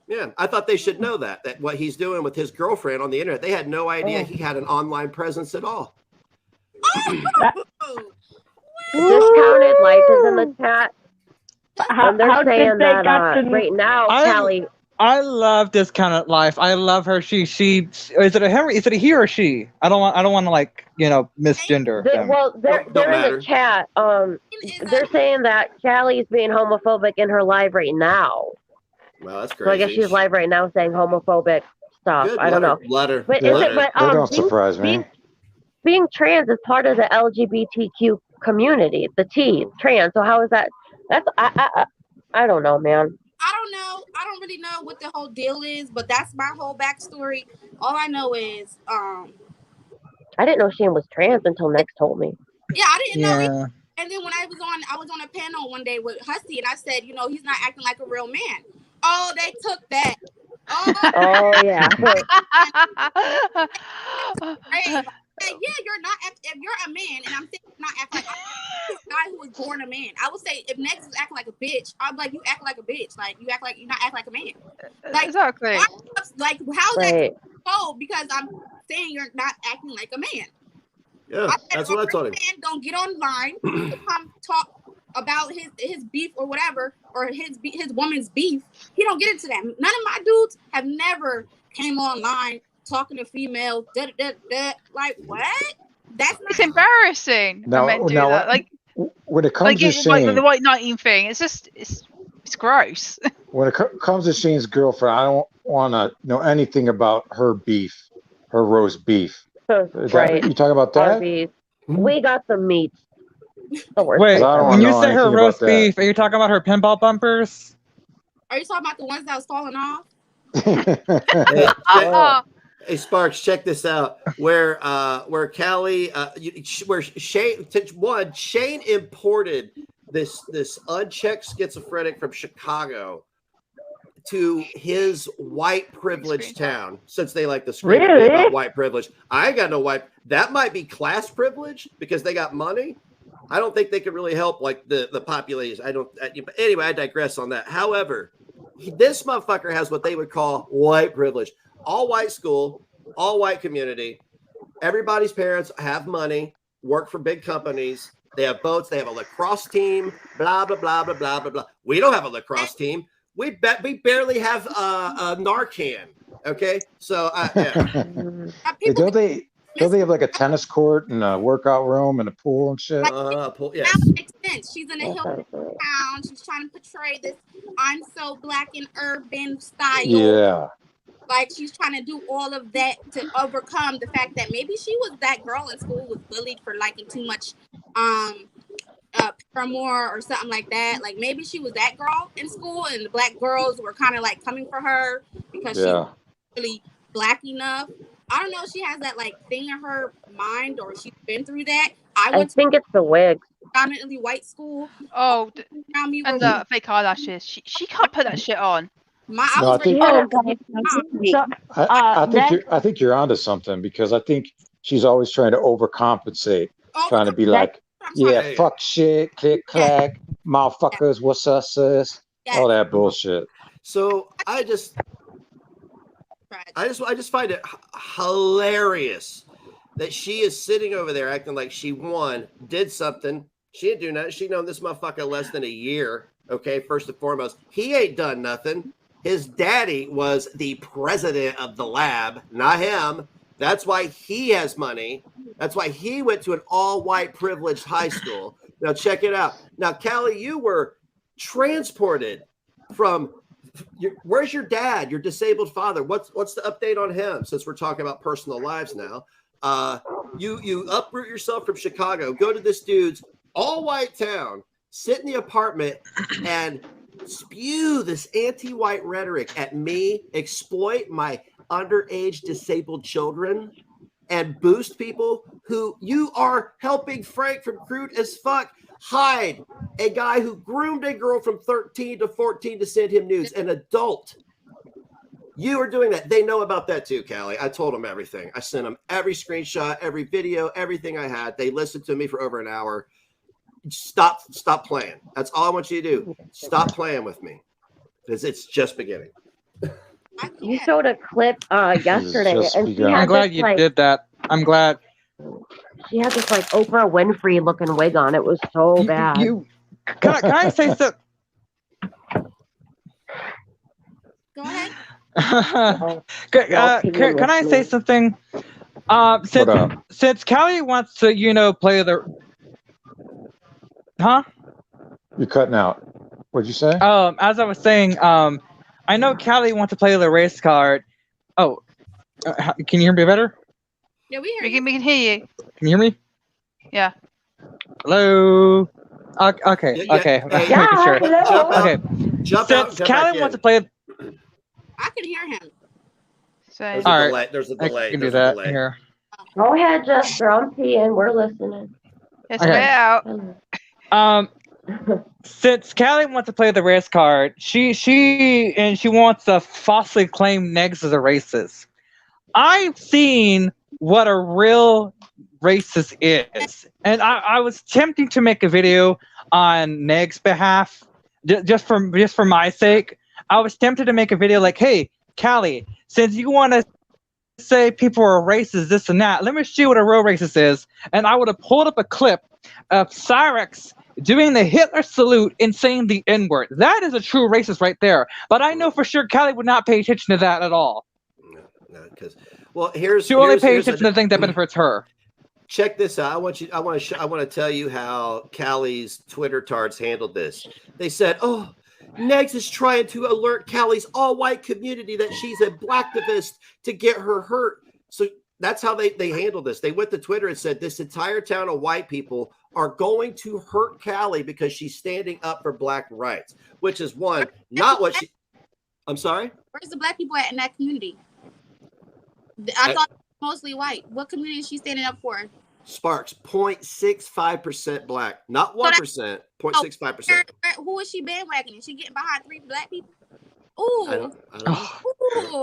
Yeah, I thought they should know that what he's doing with his girlfriend on the internet. They had no idea he had an online presence at all. Discounted life is in the chat. And they're how saying did they that got to- right now, Callie. I love Discounted Life. I love her. She is it a him? Is it a he or she? I don't want to like misgender them. Well, they're in the chat. They're saying that Callie's being homophobic in her live right now. Well, that's crazy. So I guess she's live right now saying homophobic stuff. Good, I don't know. Let her. But Yeah, is it? But that don't surprise me. Being trans is part of the LGBTQ community. The T, trans. So how is that? That's I don't know, man. I don't know. I don't really know what the whole deal is, but that's my whole backstory. All I know is, I didn't know Shane was trans until Next told me. Yeah, I didn't know either. And then when I was on a panel one day with Husty, and I said, he's not acting like a real man. Oh, they took that. Oh yeah. Yeah, you're not. If you're a man, and I'm saying not act like a guy who was born a man, I would say if Next is acting like a bitch, I'm like, you act like a bitch. Like you act like you're not act like a man. Like exactly. Like how's that so? Because I'm saying you're not acting like a man. Yeah, that's what I told him. Man, don't get online to come talk about his beef or whatever, or his woman's beef. He don't get into that. None of my dudes have never came online talking to females. Like what? It's embarrassing. Now, men do that. Like when it comes to Shane, like the white 19 thing, it's just it's gross. When it comes to Shane's girlfriend, I don't want to know anything about her beef, her roast beef. Right. You talking about that? We got the meat. Wait, when you say her roast beef, are you talking about her pinball bumpers? Are you talking about the ones that was falling off? Hey Sparks, check this out. Where Callie, where Shane imported this unchecked schizophrenic from Chicago to his white privileged town, since they like to scream about white privilege. I ain't got no white. That might be class privilege because they got money. I don't think they could really help like the population. But anyway, I digress on that. However, this motherfucker has what they would call white privilege. All white school, all white community. Everybody's parents have money, work for big companies. They have boats. They have a lacrosse team. Blah blah blah blah blah blah blah. We don't have a lacrosse team. We barely have a Narcan. Okay, so Hey, don't they have like a tennis court and a workout room and a pool and shit? Pool, yes. That makes sense. She's in a hill town. She's trying to portray this I'm so black and urban style. Yeah. Like she's trying to do all of that to overcome the fact that maybe she was that girl in school, was bullied for liking too much Paramore or something like that. Like maybe she was that girl in school and the black girls were kind of like coming for her because she was really black enough. I don't know if she has that like thing in her mind or she's been through that. I think it's the wigs. Predominantly white school. Oh, and the fake eyelashes. She can't put that shit on. No, I think I think you're onto something because I think she's always trying to overcompensate, trying to be like, yeah, fuck shit, click clack, motherfuckers, what's up, sis, all that bullshit. So I just find it hilarious that she is sitting over there acting like she did something. She didn't do nothing. She known this motherfucker less than a year. Okay, first and foremost, he ain't done nothing. His daddy was the president of the lab, not him. That's why he has money. That's why he went to an all-white privileged high school. Now check it out. Now, Callie, you were transported from. Where's your dad? Your disabled father? What's the update on him? Since we're talking about personal lives now, you uproot yourself from Chicago, go to this dude's all-white town, sit in the apartment, and spew this anti-white rhetoric at me, exploit my underage disabled children, and boost people who you are helping Frank from Crude as Fuck hide a guy who groomed a girl from 13 to 14 to send him nudes, an adult. You are doing that. They know about that too, Callie. I told them everything. I sent them every screenshot, every video, everything I had. They listened to me for over an hour. Stop playing. That's all I want you to do. Stop playing with me because it's just beginning. You showed a clip yesterday, and she I'm glad you did that. I'm glad. She had this like Oprah Winfrey looking wig on. It was so bad. Can I say something? Go ahead. Can I say something? Since Callie wants to, play the. Huh? You're cutting out. What'd you say? As I was saying, I know Callie wants to play the race card. Oh, can you hear me better? Yeah, we hear you. We can hear you. Can you hear me? Yeah. Hello. Okay. Okay. Yeah, sure. hello. Okay. Since Callie wants to play. I can hear him. There's All a right. delay. There's a delay. I can do There's a that delay. here. Go ahead, Jester. I'm peeing. We're listening. It's way out. Since Callie wants to play the race card, she wants to falsely claim negs as a racist. I've seen what a real racist is, and I was tempting to make a video on Neg's behalf, just for my sake. I was tempted to make a video like, "Hey, Callie, since you want to say people are racist, this and that, let me show you what a real racist is." And I would have pulled up a clip of Cyrex doing the Hitler salute and saying the N-word. That is a true racist right there. But I know for sure Callie would not pay attention to that at all. No, because here's she only pays attention to the thing that benefits her. Check this out. I want to tell you how Callie's Twitter tards handled this. They said, "Oh, Negs is trying to alert Callie's all-white community that she's a blacktivist to get her hurt." So that's how they handled this. They went to Twitter and said, "This entire town of white people are going to hurt Callie because she's standing up for black rights," which is not what she. I'm sorry. Where's the black people at in that community? I thought mostly white. What community is she standing up for? Sparks, 0.65% black, not 1%, 0.65%. Who is she bandwagoning? Is she getting behind 3 black people? Ooh. I don't know.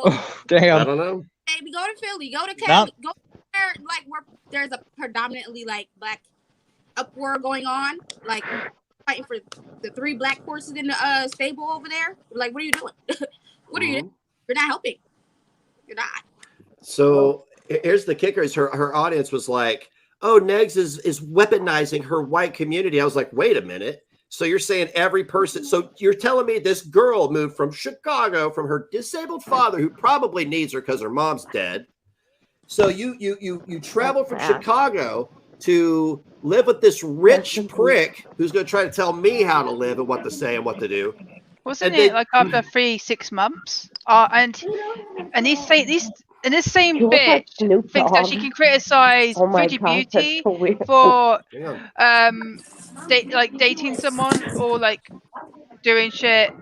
Ooh. Damn. I don't know. Baby, go to Philly, go to Cali, go there, like where there's a predominantly like black uproar going on, like fighting for the 3 black horses in the stable over there. Like, what are you doing? What are you doing? You're not helping. You're not. So here's the kicker: is her audience was like, "Oh, Negs is weaponizing her white community." I was like, wait a minute. So you're saying every person? So you're telling me this girl moved from Chicago from her disabled father, who probably needs her because her mom's dead. So you travel from Chicago to live with this rich prick who's going to try to tell me how to live and what to say and what to do. Wasn't it like after 6 months? And this same bitch thinks that she can criticize Pretty Beauty for dating someone or like doing shit,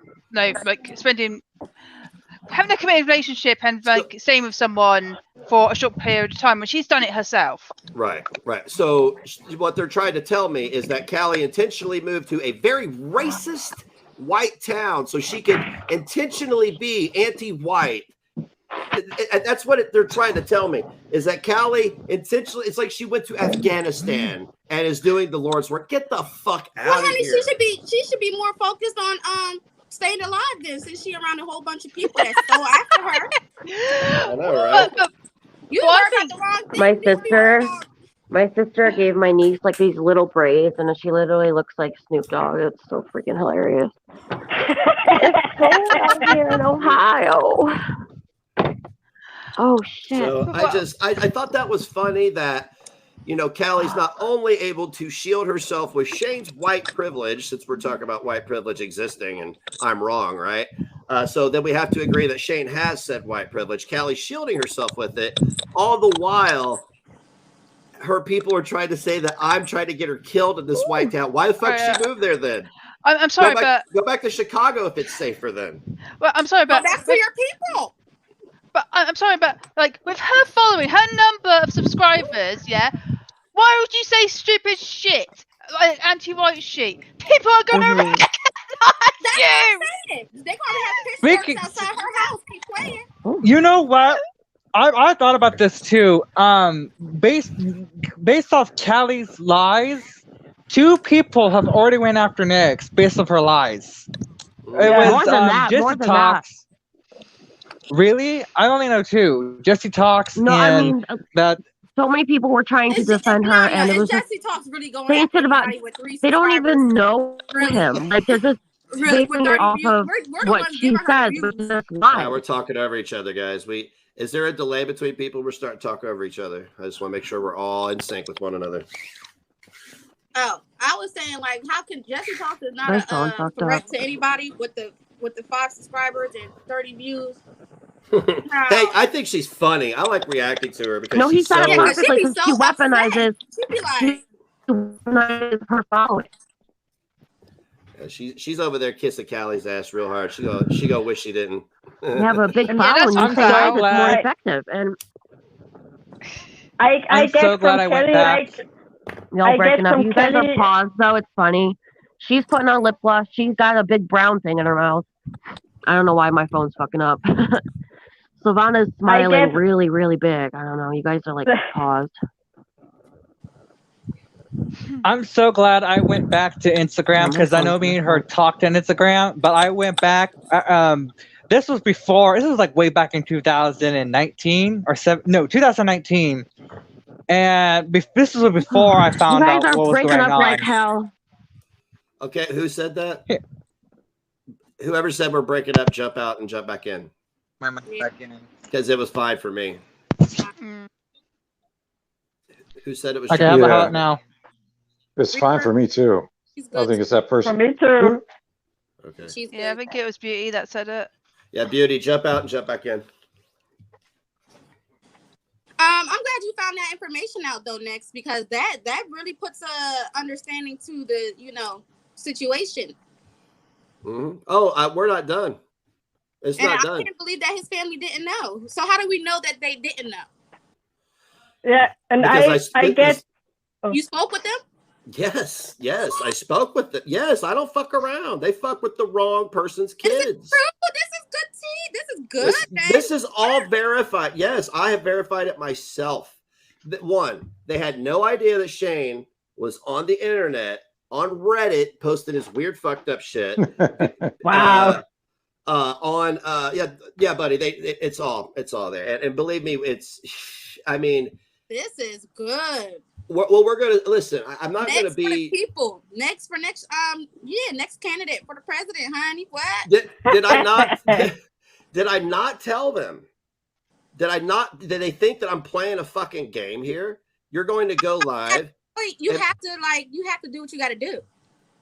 having a committed relationship and like staying with someone for a short period of time when she's done it herself. Right. So what they're trying to tell me is that Callie intentionally moved to a very racist white town so she could intentionally be anti-white. And that's what they're trying to tell me, is that Callie intentionally, it's like she went to Afghanistan and is doing the Lord's work. Get the fuck out Well, of honey, here. she should be more focused on staying alive then, since she around a whole bunch of people that's so after her. I know, right? You Well, heard about the wrong thing. My sister gave my niece like these little braids, and she literally looks like Snoop Dogg. It's so freaking hilarious. It's cold out here in Ohio. Oh shit! So I thought that was funny that, you know, Callie's not only able to shield herself with Shane's white privilege, since we're talking about white privilege existing, and I'm wrong, right? So then we have to agree that Shane has said white privilege. Callie's shielding herself with it, all the while her people are trying to say that I'm trying to get her killed in this white town. Why the fuck she moved there then? I'm sorry, go back to Chicago if it's safer then. Well, I'm sorry, but that's for your people. But I'm sorry, but like with her following, her number of subscribers, yeah. Why would you say stupid shit like anti-white shit? People are gonna recognize you. They're gonna have pitchforks outside her house. Keep playing. You know what? I thought about this too. Based off Callie's lies, 2 people have already went after Nyx based off her lies. It was more than that. Jesse More than Talks. Really? I only know 2. Jesse Talks No, and I mean that. So many people were trying to defend her, and it was just Jesse Talks really going saying after shit about. anybody with 3 They don't subscribers. even know him. Like they're just Really, basing it off of what she says, which is just lies. We're talking over each other, guys. Is there a delay between people? We're starting to talk over each other. I just want to make sure we're all in sync with one another. Oh, I was saying, like, how can Jesse Talks is not My phone a fucked threat up. to anybody with the 5 subscribers and 30 views? Hey, I think she's funny. I like reacting to her because No, he she's said so. it perfectly because she weaponizes. She'd be like, She weaponizes her following. Yeah, she's over there kissing Callie's ass real hard. She go wish she didn't. You have a big Yeah, following. I'm You say so lies, it's more glad. effective. And I I'm get so glad from I went Kelly, back. like, y'all I breaking get up. from You guys are Kelly- paused though. It's funny. She's putting on lip gloss. She's got a big brown thing in her mouth. I don't know why my phone's fucking up. Savannah's smiling guess- really, really big. I don't know. You guys are like paused. I'm so glad I went back to Instagram because I know me and her talked on Instagram, but I went back. This was before. This was like way back in 2019 or 2019, and this was before I found You guys out are what was breaking going up on. like hell. Okay, who said that? Whoever said we're breaking up, jump out and jump back in. Because it was fine for me. Who said it was? I can have a hot now. It's fine for me too. I think it's that person. For me too. Okay. Yeah, I think it was Beauty that said it. Yeah, Beauty, jump out and jump back in. I'm glad you found that information out though, Nyx, because that really puts a understanding to the situation. Mm-hmm. Oh, we're not done. It's And not I done. can't believe that his family didn't know. So how do we know that they didn't know? Yeah, and Because I get. You spoke with them? Yes, I spoke with them. Yes, I don't fuck around. They fuck with the wrong person's kids. This is good tea. This is good. This is all verified. Yes, I have verified it myself. One, they had no idea that Shane was on the internet, on Reddit, posting his weird fucked up shit. Wow. Yeah, buddy. It's all there. And believe me, I mean, this is good. Well, we're gonna listen. I'm not Next gonna be for the people. Next candidate for the president, honey. What? Did I not? Did I not tell them? Did they think that I'm playing a fucking game here? You're going to go live. Wait, you have to do what you got to do.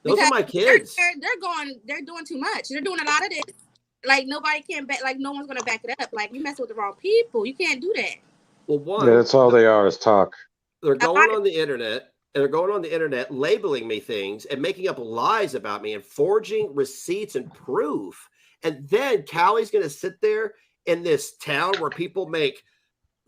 Those are my kids. They're doing too much. They're doing a lot of this. Like nobody can back. Like no one's gonna back it up. Like you mess with the wrong people. You can't do that. Well, one. Yeah, that's all they are is talk. They're going on the internet, labeling me things and making up lies about me and forging receipts and proof. And then Callie's going to sit there in this town where people make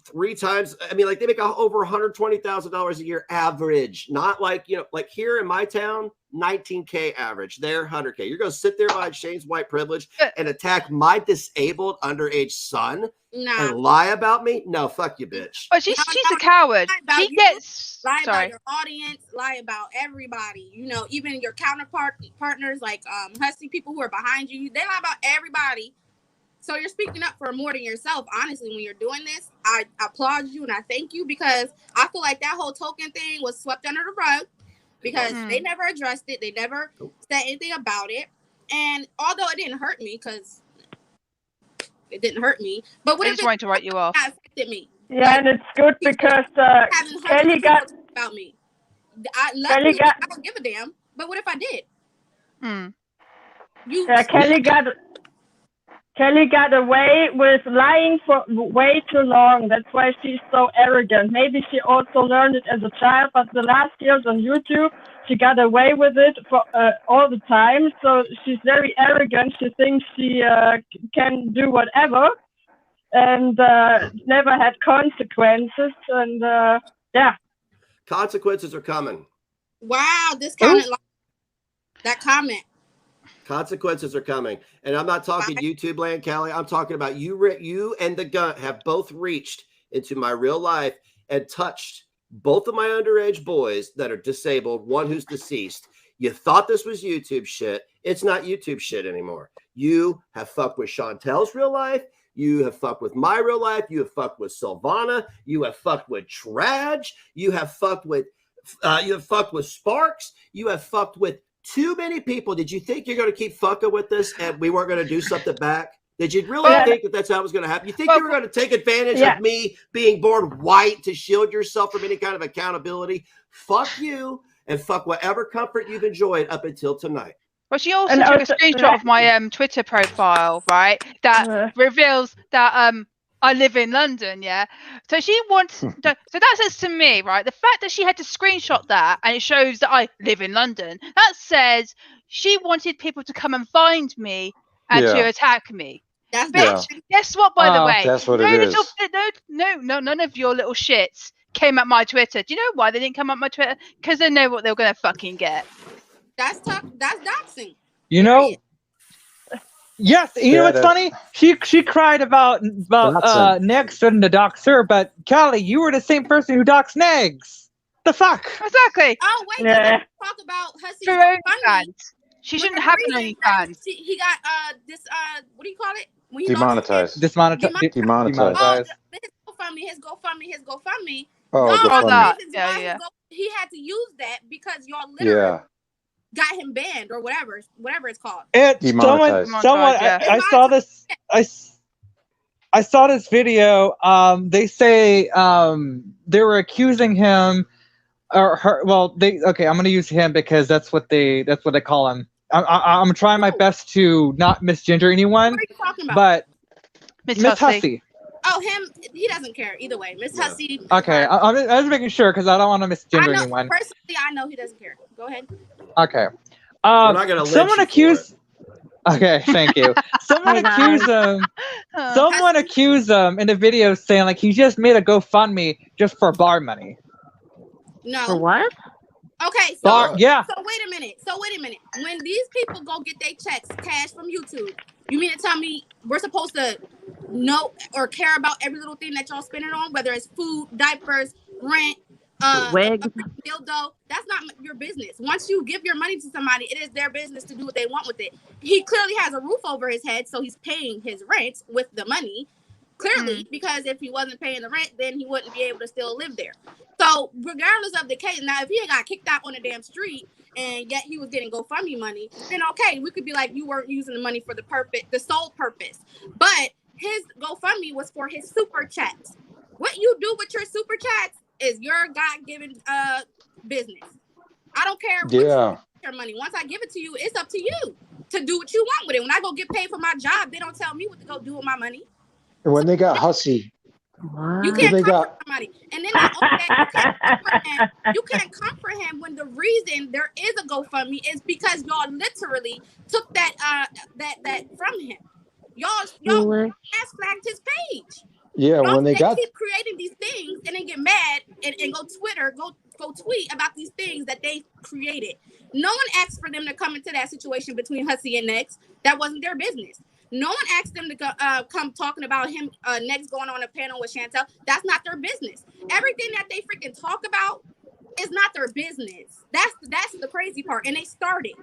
3 times. I mean, like they make over $120,000 a year average. Not like, you know, like here in my town, 19K average. They're 100K. You're going to sit there behind Shane's white privilege and attack my disabled underage son and lie about me? No, fuck you, bitch. But she's a coward. She gets about your audience, lie about everybody. You know, even your partners like Hussy, people who are behind you. They lie about everybody. So you're speaking up for more than yourself. Honestly, when you're doing this, I applaud you and I thank you, because I feel like that whole token thing was swept under the rug because they never addressed it. They never said anything about it. And although it didn't hurt me, because it didn't hurt me, but what I just wanted to write you off. It affected me. Yeah, and it's good because Kelly got about me. I don't give a damn. But what if I did? Kelly got away with lying for way too long. That's why she's so arrogant. Maybe she also learned it as a child, but the last years on YouTube, she got away with it for all the time. So she's very arrogant. She thinks she can do whatever, and never had consequences. And yeah, consequences are coming. Wow, this comment, that comment. Consequences are coming. And I'm not talking YouTube land, Callie. I'm talking about you and the gun have both reached into my real life and touched both of my underage boys that are disabled, one who's deceased. You thought this was YouTube shit. It's not YouTube shit anymore. You have fucked with Chantel's real life. You have fucked with my real life. You have fucked with Silvana. You have fucked with Traj. You have fucked with Sparks. You have fucked with too many people. Did you think you're going to keep fucking with this and we weren't going to do something back? Did you really think that that's how it was going to happen? You think you were going to take advantage of me being born white to shield yourself from any kind of accountability? Fuck you and fuck whatever comfort you've enjoyed up until tonight. Well, she also took a screenshot of my Twitter profile, right? That reveals that I live in London, yeah. So she wants. So that says to me, right, the fact that she had to screenshot that and it shows that I live in London. That says she wanted people to come and find me and to attack me. That's bitch. Guess what? By the way, that's what it is. No, none of your little shits came at my Twitter. Do you know why they didn't come at my Twitter? Because they know what they were gonna fucking get. That's doxing. You know. Yes, you know what's funny? She cried about Negs threatening to dox her, but Callie, you were the same person who doxed Negs. The fuck? Exactly. Oh wait, talk about Hussy. Her own fans. She shouldn't have any fans. He got this what do you call it? When Demonetized. Demonetized. His GoFundMe. Oh, yeah. He had to use that because y'all literally got him banned or whatever it's called. I saw this. I saw this video. They say they were accusing him or her. Well, I'm going to use him because that's what they call him. I'm trying my best to not misgender anyone. What are you talking about? But Miss Hussey. Oh, him. He doesn't care either way. Miss Hussey. Okay, I was making sure because I don't want to misgender anyone. Personally, I know he doesn't care. Go ahead. Okay. We're not gonna someone accused. Okay, thank you. Someone accused him. Someone accused him in the video saying like he just made a GoFundMe just for bar money. No. For what? Okay, So wait a minute. When these people go get their checks cash from YouTube, you mean to tell me we're supposed to know or care about every little thing that y'all spending on, whether it's food, diapers, rent, wigs, dildo? That's not your business. Once you give your money to somebody, it is their business to do what they want with it. He clearly has a roof over his head, so he's paying his rent with the money. Clearly, because if he wasn't paying the rent, then he wouldn't be able to still live there. So regardless of the case, now if he got kicked out on the damn street and yet he was getting GoFundMe money, then okay, we could be like, you weren't using the money for the sole purpose. But his GoFundMe was for his super chats. What you do with your super chats is your God-given business. I don't care what you do with your money. Once I give it to you, it's up to you to do what you want with it. When I go get paid for my job, they don't tell me what to go do with my money. And when they got Hussy, you can't comfort somebody. And then not only that, you can't comfort him when the reason there is a GoFundMe is because y'all literally took that from him. Y'all ass flagged his page. Yeah, when they got keep creating these things and then get mad and go tweet about these things that they created. No one asked for them to come into that situation between Hussey and Next. That wasn't their business. No one asked them to come talking about him Next going on a panel with Chantel. That's not their business. Everything that they freaking talk about is not their business. That's the crazy part. And they started.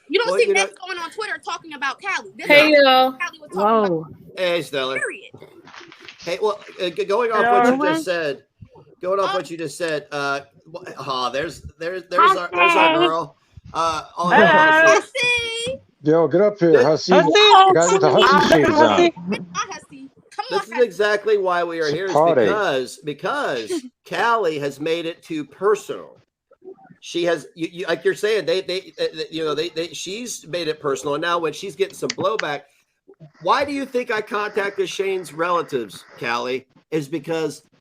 You don't see Next going on Twitter talking about Callie. Hey, y'all. Callie was talking about. Hey, Stellar. Period. Hey, well, going off what you just said. Going off what you just said. There's our girl. Hussey. Yo, get up here, Hussey. Got the Hussey shades on. This is exactly why we are here, is because Callie has made it too personal. She has, like you're saying, she's made it personal, and now when she's getting some blowback, why do you think I contacted Shane's relatives, Callie? Is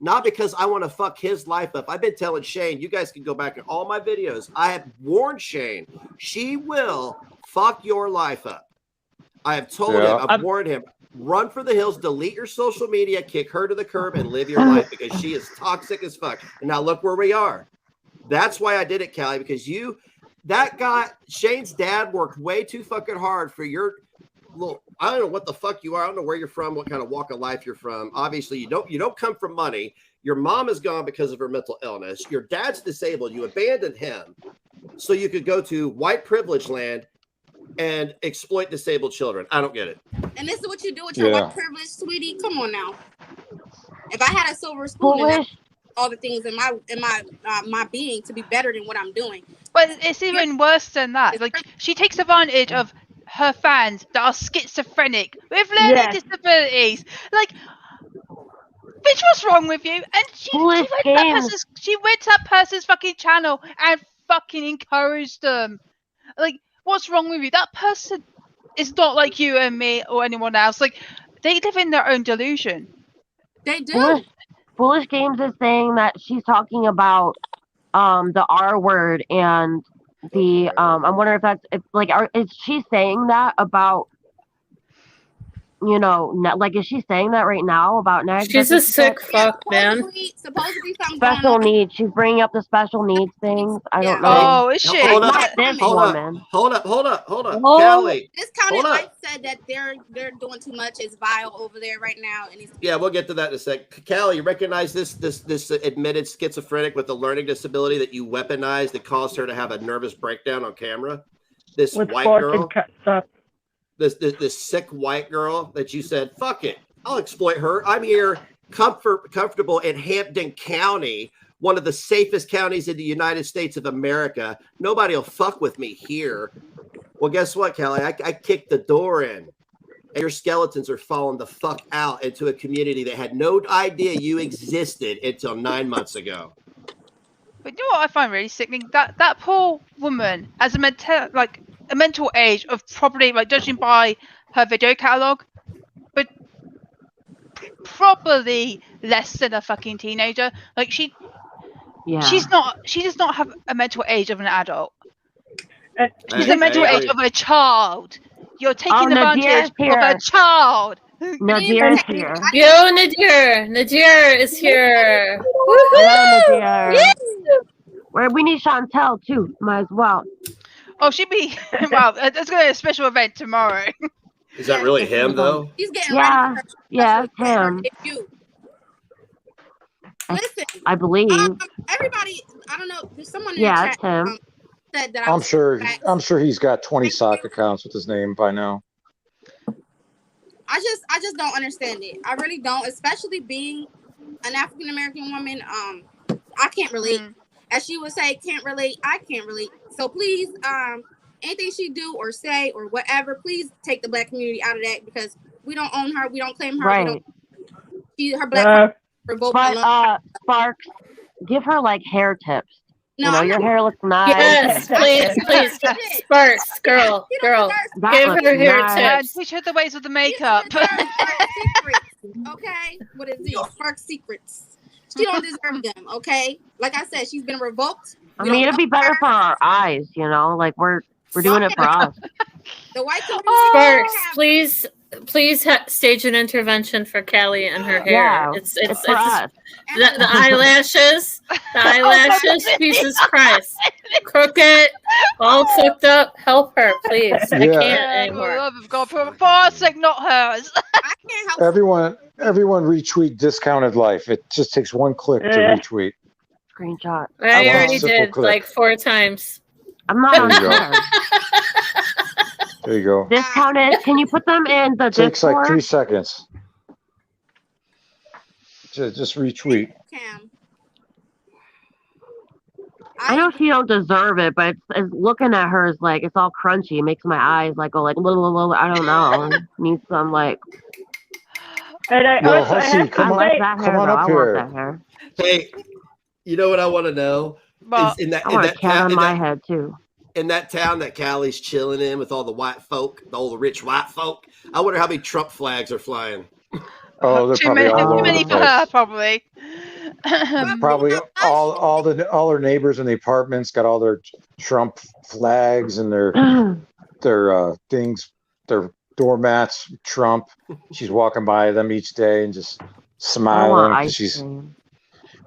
not because I want to fuck his life up. I've been telling Shane, you guys can go back in all my videos. I have warned Shane, she will fuck your life up. I have told him, I've warned him, run for the hills, delete your social media, kick her to the curb, and live your life because she is toxic as fuck. And now look where we are. That's why I did it, Callie, because that guy, Shane's dad, worked way too fucking hard for your little, I don't know what the fuck you are. I don't know where you're from, what kind of walk of life you're from. Obviously, you don't come from money. Your mom is gone because of her mental illness. Your dad's disabled. You abandoned him so you could go to white privilege land and exploit disabled children. I don't get it. And this is what you do with your white privilege, sweetie. Come on now. If I had a silver spoon and all the things in my being to be better than what I'm doing. But it's even worse than that. Like, she takes advantage of her fans that are schizophrenic with learning disabilities. Like, bitch, what's wrong with you? And she went to that person's fucking channel and fucking encouraged them. Like, what's wrong with you? That person is not like you and me or anyone else. Like, they live in their own delusion. They do. Foolish Games is saying that she's talking about the R word and the I'm wondering if is she saying that about, you know, like, is she saying that right now about Next? She's a sick fuck, man. Supposedly special needs. She's bringing up the special needs things. I don't know. Oh, is she? Hold up. Callie. This county life said that they're doing too much. It's vile over there right now. And we'll get to that in a sec. Callie, you recognize this admitted schizophrenic with a learning disability that you weaponized that caused her to have a nervous breakdown on camera? This white girl. This sick white girl that you said, fuck it, I'll exploit her. I'm here comfortable in Hampton County, one of the safest counties in the United States of America. Nobody will fuck with me here. Well, guess what, Callie? I kicked the door in, and your skeletons are falling the fuck out into a community that had no idea you existed until 9 months ago. But you know what I find really sickening? That poor woman has a mental age of probably, like, judging by her video catalog, but probably less than a fucking teenager. Like, she does not have a mental age of an adult. She's the mental age of a child. You're taking advantage of a child. Nadir's here. Yo, Nadir is here. Hello, Nadir. Where we need Chantel too. Might as well. Oh, she'd be. Wow, there's going to be a special event tomorrow. Is that really him, though? He's getting ready. Yeah, it's him. Listen, I believe. Everybody, I don't know. There's someone in the chat, it's him. Said that I'm sure he's got 20 sock accounts with his name by now. I just don't understand it. I really don't, especially being an African American woman. I can't relate. As she would say, can't relate. I can't relate. So please, anything she do or say or whatever, please take the black community out of that, because we don't own her. We don't claim her. Right. Her black but Sparks, give her like hair tips. No, you know, your hair looks nice. Yes, please. Sparks, girl. Give her hair tips. Teach her the ways of the makeup. Okay? What is these? Spark secrets. She don't deserve them, okay? Like I said, she's been revoked. I mean, it'd be better for our eyes, you know? Like, we're doing it for us. The white Sparks, please please stage an intervention for Callie and her hair. Yeah, it's for us. the eyelashes, Jesus Christ, crooked, all fucked up. Help her, please. I Yeah. can't For the anymore. love of God, for our sake, not hers. I can't help. Everyone retweet Discounted Life. It just takes one click to retweet. Screenshot. I already Simple did click. like 4 times. I'm not on There you go. Twitter. There you go. Discounted. Can you put them in the Takes Discord? like 3 seconds. Just retweet. Cam. I know she don't deserve it, but it's looking at her is like it's all crunchy. It makes my eyes like go like little. I don't know. Need some like. And I Yo, also Hussy, have come to on, say, that come hair, on though. up I here. want that hair. Hey, you know what I want to know? But Is in that I in want a that cat town on in my that, head too. in that town that Callie's chilling in with all the white folk, all the rich white folk. I wonder how many Trump flags are flying. Oh, they're too probably many, all too over many the for her, place. probably. Probably all her neighbors in the apartments got all their Trump flags and their things, their doormats. Trump. She's walking by them each day and just I want smiling ice because cream.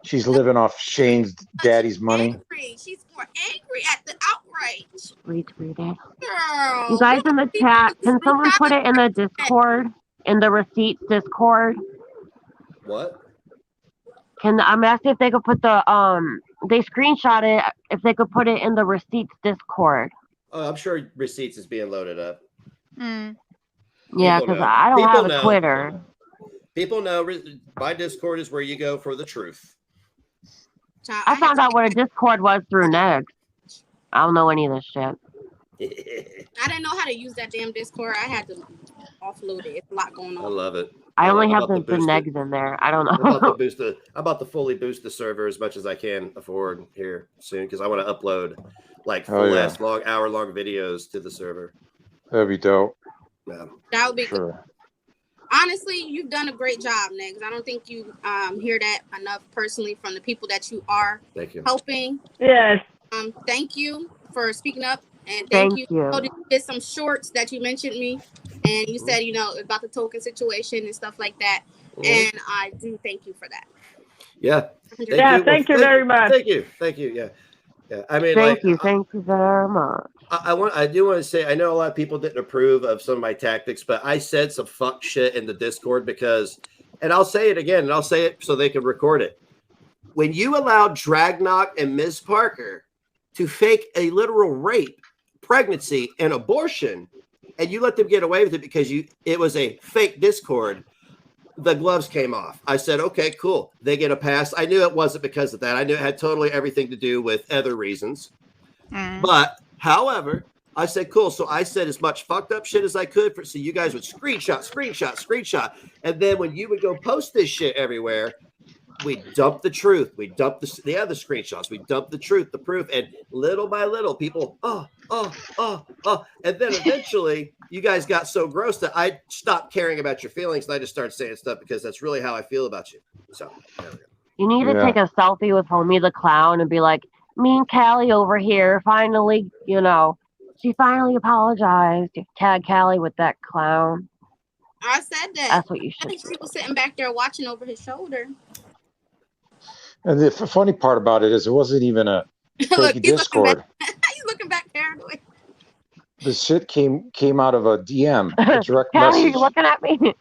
she's living off Shane's daddy's money. Angry. She's more angry at the outrage. Retweet it. Girl. You guys in the chat, can someone put it in the Discord? In the receipts Discord? What? I'm asking if they could put the they screenshot it, if they could put it in the receipts Discord. Oh, I'm sure receipts is being loaded up. Mm. Yeah, People because know. I don't People have a know. Twitter. People know my Discord is where you go for the truth. Child, I found out what a Discord was through Next. I don't know any of this shit. I didn't know how to use that damn Discord. I had to offload it. It's a lot going I on. love it. I only I'm have about to the boost it. Negs in there. I don't I'm about to know. boost the. I'm about to fully boost the server as much as I can afford here soon because I want to upload like full yeah. ass hour-long videos to the server. That'd be dope. Yeah. That would be good. Sure. Honestly, you've done a great job, Negs. I don't think you hear that enough personally from the people that you are Thank you. helping. Yes. Thank you for speaking up, and Thank you. you. You did some shorts that you mentioned me, and you said about the token situation and stuff like that, and I do thank you for that. Yeah. Thank you very much. Thank you. Yeah. Yeah. I mean, Thank you very much. I do want to say I know a lot of people didn't approve of some of my tactics, but I said some fuck shit in the Discord because, and I'll say it again, and I'll say it so they can record it. When you allowed Dragnock and Ms. Parker to fake a literal rape, pregnancy, and abortion, and you let them get away with it because it was a fake Discord, the gloves came off. I said, okay, cool. They get a pass. I knew it wasn't because of that. I knew it had totally everything to do with other reasons. But, however, I said, cool. So I said as much fucked up shit as I could so you guys would screenshot. And then when you would go post this shit everywhere, we dumped the truth. We dumped the other screenshots. We dumped the truth, the proof. And little by little, people, and then eventually you guys got so gross that I stopped caring about your feelings and I just started saying stuff because that's really how I feel about you. So there we go. You need to take a selfie with Homie the Clown and be like, me and Callie over here finally, she finally apologized. Tag Callie with that clown. I said that. That's what you should I think she was sitting back there watching over his shoulder. And the funny part about it is it wasn't even a fake Discord. He's looking back paranoid. The shit came out of a DM, a direct Callie, message. you looking at me? There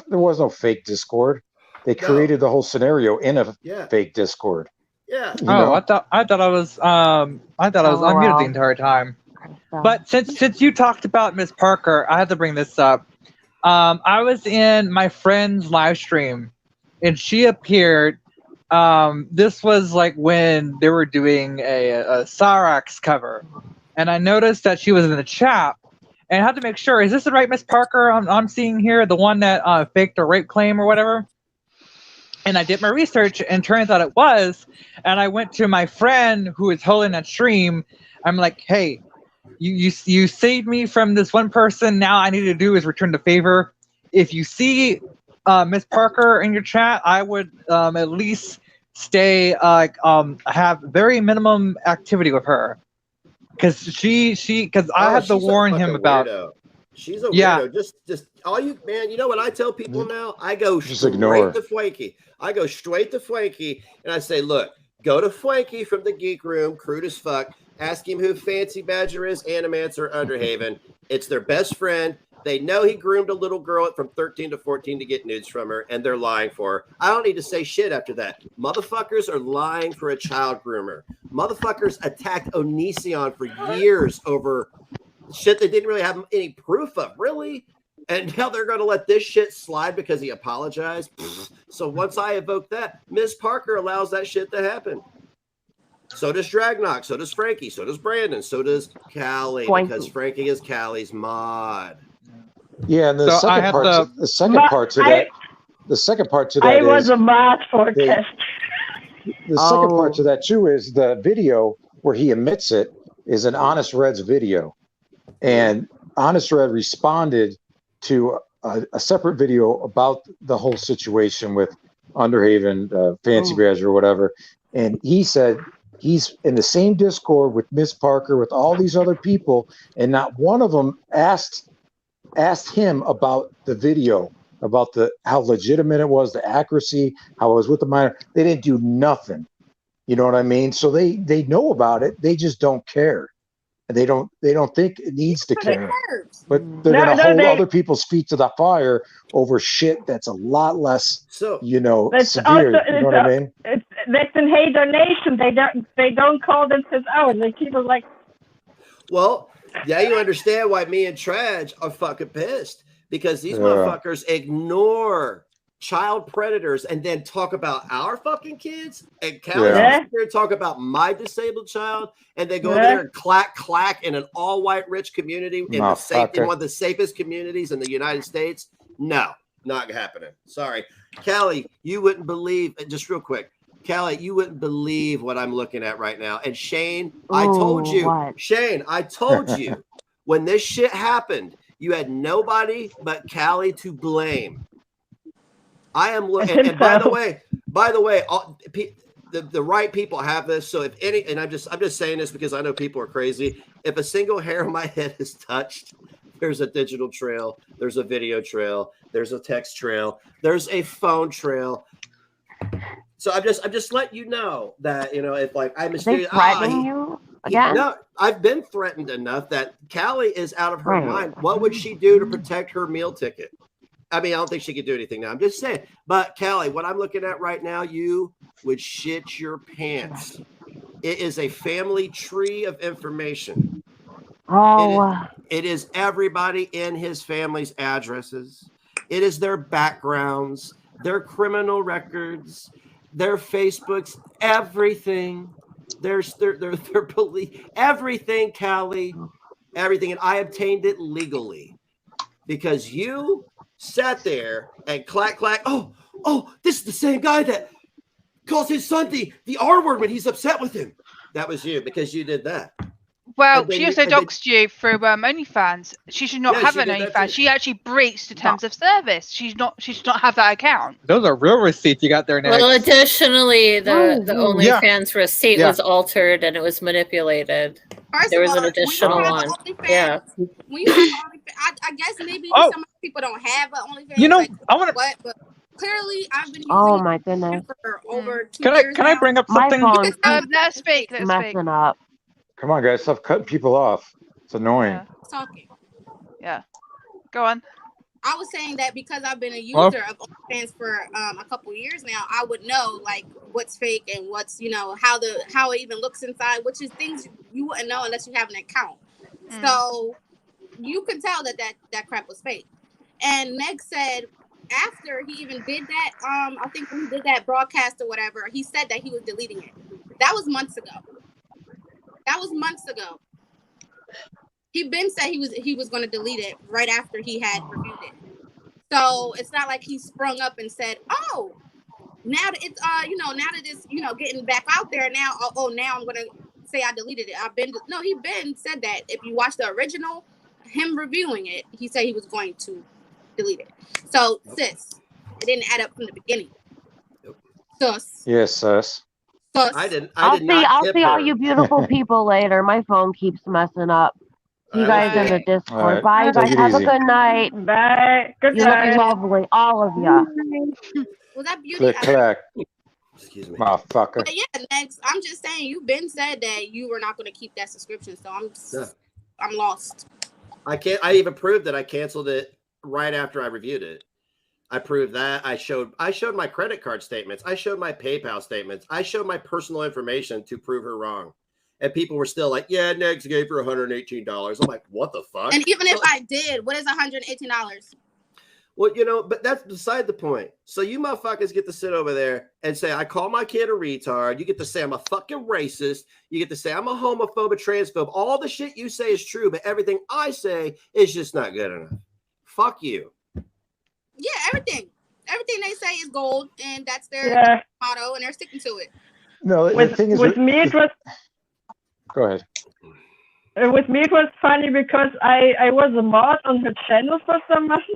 was no fake Discord. They created the whole scenario in a fake Discord. Yeah. I thought I was unmuted the entire time. But since you talked about Miss Parker, I had to bring this up. I was in my friend's live stream, and she appeared. This was like when they were doing a Cyrax cover, and I noticed that she was in the chat, and I had to make sure, is this the right Miss Parker I'm seeing here, the one that faked a rape claim or whatever? And I did my research, and turns out it was. And I went to my friend who is holding that stream. I'm like, hey, you saved me from this one person. Now I need to do is return the favor. If you see Miss Parker in your chat, I would at least stay have very minimum activity with her, because I had to warn him about. She's a weirdo. Just all you, man. You know what I tell people now? I go straight to Fwanky. I go straight to Fwanky, and I say, look, go to Fwanky from the Geek Room, crude as fuck. Ask him who Fancy Badger is, Animancer, Underhaven. It's their best friend. They know he groomed a little girl from 13 to 14 to get nudes from her, and they're lying for her. I don't need to say shit after that. Motherfuckers are lying for a child groomer. Motherfuckers attacked Onision for years over shit they didn't really have any proof of, really. And now they're going to let this shit slide because he apologized. So once I evoke that, Ms. Parker allows that shit to happen. So does Dragnock, so does Frankie, so does Brandon, so does Callie, because Frankie is Callie's mod. Yeah, and the second part to that I was a mod for test. The second part to that too is the video where he admits it is an Honest Red's video, and Honest Red responded to a separate video about the whole situation with Underhaven, Fancy Badger, or whatever, and he said he's in the same Discord with Miss Parker, with all these other people, and not one of them asked him about the video, about how legitimate it was, the accuracy, how it was with the minor. They didn't do nothing. You know what I mean? So they know about it. They just don't care. They don't think it needs to care. But they're going to hold other people's feet to the fire over shit that's a lot less, severe. You know what I mean? That's in Hater Nation. They don't call themselves out. They keep it like. Well, yeah, you understand why me and Traj are fucking pissed, because these motherfuckers ignore child predators and then talk about our fucking kids, and here talk about my disabled child, and they go over there and clack in an all-white rich community in one of the safest communities in the United States. No, not happening. Sorry. Callie, you wouldn't believe, just real quick, Callie, you wouldn't believe what I'm looking at right now. And Shane, I told you, Shane, I told you when this shit happened, you had nobody but Callie to blame. I am looking, and by the way, all, the right people have this. So if any, and I'm just saying this because I know people are crazy. If a single hair on my head is touched, there's a digital trail, there's a video trail, there's a text trail, there's a phone trail. So I'm just letting you know that, you know, if like I'm threatening you again? No, I've been threatened enough that Callie is out of her mind. What would she do to protect her meal ticket? I mean, I don't think she could do anything now. I'm just saying. But Callie, what I'm looking at right now, you would shit your pants. It is a family tree of information. It is everybody in his family's addresses. It is their backgrounds, their criminal records, their Facebooks, everything. Their police, everything, Callie, everything. And I obtained it legally because you sat there and clack. Oh, this is the same guy that calls his son the R word when he's upset with him. That was you because you did that. Well, she also doxed you through OnlyFans. She should not have an OnlyFans. She actually breached the terms of service. She should not have that account. Those are real receipts you got there now. Well, additionally, the OnlyFans receipt was altered and it was manipulated. There was an additional one. Yeah. I guess maybe some people don't have an OnlyFans. You know, like, I want to. But clearly, I've been using my goodness. for over 2 years. Can I bring up something? Let's speak. Messing up. Come on, guys, stop cutting people off. It's annoying. Talking. Yeah. Go on. I was saying that because I've been a user of OnlyFans for a couple years now, I would know like what's fake and what's, you know, how it even looks inside, which is things you wouldn't know unless you have an account. So you could tell that crap was fake. And Meg said after he even did that, I think when he did that broadcast or whatever, he said that he was deleting it. That was months ago. He been said he was going to delete it right after he had reviewed it. So it's not like he sprung up and said, "Oh, now that it's now that it's getting back out there now. Now I'm going to say I deleted it." He been said that. If you watch the original, him reviewing it, he said he was going to delete it. So sis, it didn't add up from the beginning. Sus. Yes, sus. I did I'll not see all you beautiful people later. My phone keeps messing up. you guys in the Discord. All Bye, right. guys. Take it Have a easy. good night. Bye. Good You look night. lovely, all of ya. Was that beauty? Click clack. Excuse me. Motherfucker. But yeah, next. I'm just saying, you've been said that you were not going to keep that subscription, so I'm lost. I even proved that I canceled it right after I reviewed it. I proved that. I showed my credit card statements. I showed my PayPal statements. I showed my personal information to prove her wrong. And people were still like, yeah, Negs gave her $118. I'm like, what the fuck? And even if I did, what is $118? Well, but that's beside the point. So you motherfuckers get to sit over there and say, I call my kid a retard. You get to say I'm a fucking racist. You get to say I'm a homophobe, a transphobe. All the shit you say is true, but everything I say is just not good enough. Fuck you. Yeah, everything they say is gold, and that's their motto, and they're sticking to it. No, the thing is, with me it was. Go ahead. With me it was funny because I was a mod on her channel for some months.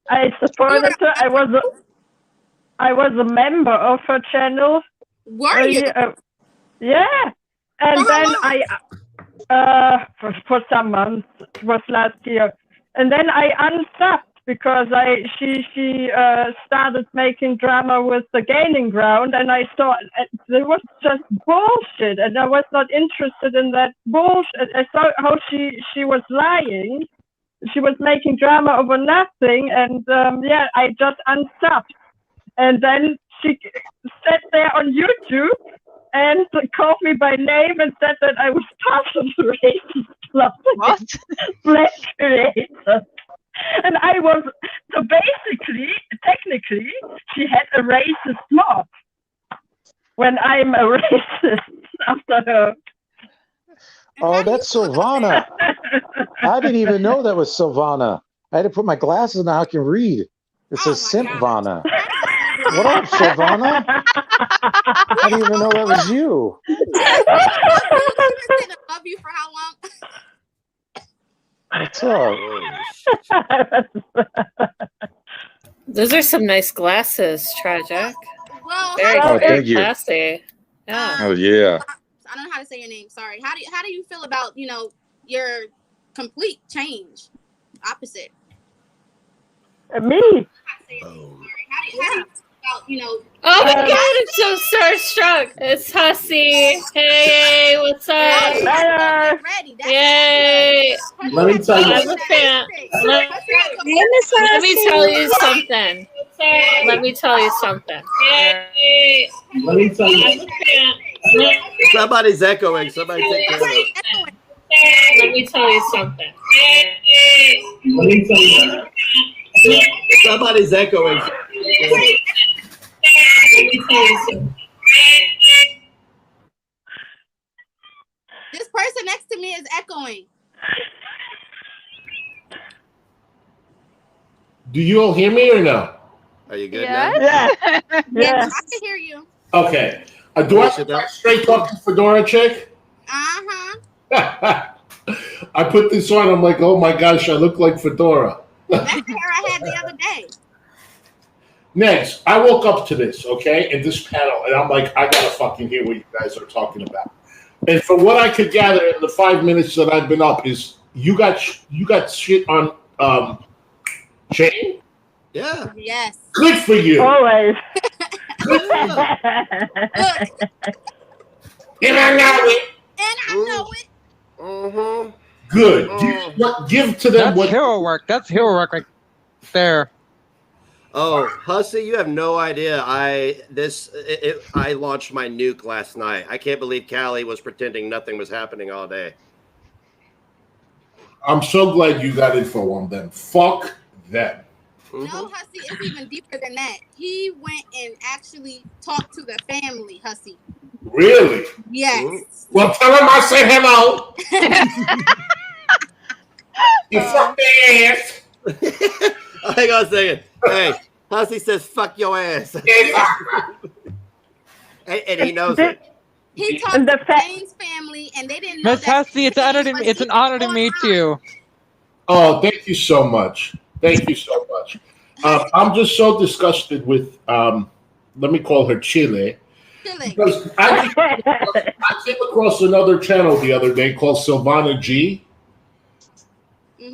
I supported her. I was a member of her channel. Were you? Yeah, and then for some months. It was last year, and then I unsubbed because she started making drama with the Gaining Ground, and I saw it was just bullshit, and I was not interested in that bullshit. I saw how she was lying. She was making drama over nothing, and I just unsubbed. And then she sat there on YouTube and called me by name and said that I was part of the racist black creators. And I was, so basically, technically, she had a racist mob when I'm a racist after her. Oh, that's Silvana. I didn't even know that was Silvana. I had to put my glasses on now I can read. It says Simpvana. What up, Silvana? I didn't even know that was you. Love you for how long? What's up? Those are some nice glasses, Tragic. Well, very thank you. classy. Yeah. Oh yeah. I don't know how to say your name. Sorry. How do you feel about your complete change? Opposite. Me. How do you feel about Oh my god, I'm so starstruck. It's Hussy. Hey, what's up? Yay. Let me tell you. I'm a fan. Let me tell you something. Let me tell you something. Let me tell you. Somebody's echoing. Somebody take care of it. Let me tell you something. Let me tell you. Somebody's echoing. This person next to me is echoing. Do you all hear me or no? Are you good now? Yeah. Yes, I can hear you. Okay. Do I straight talk to Fedora chick? Uh-huh. I put this on. I'm like, oh my gosh, I look like Fedora. That's the hair I had the other day. Next, I woke up to this, okay, in this panel, and I'm like, I gotta fucking hear what you guys are talking about. And from what I could gather in the 5 minutes that I've been up, is you got shit on Shane? Yeah. Yes. Good for you. Always. And I know it. And I know it. Mm-hmm. Good. Give to them That's hero work. That's hero work right there. Oh, Hussy, you have no idea. I launched my nuke last night. I can't believe Callie was pretending nothing was happening all day. I'm so glad you got in for one then. Fuck them. No, Hussy, it's even deeper than that. He went and actually talked to the family, Hussy. Really? Yes. Well, tell him I said hello. You fuck their ass. Hang on a second. Hey, Hussy says, fuck your ass. and he knows it. He talked to Shane's family, and they didn't know Miss that. Hussey, it's an honor to meet you. Oh, thank you so much. Thank you so much. I'm just so disgusted with, let me call her Chile. Because I came across another channel the other day called Silvana G.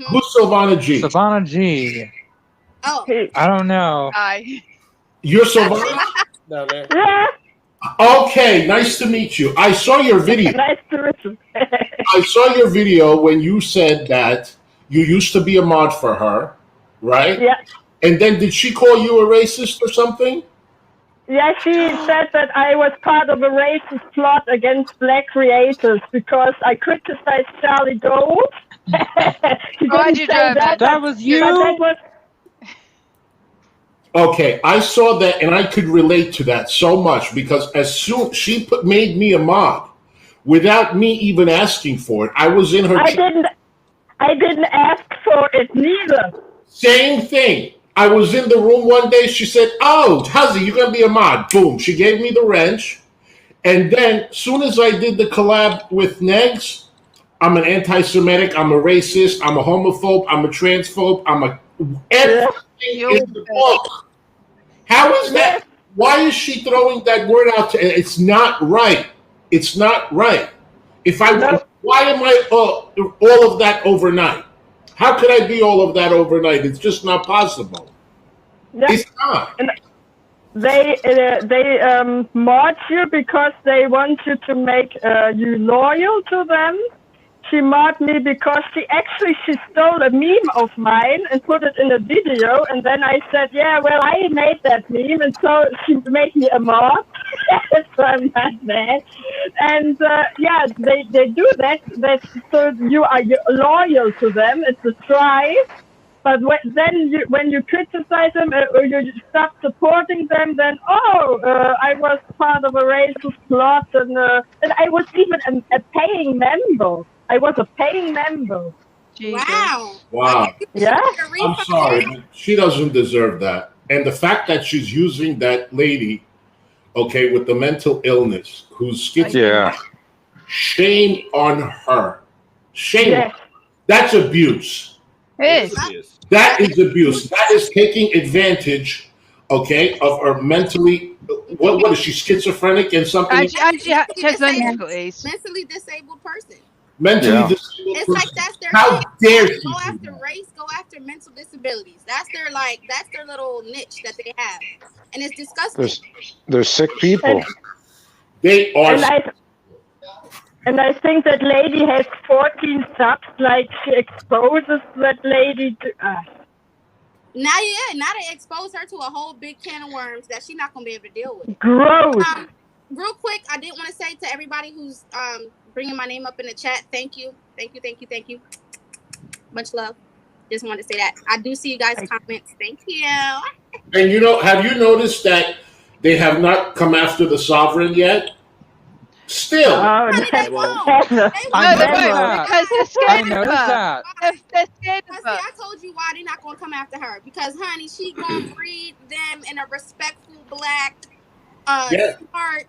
Who's Silvana G? Silvana G. Oh. I don't know. You're Silvana? No, man. Yeah. Okay, nice to meet you. I saw your video. Nice to meet you. I saw your video when you said that you used to be a mod for her, right? Yeah. And then did she call you a racist or something? Yeah, she said that I was part of a racist plot against black creators because I criticized Charlie Gold. She didn't say that. That was you? But that was, Okay, I saw that and I could relate to that so much because as soon she made me a mod without me even asking for it. I was in her. I didn't ask for it neither. Same thing. I was in the room one day. She said, "Oh, Huzzy, you're gonna be a mod." Boom. She gave me the wrench, and then soon as I did the collab with Negs, I'm an anti-Semitic. I'm a racist. I'm a homophobe. I'm a transphobe. I'm a everything in the book. How is that? Why is she throwing that word out? It's not right. It's not right. Why am I all of that overnight? How could I be all of that overnight? It's just not possible. Yeah. It's not. And they mod you because they want you to make you loyal to them. She mod me because she stole a meme of mine and put it in a video, and then I said, yeah, well, I made that meme, and so she made me a mod. So I'm not mad. And yeah, they do that. So you are loyal to them. It's a try. But when you criticize them or you stop supporting them, then I was part of a racist plot, and I was even a paying member. I was a paying member. Jesus. Wow. Yeah. I'm sorry, but she doesn't deserve that. And the fact that she's using that lady, okay, with the mental illness, who's schizophrenic, shame on her. Shame. Yes. That's abuse. It is. That is abuse. That is taking advantage, okay, of her mentally. What is she, schizophrenic and something? And she has learning difficulties. Mentally disabled person. Mentally disabled. It's person. like that's their How dare she go do after race, go after mental disabilities. That's their little niche that they have, and it's disgusting. There's sick people. They are. And I think that lady has 14 subs. Like she exposes that lady to. Now they expose her to a whole big can of worms that she's not gonna be able to deal with. Gross. Real quick, I did want to say to everybody who's bringing my name up in the chat, thank you. Much love. Just wanted to say that. I do see you guys' comments. Thank you. And have you noticed that they have not come after the sovereign yet? Still. They won't. Because they're scared of her. They're scared of her. I told you why they're not going to come after her. Because, honey, she going to breed them in a respectful, black, smart.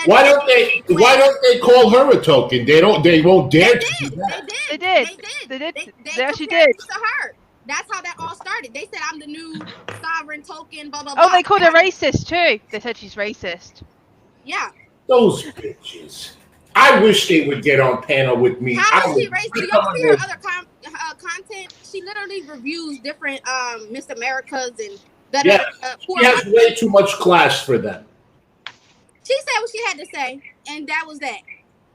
Why don't they call her a token? They won't dare to do that. They did. They actually did. To her. That's how that all started. They said I'm the new sovereign token, blah, blah, blah. Oh, they called her racist too. They said she's racist. Yeah. Those bitches. I wish they would get on panel with me. How is she racist? Do y'all see her other content? She literally reviews different Miss Americas and she has way too much class for them. She said what she had to say, and that was that.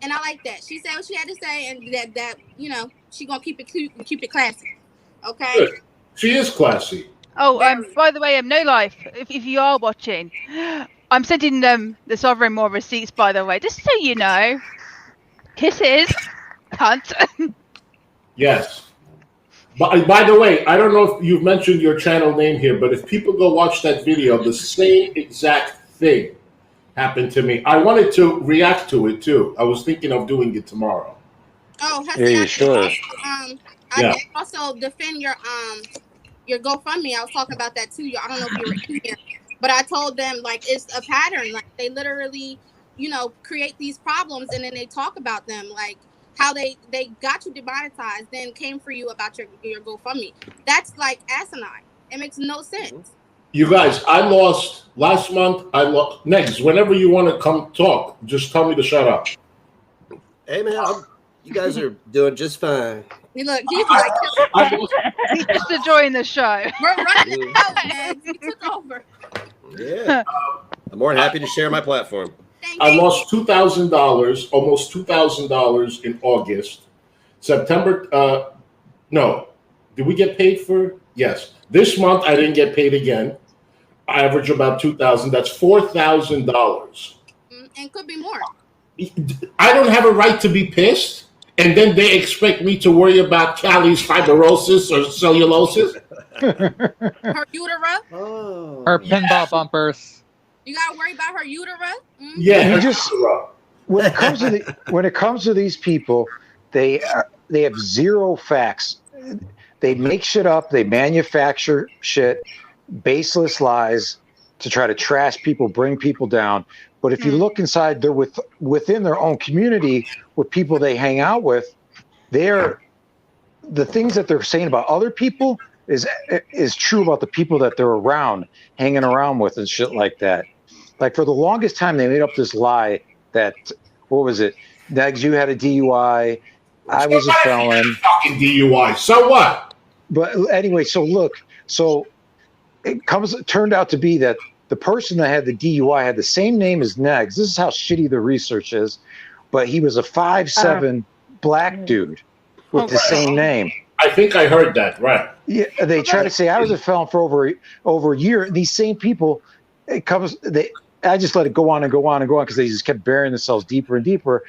And I like that. She said what she had to say, and that she gonna keep it cute and keep it classy. Okay. Good. She is classy. Oh, by the way, No Life, if you are watching, I'm sending them the Sovereign more receipts, by the way, just so you know. Kisses. Cunt. Yes. By the way, I don't know if you've mentioned your channel name here, but if people go watch that video, the same exact thing happened to me. I wanted to react to it too. I was thinking of doing it tomorrow. Oh, yeah, you should. I did also defend your GoFundMe. I was talking about that too. I don't know if you were here, but I told them like it's a pattern. Like they literally, create these problems and then they talk about them, like how they got you demonetized, then came for you about your GoFundMe. That's like asinine. It makes no sense. You guys, I lost last month. Next, whenever you want to come talk, just tell me to shut up. Hey man, you guys are doing just fine. Look, he's like, he's just enjoying the show. We're running the show, man. He took over. Yeah. I'm more than happy to share my platform. I lost $2,000, almost $2,000 in August. September, no. Did we get paid for? Yes. This month I didn't get paid again. I average about $2,000. That's $4,000. And could be more. I don't have a right to be pissed, and then they expect me to worry about Callie's fibrosis or cellulosis. Her utera. Her pinball bumpers. You gotta worry about her utera. Yeah, when it comes to these people, they have zero facts. They make shit up. They manufacture shit, baseless lies to try to trash people, bring people down. But if you look inside, they're within their own community with people they hang out with. The things that they're saying about other people is true about the people that they're around, hanging around with, and shit like that. Like for the longest time, they made up this lie that what was it? Negs, you had a DUI. I was a felon. Fucking DUI. So what? But anyway, so it turned out to be that the person that had the DUI had the same name as Negs. This is how shitty the research is. But he was a 5'7" black dude with the same name. I think I heard that, right? Yeah, they try to say I was a felon for over a year. These same people, I just let it go on and go on and go on because they just kept burying themselves deeper and deeper.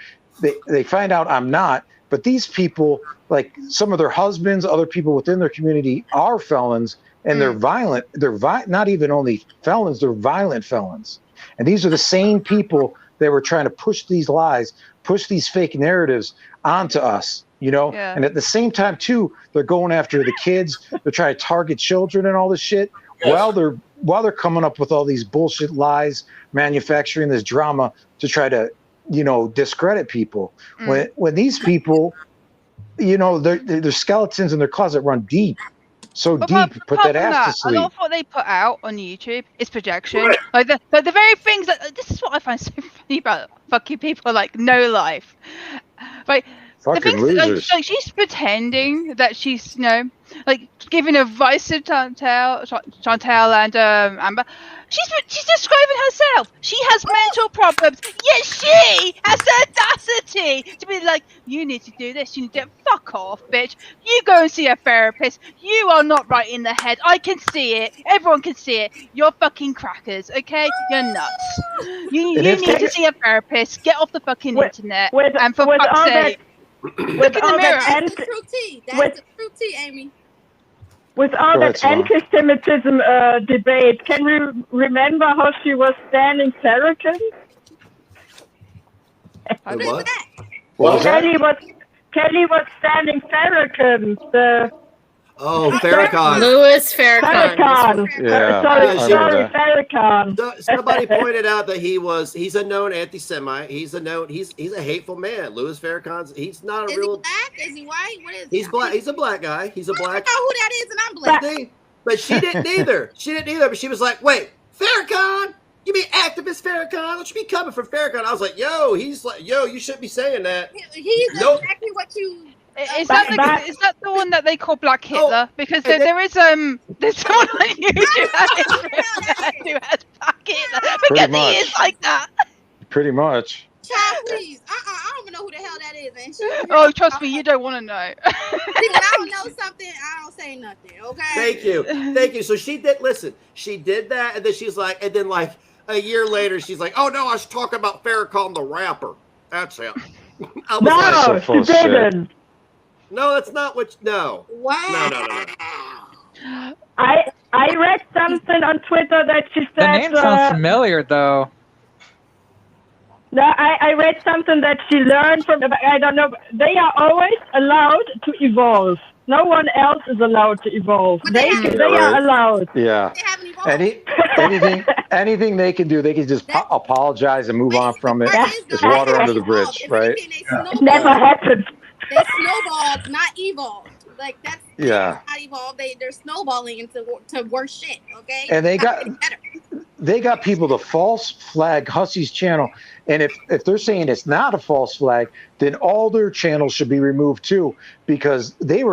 They find out I'm not. But these people, like some of their husbands, other people within their community are felons, and they're violent. They're not even only felons, they're violent felons. And these are the same people that were trying to push these lies, push these fake narratives onto us, you know? Yeah. And at the same time, too, they're going after the kids. They're trying to target children and all this shit while they're coming up with all these bullshit lies, manufacturing this drama to try to, you know, discredit people. When these people, you know, their skeletons in their closet run deep. So deep, put that ass to sleep. A lot of what they put out on YouTube is projection. Like the very things that this is what I find so funny about fucking people like No Life. Like fucking the things losers. like she's pretending that she's, you know, like giving advice to Chantel and Amber. She's describing herself. She has mental problems, yet she has the audacity to be like, you need to do this, you need to fuck off, bitch. You go and see a therapist. You are not right in the head. I can see it. Everyone can see it. You're fucking crackers, okay? You're nuts. You need to see a therapist. Get off the fucking internet. And for fuck's sake, look in the mirror. That's the true tea. That's the true tea, Amy. With all that anti-Semitism debate, can you remember how she was standing Farrakhan? What? Kelly was standing Farrakhan. Farrakhan. Louis Farrakhan. Yeah. Sorry, Farrakhan. Somebody pointed out that he's a known anti-Semite. He's a hateful man. Louis Farrakhan's he's not a real. Is he black? Is he white? What is he's black. He's a black guy. He's a black. I don't know who that is, and I'm black. But she didn't either. But she was like, wait, Farrakhan? You mean activist Farrakhan? Don't you be coming for Farrakhan? I was like, he's like, you shouldn't be saying that. He's exactly what you. Is that the one that they call Black Hitler? Because there is there's someone on YouTube who has Black Hitler because he is like that. Pretty much. Child, please. I don't even know who the hell that is. And trust me, you don't want to know. When I don't know something, I don't say nothing. Okay. Thank you. So she did that, and then she's like, and then like a year later, she's like, oh no, I was talking about Farrakhan the rapper. That's it. I was she didn't. No, that's not what. No. Wow. No. I read something on Twitter that she said. The name sounds familiar, though. No, I read something that she learned from. I don't know. They are always allowed to evolve. No one else is allowed to evolve. They are allowed. Yeah. Anything they can do, they can just apologize and move on from it. It's water under the bridge, right? It never happened. They snowballed, not evolved. Like that's not evolved. They're snowballing into worse shit. Okay. And they got people. The false flag Hussey's channel And if they're saying it's not a false flag, then all their channels should be removed too, because they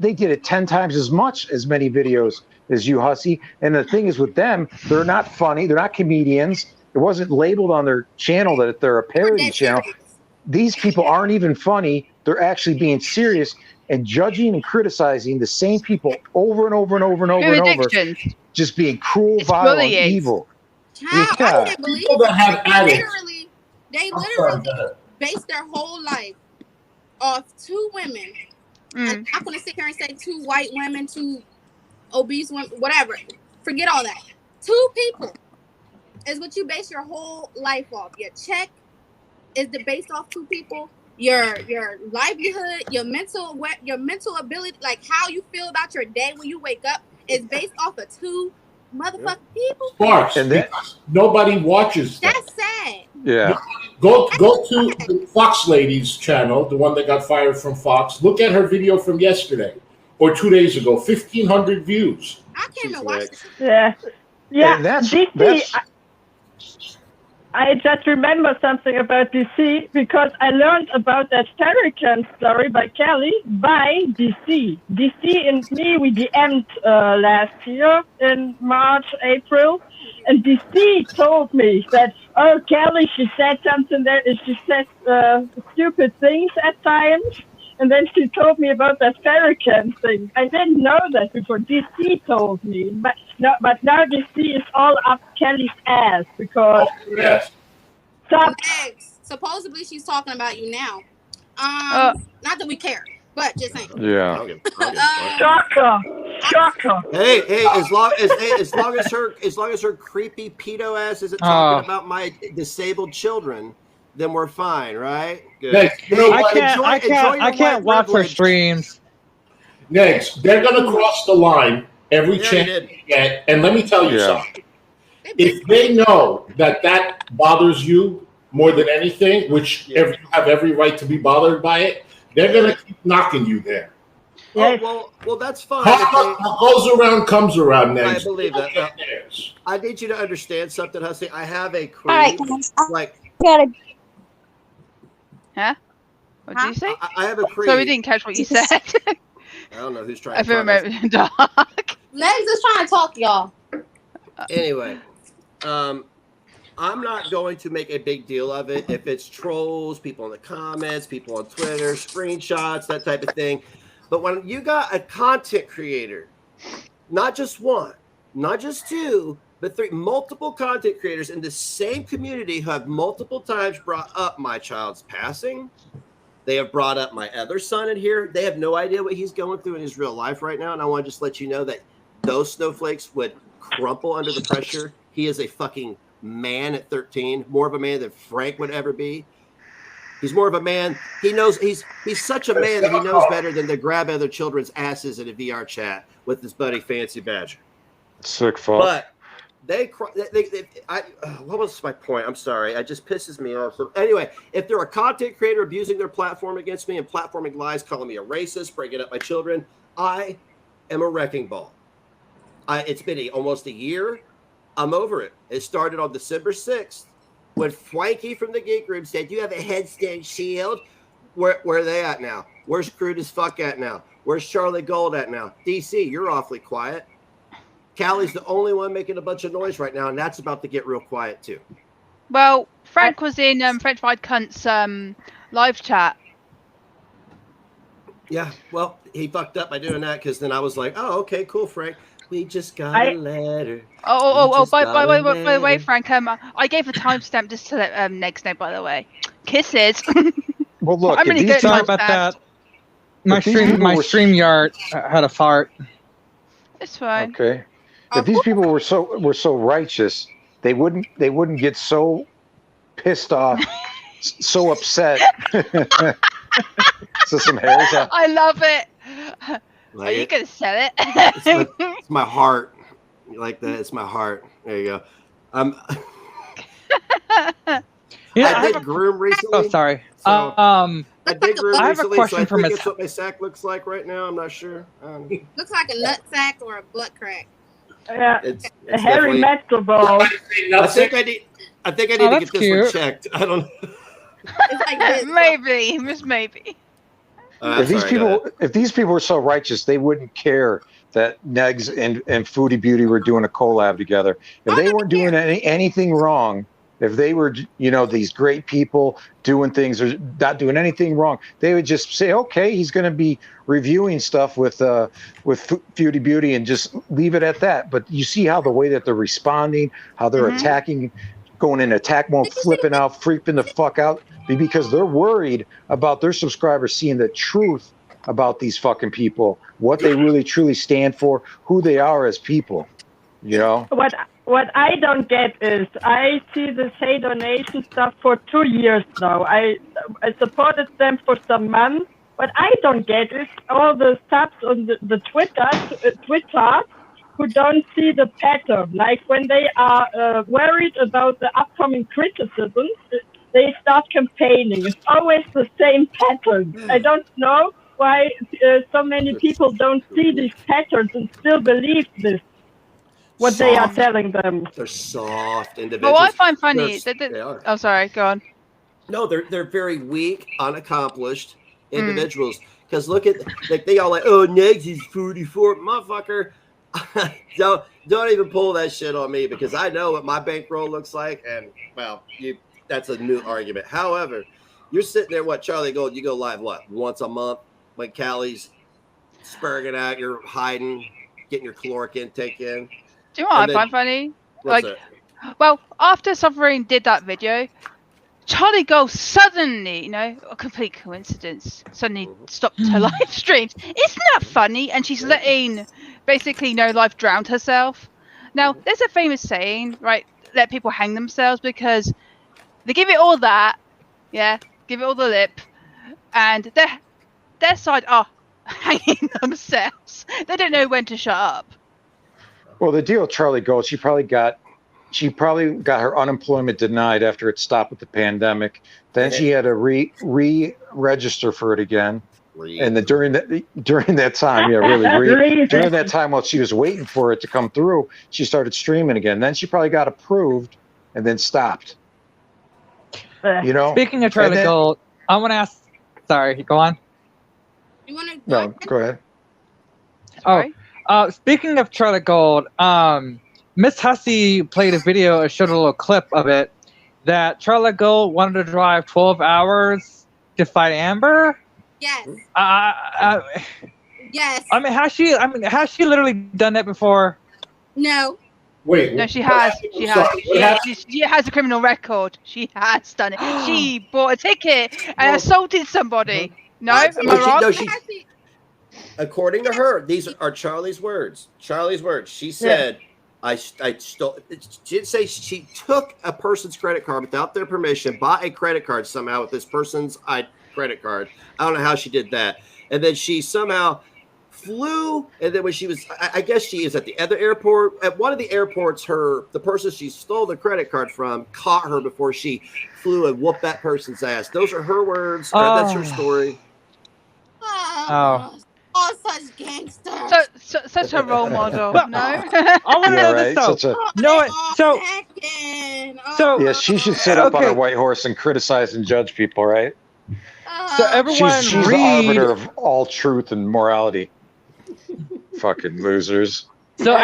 did it 10 times as many videos as you, Hussy. And the thing is with them, they're not funny. They're not comedians. It wasn't labeled on their channel that they're a parody channel. These people aren't even funny. They're actually being serious and judging and criticizing the same people over and over and over and over and over, just being cruel, vile, and evil. I can't believe People that have addicts. They literally base their whole life off two women. I'm not going to sit here and say two white women, two obese women, whatever. Forget all that. Two people is what you base your whole life off. Your check is based off two people. Your livelihood, your mental ability, like how you feel about your day when you wake up, is based off of two motherfucking people. Sparks, because nobody watches them. That's sad. Yeah. Go to the Fox Lady's channel, the one that got fired from Fox. Look at her video from yesterday or 2 days ago. 1,500 views. I can't even watch this. Yeah. And that's I just remember something about DC because I learned about that Farrakhan story by Kelly by DC. DC and me, we DM'd last year in March, April, and DC told me that, oh, Kelly, she said something there, she said stupid things at times, and then she told me about that Farrakhan thing. I didn't know that before. DC told me, but now DC is all up Kelly's ass because. Yes. Supposedly she's talking about you now. Not that we care, but just saying. Yeah. Shocker. Hey, as long as her creepy pedo ass isn't talking about my disabled children, then we're fine, right? Good. Next, you know what? I can't watch her streams. Next, they're gonna cross the line every chance they get, and let me tell you something. If they know that bothers you more than anything, which you have every right to be bothered by it, they're going to keep knocking you there. Oh, well, that's fine. What goes around comes around. Next. I believe that. I need you to understand something, Hussy. I have a creed. Huh? What did you say? I have a creed. So we didn't catch what you said. I don't know who's trying I to feel maybe dark. Legs is trying to talk, y'all. Anyway, I'm not going to make a big deal of it if it's trolls, people in the comments, people on Twitter, screenshots, that type of thing. But when you got a content creator, not just one, not just two, but three, multiple content creators in the same community who have multiple times brought up my child's passing. They have brought up my other son in here. They have no idea what he's going through in his real life right now. And I want to just let you know that those snowflakes would crumple under the pressure. He is a fucking man at 13, more of a man than Frank would ever be. He's more of a man. He knows he's such a man that he knows better than to grab other children's asses in a VR chat with his buddy Fancy Badger. Sick fuck. But what was my point? I'm sorry. It just pisses me off. So anyway, if they're a content creator abusing their platform against me and platforming lies, calling me a racist, breaking up my children, I am a wrecking ball. It's been almost a year. I'm over it. It started on December 6th when Frankie from the Geek Room said, "You have a headstand shield." Where are they at now? Where's Crude as Fuck at now? Where's Charlie Gold at now? DC, you're awfully quiet. Callie's the only one making a bunch of noise right now, and that's about to get real quiet too. Well, Frank was in French Fried Cunt's live chat. Yeah, well, he fucked up by doing that because then I was like, "Oh, okay, cool, Frank. We just got a letter." By the way, Frank, I gave a timestamp just to let Negs know, by the way. Kisses. Well, look, I'm really good. Sorry about that. My StreamYard had a fart. It's fine. Okay. If these people were so righteous, they wouldn't get so pissed off, so upset. So some hairs out. I love it. Like Are you gonna sell it? It's my heart. You like that? It's my heart. There you go. Yeah, I did groom recently. Oh, sorry. So I did groom I have a recently, question so I for think Miss. it's what my sack looks like right now. I'm not sure. Looks like a nut sack or a butt crack. Yeah, It's a hairy definitely- metal ball. I think I need. I think I need to get this one checked. I don't know. It's like this. Maybe, Miss Maybe. If these people were so righteous, they wouldn't care that Negs and Foodie Beauty were doing a collab together. If they weren't doing anything wrong, if they were, these great people doing things or not doing anything wrong, they would just say, okay, he's going to be reviewing stuff with Foodie Beauty and just leave it at that. But you see how the way that they're responding, how they're attacking, going in attack mode, flipping out, freaking the fuck out, because they're worried about their subscribers seeing the truth about these fucking people, what they really truly stand for, who they are as people, What I don't get is I see this Hey Donation stuff for 2 years now. I supported them for some months. What I don't get is all the subs on the Twitter who don't see the pattern. Like when they are worried about the upcoming criticisms, they start campaigning. It's always the same pattern. I don't know why so many people don't see these patterns and still believe this. What they are telling them. They're soft individuals. Well, what I find funny they are. Oh, sorry, go on. No, they're very weak, unaccomplished individuals. Because look at they all like, oh, Negs is 44, motherfucker. don't even pull that shit on me because I know what my bankroll looks like, and well, that's a new argument. However, you're sitting there, Charlie Gold? You go live once a month when Callie's spurging out, you're hiding, getting your caloric intake in. Do you know what I find funny? Well, after Sovereign did that video, Charlie Gold suddenly, a complete coincidence, suddenly stopped her live streams. Isn't that funny? And she's letting basically No Life drown herself. Now, there's a famous saying, right? Let people hang themselves because they give it all that, give it all the lip, and their side are hanging themselves. They don't know when to shut up. Well, the deal with Charlie Gold, she probably got her unemployment denied after it stopped with the pandemic. Then she had to re-register for it again. And then during that time, during that time while she was waiting for it to come through, she started streaming again. Then she probably got approved and then stopped. Speaking of Charlie Gold, I want to ask. Sorry, go on. You want to? No, go ahead. Sorry? Speaking of Charlie Gold, Miss Hussey played a video, showed a little clip of it, that Charlie Gold wanted to drive 12 hours to fight Amber. Yes. Yes. Has she literally done that before? No. Wait. No, she has. She has a criminal record. She has done it. She bought a ticket and assaulted somebody. No, am I wrong? No, according to her, these are Charlie's words. She said, I stole. She didn't say she took a person's credit card without their permission, bought a credit card somehow with this person's credit card. I don't know how she did that. And then she somehow flew. And then when she was, I guess she is at the other airport. At one of the airports, the person she stole the credit card from caught her before she flew and whooped that person's ass. Those are her words. That's her story. Oh, such gangsters. Such a role model. No. I want to know this though. She should sit up on her white horse and criticize and judge people, right? So everyone she's the arbiter of all truth and morality. Fucking losers. So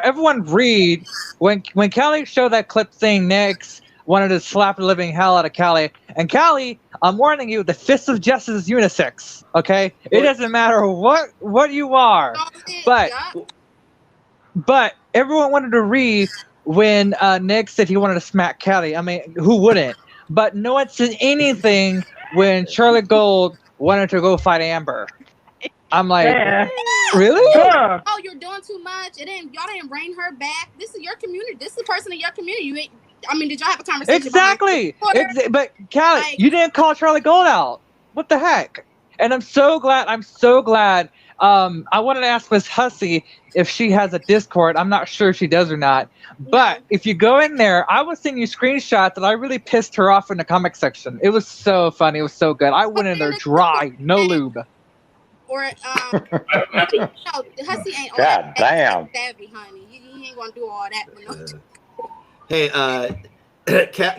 everyone read when Callie showed that clip saying Next wanted to slap the living hell out of Callie. And Callie, I'm warning you, the fist of justice is unisex. Okay, it doesn't matter what you are, but everyone wanted to read when Nick said he wanted to smack Callie. I mean, who wouldn't? But no one said anything when Charlie Gold wanted to go fight Amber. I'm like, really? Oh, you're doing too much. Y'all didn't rein her back. This is your community. This is the person in your community. Did y'all have a conversation? Exactly. But Callie, you didn't call Charlie Gold out. What the heck? And I'm so glad. I wanted to ask Miss Hussey if she has a Discord. I'm not sure if she does or not. But if you go in there, I was sending you screenshots that I really pissed her off in the comic section. It was so funny. It was so good. I went in there dry, no lube. Or no, Hussey ain't all God damn. savvy, honey. He ain't gonna do all that. Hey,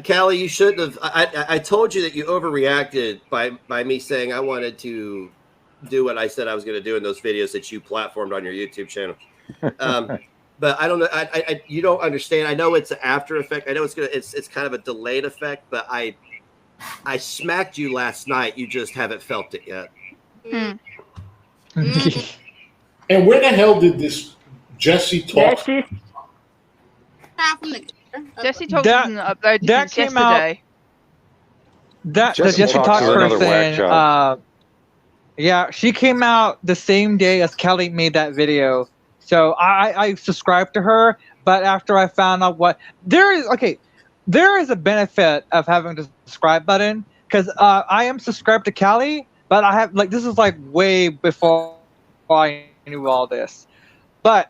Callie, you shouldn't have. I told you that you overreacted by me saying I wanted to do what I said I was going to do in those videos that you platformed on your YouTube channel. But I don't know. You don't understand. I know it's an after effect. I know it's kind of a delayed effect. But I smacked you last night. You just haven't felt it yet. And where the hell did this Jesse talk? Jesse talked uploaded that came yesterday. The Jesse Talk person, yeah, she came out the same day as Kelly made that video. So I subscribed to her, but after I found out there is a benefit of having the subscribe button, because I am subscribed to Kelly, but I have this is way before I knew all this. But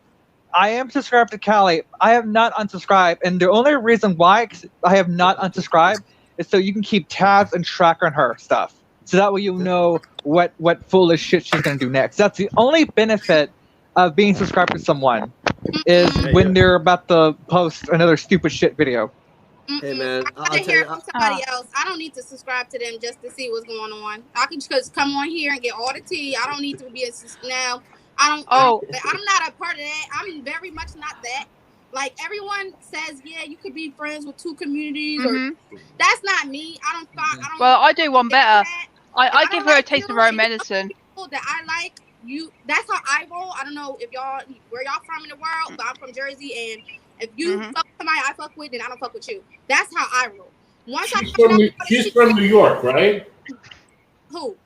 I am subscribed to Kelly. I have not unsubscribed, and the only reason why I have not unsubscribed is so you can keep tabs and track on her stuff. So that way you know what foolish shit she's gonna do next. That's the only benefit of being subscribed to someone, is when they're about to post another stupid shit video. Hey man, I want to hear from somebody else. I don't need to subscribe to them just to see what's going on. I can just come on here and get all the tea. I don't need to be now. I'm not a part of that. I'm very much not that. Like everyone says, yeah, you could be friends with two communities, or that's not me. I don't. Well, I do one better. I give her a taste of her own medicine. People that I like, that's how I roll. I don't know where y'all from in the world, but I'm from Jersey, and if you fuck with somebody I fuck with, then I don't fuck with you. That's how I roll. She's from New York, right? Who?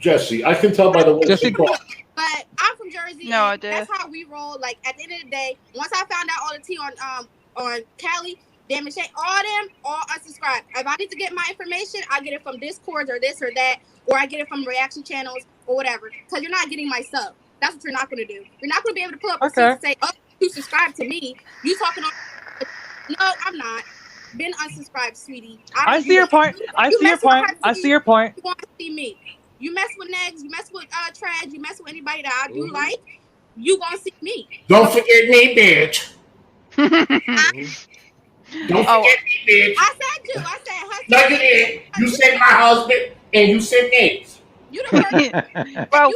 Jesse. I can tell by the way she talks. But I'm from Jersey. No idea. That's how we roll. Like at the end of the day, once I found out all the tea on Cali, damn it, all unsubscribe. If I need to get my information, I get it from Discord or this or that, or I get it from reaction channels or whatever. Because you're not getting my sub. That's what you're not going to do. You're not going to be able to pull up and say, "Oh, you subscribe to me." You talking on? No, I'm not. Been unsubscribed, sweetie. I see your point. I see your point. You want to see me? You mess with Negs, you mess with Trad, you mess with anybody that I do like, you gonna see me. Don't forget me, bitch. Don't forget me, bitch. I said you. I said husband. No, you didn't. You said my husband, and you said Negs. You the person. Well,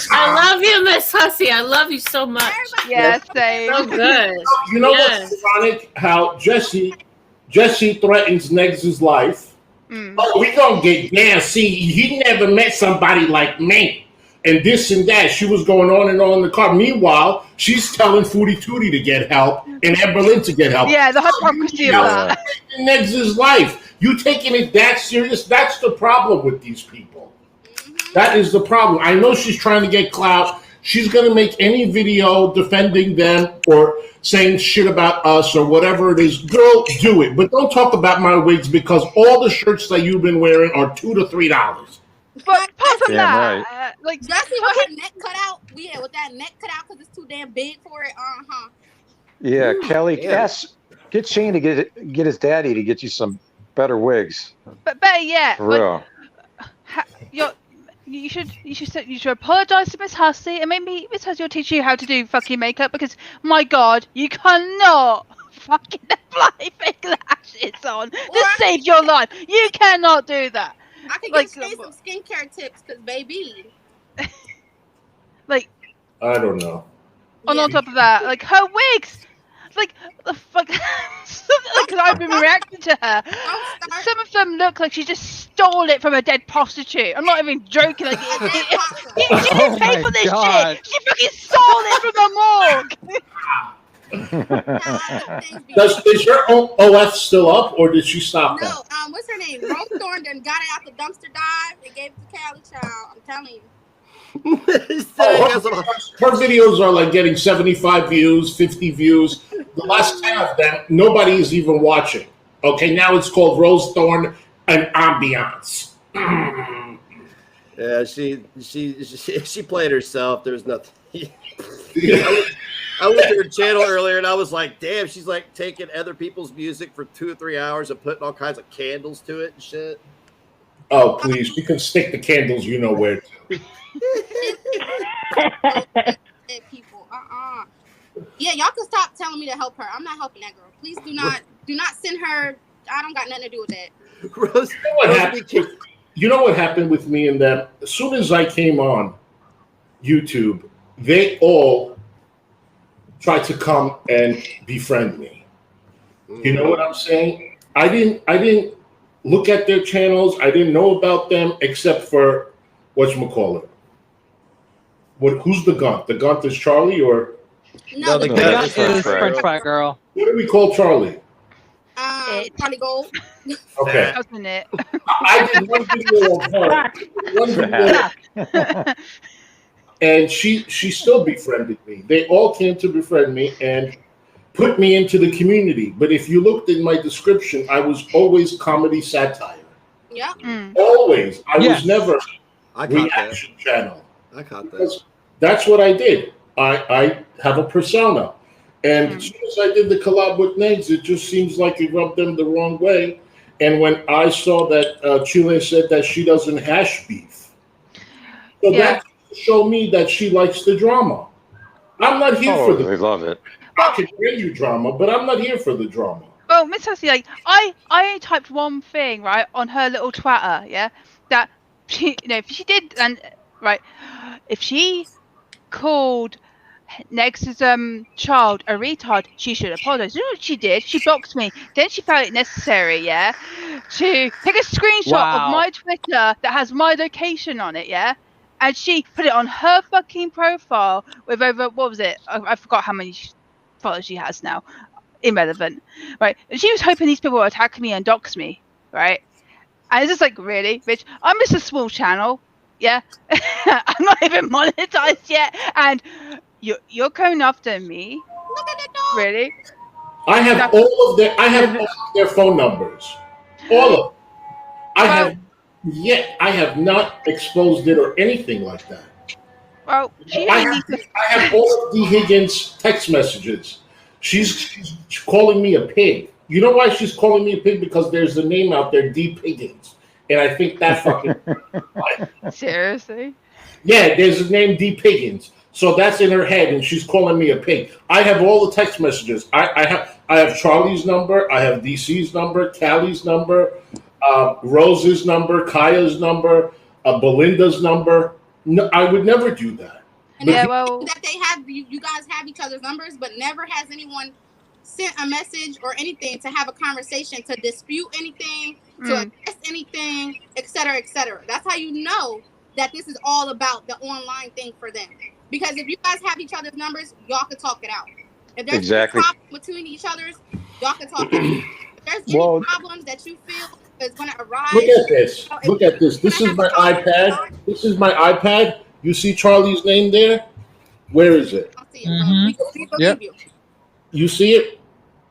I love you, Miss Hussey. I love you so much. Yes, same. So good. You know what's ironic? How Jesse threatens Negs' life. Oh, we gonna get down. See, he never met somebody like me, and this and that. She was going on and on in the car. Meanwhile, she's telling Footy Tootie to get help and Eberlin to get help. Yeah, the hypocrisy of that. Negs' life. You taking it that serious? That's the problem with these people. That is the problem. I know she's trying to get clout. She's going to make any video defending them or saying shit about us or whatever it is. Girl, do it. But don't talk about my wigs, because all the shirts that you've been wearing are $2 to $3. But apart from that, like Jesse with her neck cut out. Yeah, with that neck cut out because it's too damn big for it. Yeah, Kelly, get Shane to get his daddy to get you some better wigs. But better yet, for real. You should apologize to Miss Hussey, and maybe Miss Hussey will teach you how to do fucking makeup, because my God, you cannot fucking apply fake lashes on to save your life. You cannot do that. I can give Shay some skincare tips, because baby. I don't know. And on top of that, her wigs, the fuck, because I've been reacting to her. Some of them look like she just stole it from a dead prostitute. I'm not even joking. She didn't pay for this shit. She fucking stole it from the morgue. Is your OF still up, or did she stop that? No, what's her name? Rose Thorne done got it out the dumpster dive and gave it to Cali Child. I'm telling you. Her videos are getting 75 views, 50 views. The last 10 of them, nobody is even watching. Okay, now it's called Rose Thorne and Ambiance. Yeah, she played herself. There's nothing. I went to her channel earlier and I was like, damn, she's taking other people's music for 2 or 3 hours and putting all kinds of candles to it and shit. Oh, please. You can stick the candles you know where to. People, Yeah, y'all can stop telling me to help her. I'm not helping that girl. Please do not send her. I don't got nothing to do with that. Rose, you know what happened with me and them? As soon as I came on YouTube, they all tried to come and befriend me. You know what I'm saying? I didn't look at their channels. I didn't know about them except for whatchamacallit. Who's the Gunt? The Gunt is Charlie or? No, the Gunt is French Fry Girl. What do we call Charlie? Charlie Gold. Okay. Doesn't it? I did one video of her. And she still befriended me. They all came to befriend me and put me into the community. But if you looked in my description, I was always comedy satire. Yeah. Always. I was never a reaction channel. I caught that. That's what I did. I have a persona. And as soon as I did the collab with Negs, it just seems like it rubbed them the wrong way. And when I saw that Chile said that she doesn't hash beef, so that showed me that she likes the drama. I'm not here for the they love it. I can bring you drama, but I'm not here for the drama. Well, Miss Hussey, like I only typed one thing right on her little Twitter, that she, if she did, and right, if she called Nex's child a retard, she should apologize. You know what she did? She blocked me. Then she found it necessary, to take a screenshot of my Twitter that has my location on it, and she put it on her fucking profile with over, what was it? I forgot how many followers she has now. Irrelevant, right? And she was hoping these people would attack me and dox me, right? And it's just like, really, bitch? I'm just a small channel, I'm not even monetized yet, and you're going after me? Really? I have all of their phone numbers. All of them. I have not exposed it or anything like that. Well, I have all of D. Higgins' text messages. She's calling me a pig. You know why she's calling me a pig? Because there's a name out there, D. Higgins. And I think that fucking... Seriously? Yeah, there's a name, D. Higgins. So that's in her head, and she's calling me a pig. I have all the text messages. I have Charlie's number. I have DC's number, Callie's number, Rose's number, Kaya's number, Belinda's number. No, I would never do that. And that they have, you guys have each other's numbers, but never has anyone sent a message or anything to have a conversation, to dispute anything, to address anything, etc., etc. That's how you know that this is all about the online thing for them. Because if you guys have each other's numbers, y'all can talk it out. If there's a problem between each other's, y'all can talk it out. If there's any problems that you feel is going to arise. Look at this. Look at this. This is my iPad. This is my iPad. You see Charlie's name there? Where is it? I see it, bro. We believe you. You see it?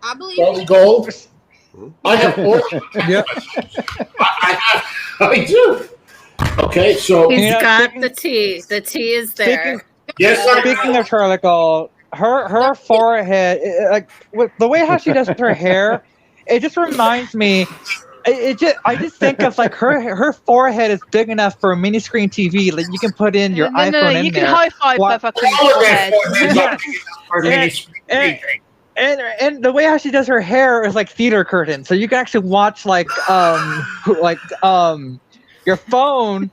I believe Charlie you. Gold? I have all. I do. Okay, so he's got the T. The T is there. Speaking of Charlie Gold, her forehead, like the way how she does her hair, it just reminds me. I just think of like her forehead is big enough for a mini screen TV. Like you can put in your iPhone in there. You can high five her fucking forehead. And the way how she does her hair is like theater curtain, so you can actually watch your phone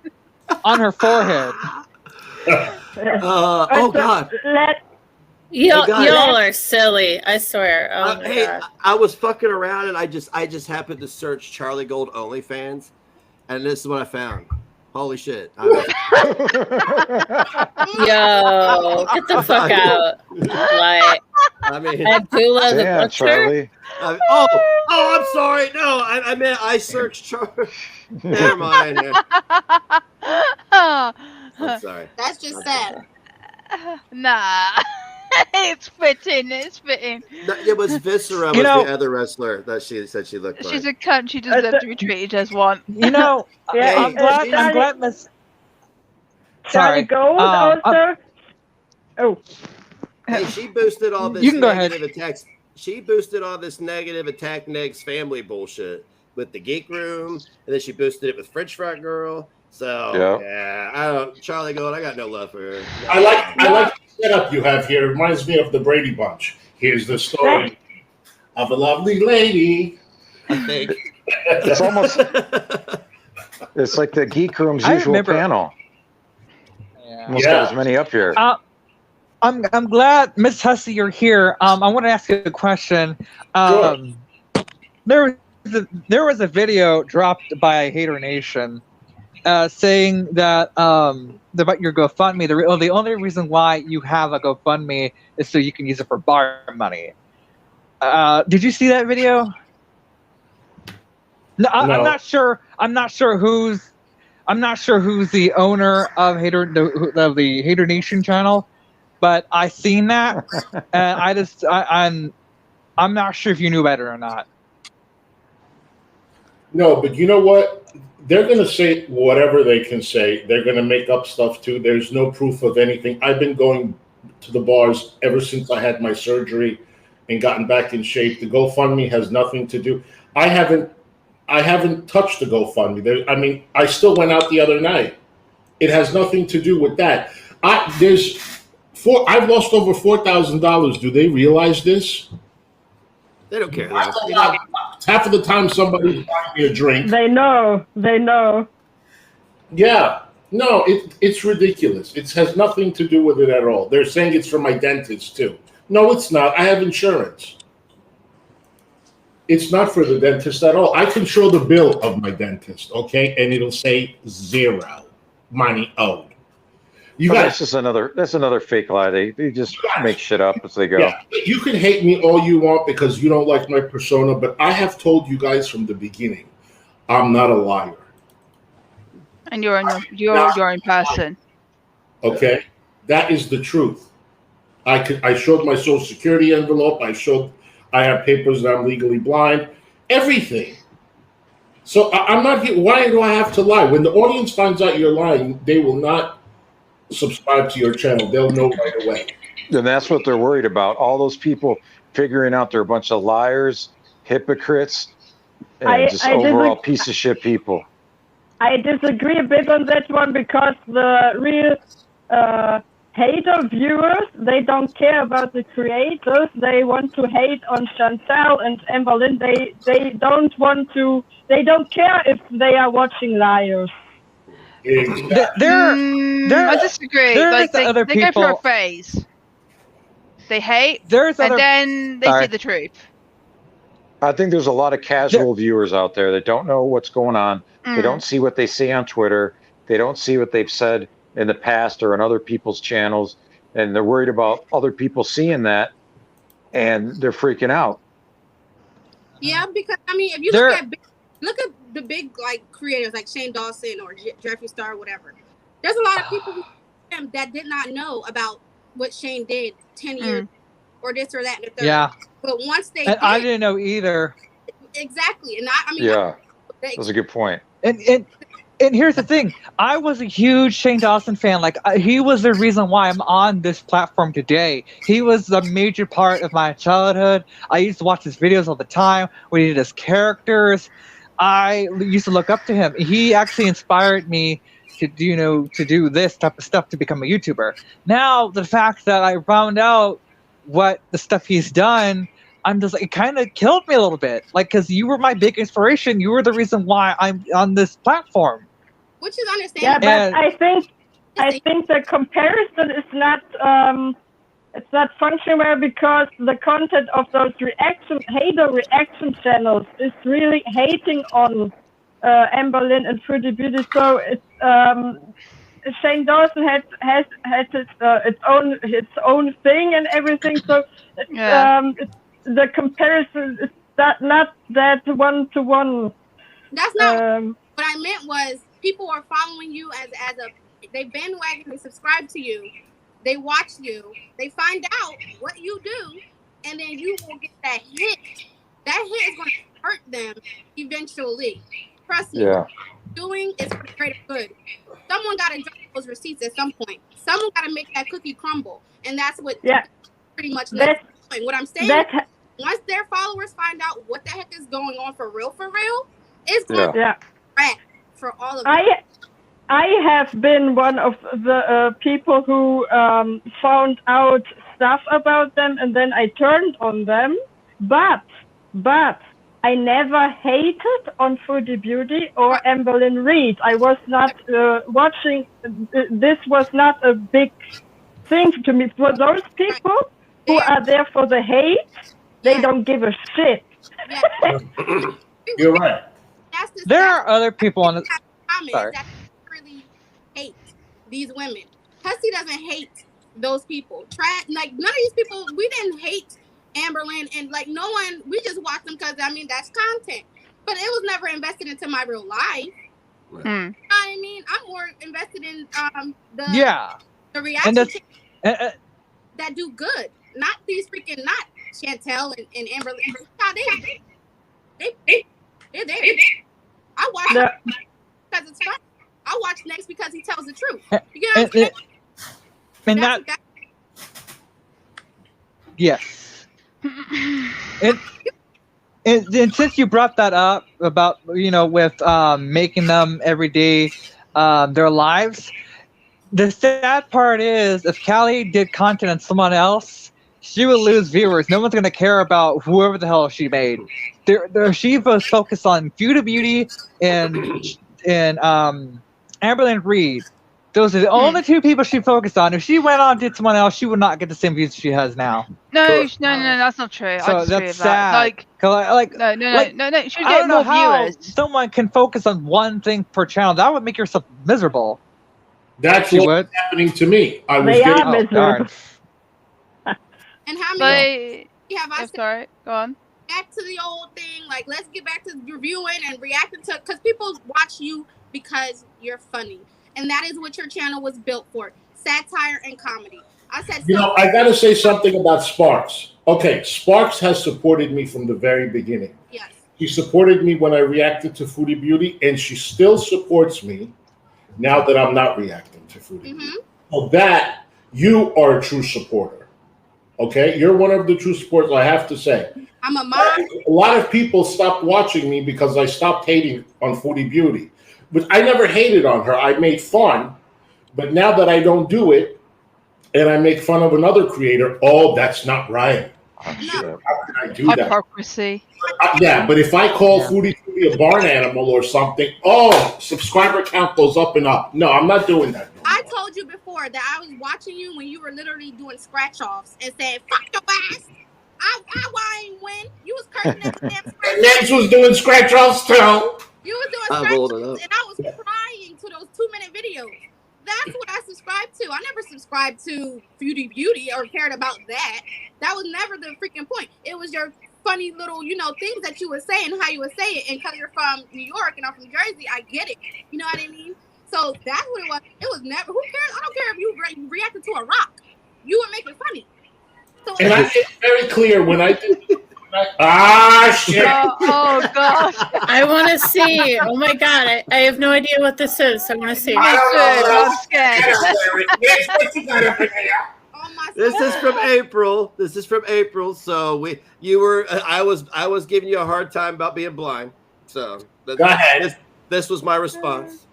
on her forehead. Oh God! Y'all are silly. I swear. Oh my God. I was fucking around and I just happened to search Charlie Gold OnlyFans, and this is what I found. Holy shit! Yo, get the fuck out! Like, I mean, Abdullah the Butcher. Charlie. I'm sorry. No, I meant I searched Charlie. Never mind. I'm sorry. That's just sad. Nah. It's fitting. It was Viscera was the other wrestler that she said she looked like. She's a cunt. She deserves to be treated as one. I'm glad Miss Charlie Gold also. Hey, she boosted all this negative attacks. She boosted all this negative attack Neg's family bullshit with the Geek Room, and then she boosted it with French Fry Girl. So I don't Charlie Gold. I got no love for her. I like setup you have here reminds me of the Brady Bunch. Here's the story of a lovely lady. I think it's almost. It's like the Geek Room's usual panel. Almost got as many up here. I'm glad, Miss Hussey, you're here. I want to ask you a question. There was a video dropped by Hater Nation saying that about your GoFundMe. The only reason why you have a GoFundMe is so you can use it for bar money. Did you see that video? No, I'm not sure. I'm not sure who's the owner of the Hater Nation channel, but I seen that, and I'm not sure if you knew about it or not. No, but you know what? They're going to say whatever they can say. They're going to make up stuff too. There's no proof of anything. I've been going to the bars ever since I had my surgery and gotten back in shape. The GoFundMe has nothing to do. I haven't touched the GoFundMe. I still went out the other night. It has nothing to do with that. I've lost over $4,000. Do they realize this? They don't care. Half of the time somebody's buying me a drink. They know. Yeah. No, it's ridiculous. It has nothing to do with it at all. They're saying it's from my dentist too. No, it's not. I have insurance. It's not for the dentist at all. I can show the bill of my dentist, okay, and it'll say 0 money owed. That's another fake lie. They just make shit up as they go. Yeah, you can hate me all you want because you don't like my persona, but I have told you guys from the beginning, I'm not a liar. And you're in person. Okay, that is the truth. I showed my Social Security envelope. I have papers that I'm legally blind. Everything. So I'm not here. Why do I have to lie? When the audience finds out you're lying, they will not subscribe to your channel. They'll know right away. And that's what they're worried about. All those people figuring out they're a bunch of liars, hypocrites, and overall piece of shit people. I disagree a bit on that one because the real hater viewers, they don't care about the creators. They want to hate on Chantal and Amberlynn. They don't care if they are watching liars. I disagree. They go through a phase. They hate, then they see the truth. I think there's a lot of casual viewers out there that don't know what's going on. They don't see what they say on Twitter. They don't see what they've said in the past or on other people's channels, and they're worried about other people seeing that, and they're freaking out. Yeah, because if you look at the big creators like Shane Dawson or Jeffree Star or whatever, there's a lot of people that did not know about what Shane did 10 years or this or that and the third. Yeah. But once they I didn't know either. Exactly. And that's a good point. And here's the thing. I was a huge Shane Dawson fan. He was the reason why I'm on this platform today. He was a major part of my childhood. I used to watch his videos all the time when he did his characters. I used to look up to him. He actually inspired me to do this type of stuff to become a YouTuber. Now, the fact that I found out what the stuff he's done, I'm just it kind of killed me a little bit. Because you were my big inspiration. You were the reason why I'm on this platform. Which is understandable. Yeah, but I think the comparison is not it's not functional well because the content of those hater reaction channels is really hating on Amberlynn and Fruity Beauty. So it's Shane Dawson has its own thing and everything. So the comparison is not that one-to-one. That's not what I meant. Was people are following you as they bandwagon, they subscribe to you, they watch you, they find out what you do, and then you will get that hit. That hit is going to hurt them eventually. Trust me. Yeah. Doing is for the greater good. Someone got to drop those receipts at some point. Someone got to make that cookie crumble, and that's what pretty much doing. What I'm saying is, once their followers find out what the heck is going on for real, it's going to crack for all of them. I have been one of the people who found out stuff about them, and then I turned on them. But I never hated on Foodie Beauty or Amberlynn Reed. I was not watching. This was not a big thing to me. For those people who are there for the hate, they don't give a shit. You're right. There are other people on the. Sorry. That really hate these women. Hussy doesn't hate those people. Like none of these people. We didn't hate Amberlynn, and like no one. We just watched them because I mean that's content. But it was never invested into my real life. You know what I mean? I'm more invested in the reaction that do good, not these freaking Chantel and Amberlynn. How they're there. I watch because it's fun. I watch next because he tells the truth. You get what I'm saying? And that yes. And since you brought that up about with making them every day their lives, the sad part is if Callie did content on someone else, she would lose viewers. No one's gonna care about whoever the hell she made. She was focused on Foodie Beauty and Amberlynn Reed. Those are the only two people she focused on. If she went on and did someone else, she would not get the same views she has now. No, that's not true. So I disagree that's with that. Sad. No. She would get more viewers. Someone can focus on one thing per channel. That would make yourself miserable. That's what's happening to me. I was getting miserable. And how many have I said? Sorry, go on. Back to the old thing. Like, let's get back to reviewing and reacting to, because people watch you because you're funny, and that is what your channel was built for: satire and comedy. I said, I got to say something about Sparks. Okay, Sparks has supported me from the very beginning. Yes. She supported me when I reacted to Foodie Beauty, and she still supports me now that I'm not reacting to Foodie Beauty. So that you are a true supporter. Okay, you're one of the true supporters, I have to say. I'm a mom. A lot of people stopped watching me because I stopped hating on Foodie Beauty. But I never hated on her. I made fun. But now that I don't do it, and I make fun of another creator, that's not right. How can I do that? Hypocrisy. Yeah, but if I call Foodie Beauty a barn animal or something, subscriber count goes up and up. No, I'm not doing that. I told you before that I was watching you when you were literally doing scratch-offs and saying, fuck your ass. I ain't win. You was cursing at the damn scratch-offs. Nance was doing scratch-offs too. You was doing scratch-offs, and I was crying to those 2-minute videos. That's what I subscribed to. I never subscribed to Foodie Beauty or cared about that. That was never the freaking point. It was your funny little, things that you would say and how you would say it. And because you're from New York and I'm from Jersey, I get it. You know what I mean? So that's what it was. It was never, who cares? I don't care if you reacted to a rock. You would make it funny. So and I made it very clear when I did. Shit. Oh gosh. I want to see. Oh my god. I have no idea what this is. I want to see. I'm scared. This is from April. So I was giving you a hard time about being blind. So go ahead. This was my response.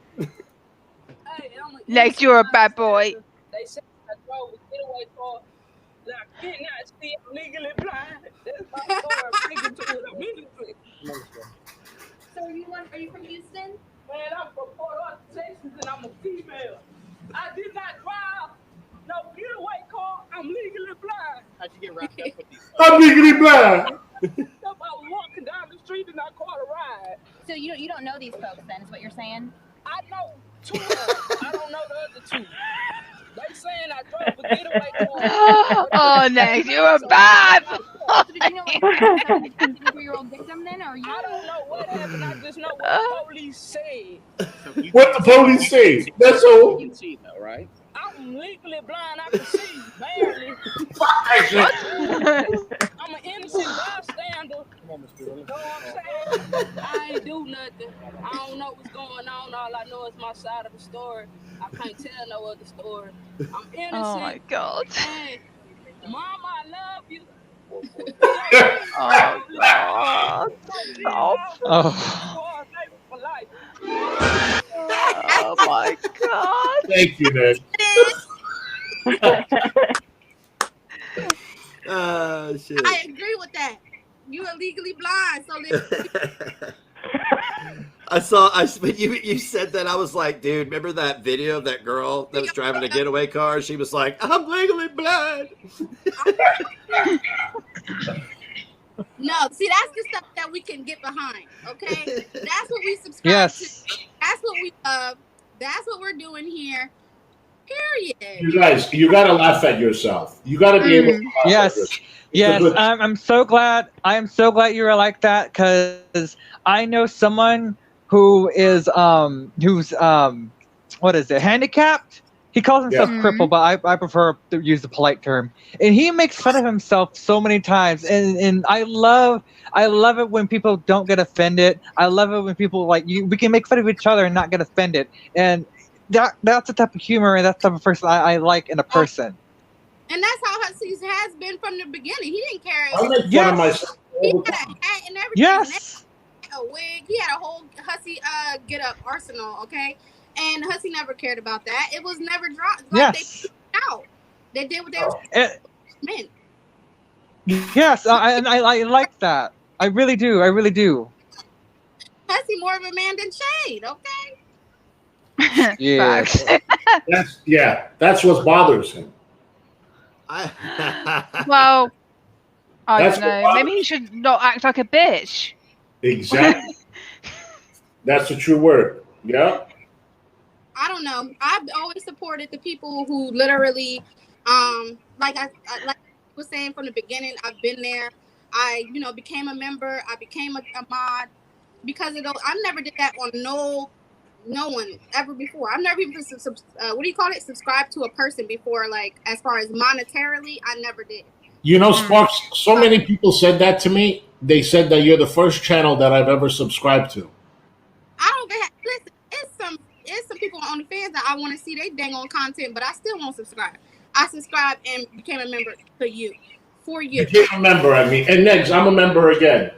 Like you're a bad boy. They said I drove a getaway car. I cannot see. I'm legally blind. That's my story. I'm thinking to it immediately. So are you from Houston? Man, I'm from Port Arthur, Texas, and I'm a female. I did not drive no getaway car. I'm legally blind. How'd you get wrapped up with these? I'm legally blind. I was walking down the street and I caught a ride. So you don't know these folks then, is what you're saying? I know 2 of them. I don't know the other 2. They saying I drove a getaway car. Oh, Nate, you're a bad boy. So did you know what a 54-year-old victim then, or you? I don't know what happened. I just know what the police said. What the police said. That's all. You can see though, right? I'm legally blind. I can see, barely. I'm an innocent bystander. Come on, Mr. Willie. You know what I'm saying? I ain't do nothing. I don't know what's going on. All I know is my side of the story. I can't tell no other story. I'm innocent. Oh my god. Hey, Mama, I love you. Oh god. Stop. Oh. Oh my god. Thank you, Nick. Shit. I agree with that. You are legally blind, so when you said that, I was like, dude, remember that video of that girl that was driving a getaway car? She was like, I'm legally blind. No, see, that's the stuff that we can get behind, okay? That's what we subscribe Yes. to. That's what we love. That's what we're doing here. Period. You guys, you got to laugh at yourself. You got to be able to laugh at yourself. Yes, I'm so glad. I am so glad you were like that, because I know someone who is what is it, handicapped? He calls himself crippled, but I prefer to use the polite term. And he makes fun of himself so many times, and I love it when people don't get offended. I love it when people we can make fun of each other and not get offended. And that's the type of humor and that's the type of person I like in a person. And that's how Hussey has been from the beginning. He didn't care. I make fun of myself. He had a hat and everything. Yes. A wig. He had a whole Hussey get up arsenal, okay? And Hussey never cared about that. It was never dropped. Yes. They put it out. They did what they were meant. Yes, I like that. I really do. I really do. Hussey more of a man than Shade, okay? Yeah. That's what bothers him. Well, I That's don't know. Maybe he should not act like a bitch. Exactly. That's a true word. Yeah. I don't know. I've always supported the people who literally, like I was saying from the beginning, I've been there. I, became a member. I became a mod because of those. I never did that on no one ever before. I've never even subscribe to a person before, like as far as monetarily, I never did. Sparks, so many people said that to me. They said that you're the first channel that I've ever subscribed to. I don't listen, it's some people on OnlyFans that I want to see they dang on content, but I still won't subscribe. I subscribed and became a member for you. Became a member, and next, I'm a member again.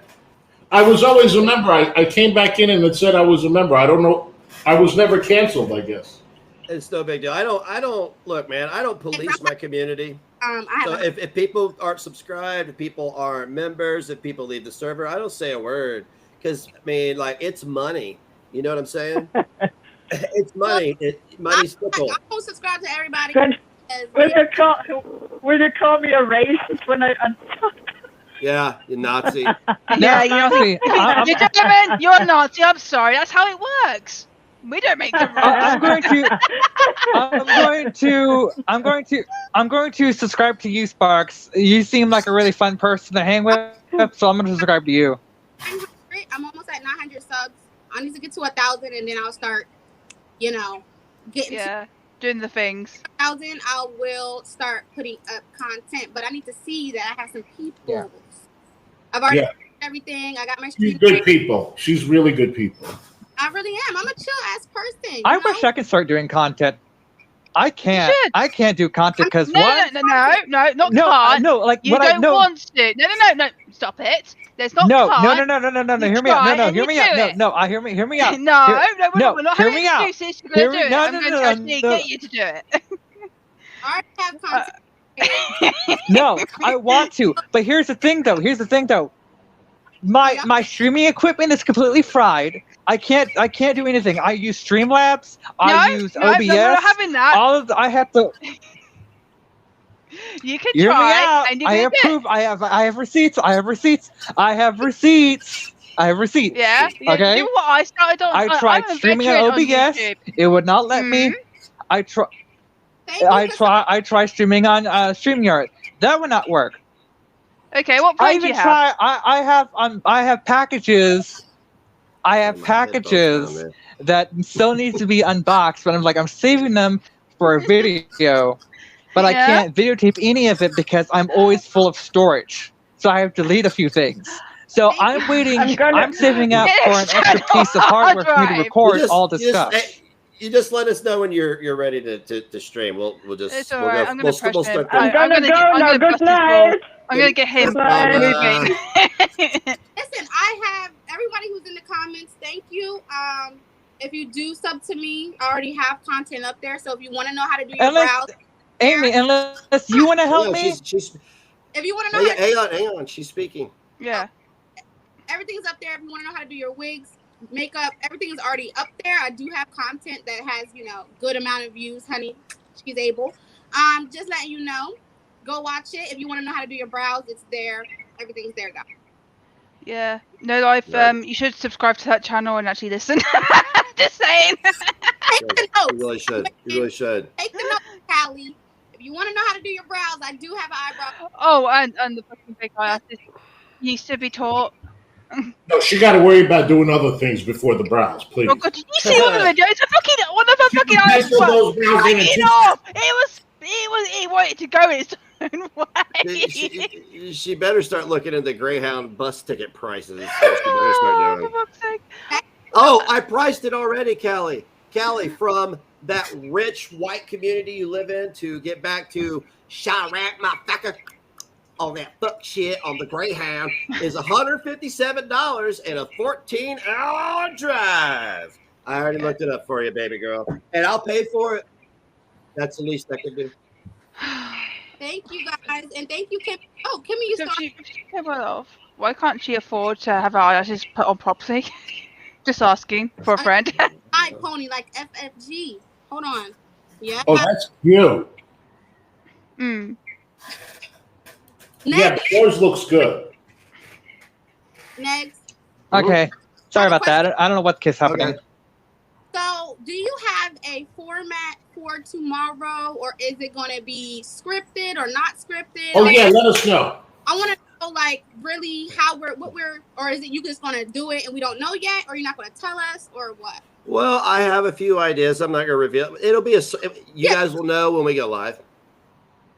I was always a member. I came back in and it said I was a member. I don't know. I was never canceled, I guess. It's no big deal. I don't look, man. I don't police my community. So if people aren't subscribed, if people aren't members, if people leave the server, I don't say a word because it's money. You know what I'm saying? It's money. Money's fickle. I don't subscribe to everybody. Will you call me a racist when I? Yeah, you Nazi. Yeah, you're Nazi. You're a Nazi. I'm sorry. That's how it works. We don't make the rules. I'm going to subscribe to you, Sparks. You seem like a really fun person to hang with, so I'm going to subscribe to you. I'm almost at 900 subs. I need to get to 1,000, and then I'll start, getting doing the things. 1,000, I will start putting up content, but I need to see that I have some people. Yeah. I've already done everything. I got my. She's good people. She's really good people. I really am. I'm a chill ass person. I wish I could start doing content. I can't. I can't do content because No, not can't. No, like you what don't no. want to. No. Stop it. There's not No. can't. No. Hear me out. No. Hear me out. No. Hear me out. No. We're not hear having me out. excuses. You're going to do it. No, I'm going to actually get you to do it. I already have content. No, I want to. But here's the thing, though. My streaming equipment is completely fried. I can't do anything. I use Streamlabs. I use OBS. No, we're not having that. I have to. You can Hear try. me out. And you I can have get proof. I have receipts. Yeah. Okay. You know what? I started on. I tried streaming on OBS. It would not let me. I tried streaming on StreamYard. That would not work. Okay, what brand do you have? I have packages. I have packages that still need to be unboxed, but I'm saving them for a video, but I can't videotape any of it because I'm always full of storage. So I have to delete a few things. So I'm waiting. I'm saving up for an extra piece of hardware for me to record all this stuff. You just let us know when you're ready to stream. We'll just. It's all right. I'm gonna press him. I'm gonna go now. Good night. I'm gonna get him Listen, I have everybody who's in the comments. Thank you. if you do sub to me, I already have content up there. So if you want to know how to do your brows, Amy, unless you want to help me, if you want to know, hang on, she's speaking. Yeah. Everything's up there. If you want to know how to do your wigs, makeup, everything is already up there. I do have content that has, good amount of views, honey. She's able. Just letting you know. Go watch it. If you want to know how to do your brows, it's there. Everything's there, guys. Yeah. No life. You should subscribe to that channel and actually listen. Just saying. Take the notes. You really should. You really should. Take the notes, Callie. If you want to know how to do your brows, I do have an eyebrow. Oh, and the fucking fake eye artist needs to be taught. No, she got to worry about doing other things before the brows, please. Oh God, did you see one of the videos? One of the fucking eyes was breaking off. It wanted to go its own way. She better start looking into Greyhound bus ticket prices. She better start doing. For fuck's sake. Oh, I priced it already, Callie. Callie, from that rich white community you live in to get back to Chirac, motherfucker. All that fuck shit on the Greyhound is $157 and a 14-hour drive. I already looked it up for you, baby girl, and I'll pay for it. That's the least I can do. Thank you guys, and thank you, Kim. Oh, Kimmy, you started. Why can't she afford to have her eyelashes put on properly? Just asking for a friend. Eye pony like FFG. Hold on. Yeah. Oh, that's you. Yeah, yours looks good. Next. Okay. Sorry about that. I don't know what kid's happening. Okay. So, do you have a format for tomorrow, or is it going to be scripted or not scripted? Oh, yeah, let us know. I want to know, like, really or is it you just going to do it and we don't know yet, or you're not going to tell us, or what? Well, I have a few ideas. I'm not going to reveal. It'll be you guys will know when we go live.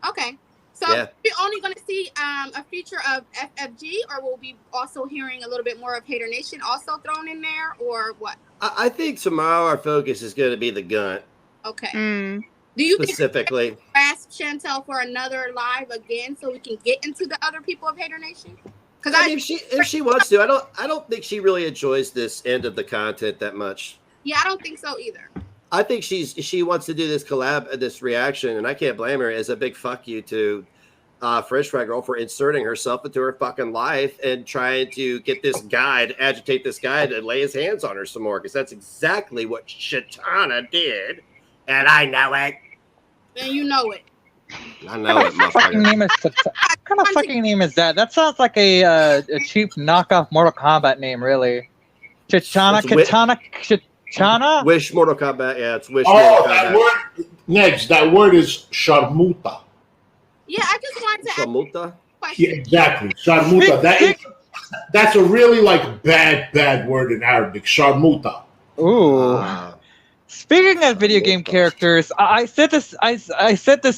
Okay. So we're only going to see a feature of FFG, or will we be also hearing a little bit more of Hater Nation also thrown in there, or what? I think tomorrow our focus is going to be the Gunt. Okay. Do you specifically ask Chantel for another live again so we can get into the other people of Hater Nation? Because if she wants to, I don't think she really enjoys this end of the content that much. Yeah, I don't think so either. I think she wants to do this collab, this reaction, and I can't blame her. As a big fuck you to French Fry Girl for inserting herself into her fucking life and trying to get this guy to agitate this guy to lay his hands on her some more, because that's exactly what Shatana did, and I know it. And you know it. I know it. What kind of fucking name is that? That sounds like a cheap knockoff Mortal Kombat name, really. Chana? Wish Mortal Kombat. Yeah, it's Wish Mortal Kombat. That word, next, that word is sharmuta. Yeah, I just wanted to Sharmuta? Yeah, exactly. Sharmuta. That's a really bad word in Arabic. Sharmuta. Ooh. Speaking of video game characters, I said this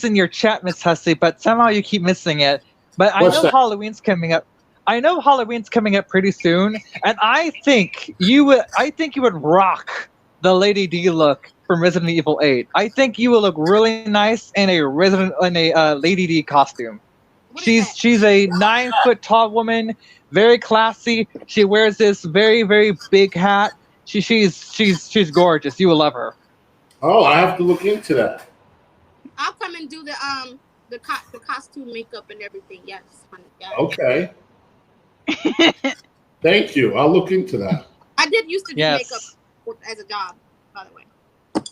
in your chat, Miss Hussey, but somehow you keep missing it. But I know Halloween's coming up. I know Halloween's coming up pretty soon, and I think you would rock the Lady D look from Resident Evil 8. I think you will look really nice in a Lady D costume. She's a 9 foot tall woman, very classy. She wears this very, very big hat. She's gorgeous. You will love her. Oh, I have to look into that. I'll come and do the costume, makeup, and everything. Yes, honey. Yeah. Okay. Thank you. I'll look into that. I did used to do makeup as a job, by the way.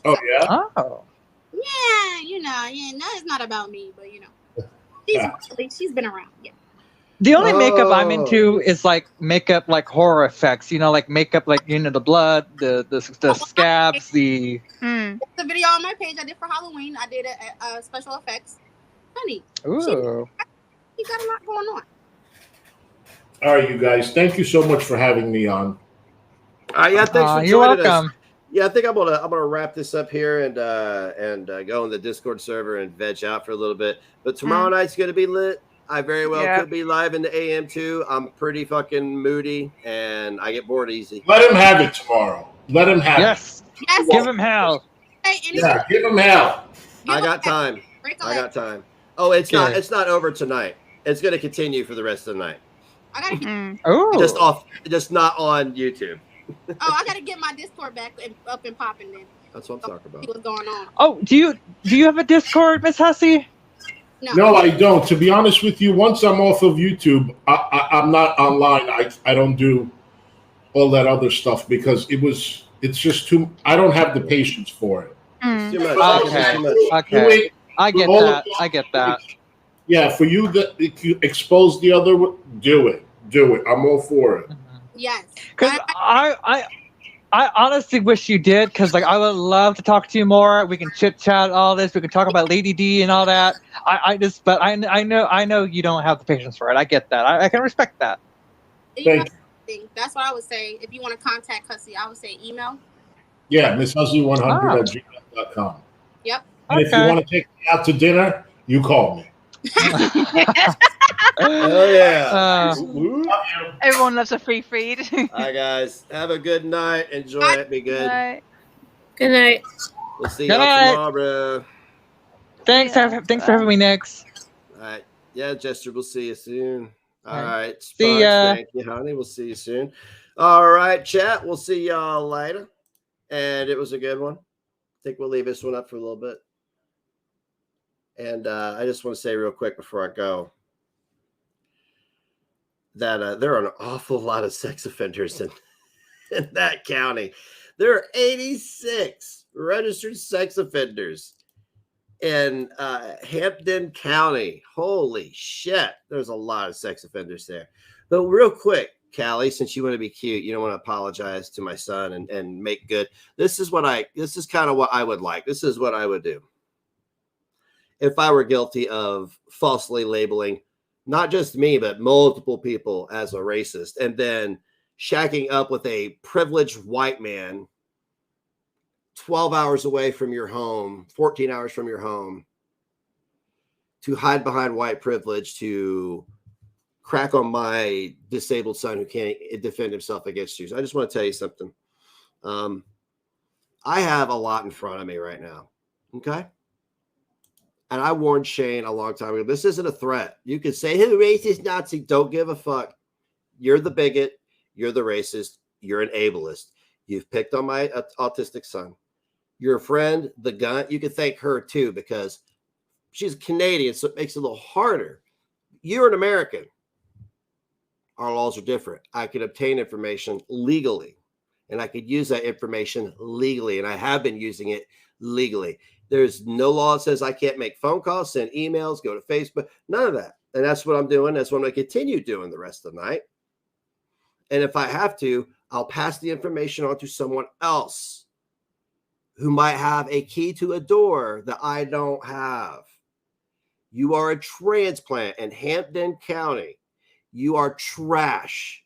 Oh yeah. Oh. Yeah, it's not about me, but she's been around. Yeah. The only makeup I'm into is makeup horror effects. Makeup the blood, the scabs, the. The video on my page I did for Halloween. I did a special effects. Honey. Ooh. She got a lot going on. All right, you guys. Thank you so much for having me on. Yeah, thanks for you're joining welcome. us. Yeah, I think I'm gonna wrap this up here and go in the Discord server and veg out for a little bit. But tomorrow night's gonna be lit. I very well could be live in the AM too. I'm pretty fucking moody and I get bored easy. Let him have it tomorrow. Let him have it. Yes. Give him hell. Yeah, give him hell. I got time. I got time. Oh, it's not over tonight. It's gonna continue for the rest of the night. I gotta Oh. Just not on YouTube. I gotta get my Discord back up and popping then. That's what I'm talking about. See what's going on. Oh, do you have a Discord, Miss Hussey? No, I don't. To be honest with you, once I'm off of YouTube, I'm not online. I don't do all that other stuff because it's just too. I don't have the patience for it. Too much. Okay. I get that. I get that. Yeah, for you if you expose the other, do it. I'm all for it. Yes. Because I honestly wish you did, because like I would love to talk to you more. We can chit chat all this. We can talk about Lady D and all that. But I know you don't have the patience for it. I get that. I can respect that. That's what I would say. If you want to contact Hussey, I would say email. Yeah, MissHussey100@gmail.com. Yep. And if you want to take me out to dinner, you call me. Oh yeah. Everyone loves a free feed. All right, guys. Have a good night. Enjoy it. Be good. Good night. We'll see Good y'all night. tomorrow. Thanks for having me, Nix. All right. Yeah, Jester, we'll see you soon. All right. See ya. Thank you, honey. We'll see you soon. All right, chat. We'll see y'all later. And it was a good one. I think we'll leave this one up for a little bit. And I just want to say real quick before I go that there are an awful lot of sex offenders in that county. There are 86 registered sex offenders in Hampden County. Holy shit. There's a lot of sex offenders there. But real quick, Callie, since you want to be cute, you don't want to apologize to my son and make good. This is kind of what I would like. This is what I would do if I were guilty of falsely labeling not just me, but multiple people as a racist, and then shacking up with a privileged white man 12 hours away from your home, 14 hours from your home, to hide behind white privilege to crack on my disabled son who can't defend himself against you. So I just want to tell you something. I have a lot in front of me right now. Okay. And I warned Shane a long time ago, this isn't a threat. You can say, hey, racist, Nazi, don't give a fuck. You're the bigot. You're the racist. You're an ableist. You've picked on my autistic son. Your friend, the gun, you can thank her too, because she's Canadian, so it makes it a little harder. You're an American. Our laws are different. I could obtain information legally, and I could use that information legally, and I have been using it legally. There's no law that says I can't make phone calls, send emails, go to Facebook, none of that. And that's what I'm doing. That's what I'm going to continue doing the rest of the night. And if I have to, I'll pass the information on to someone else who might have a key to a door that I don't have. You are a transplant in Hampden County. You are trash.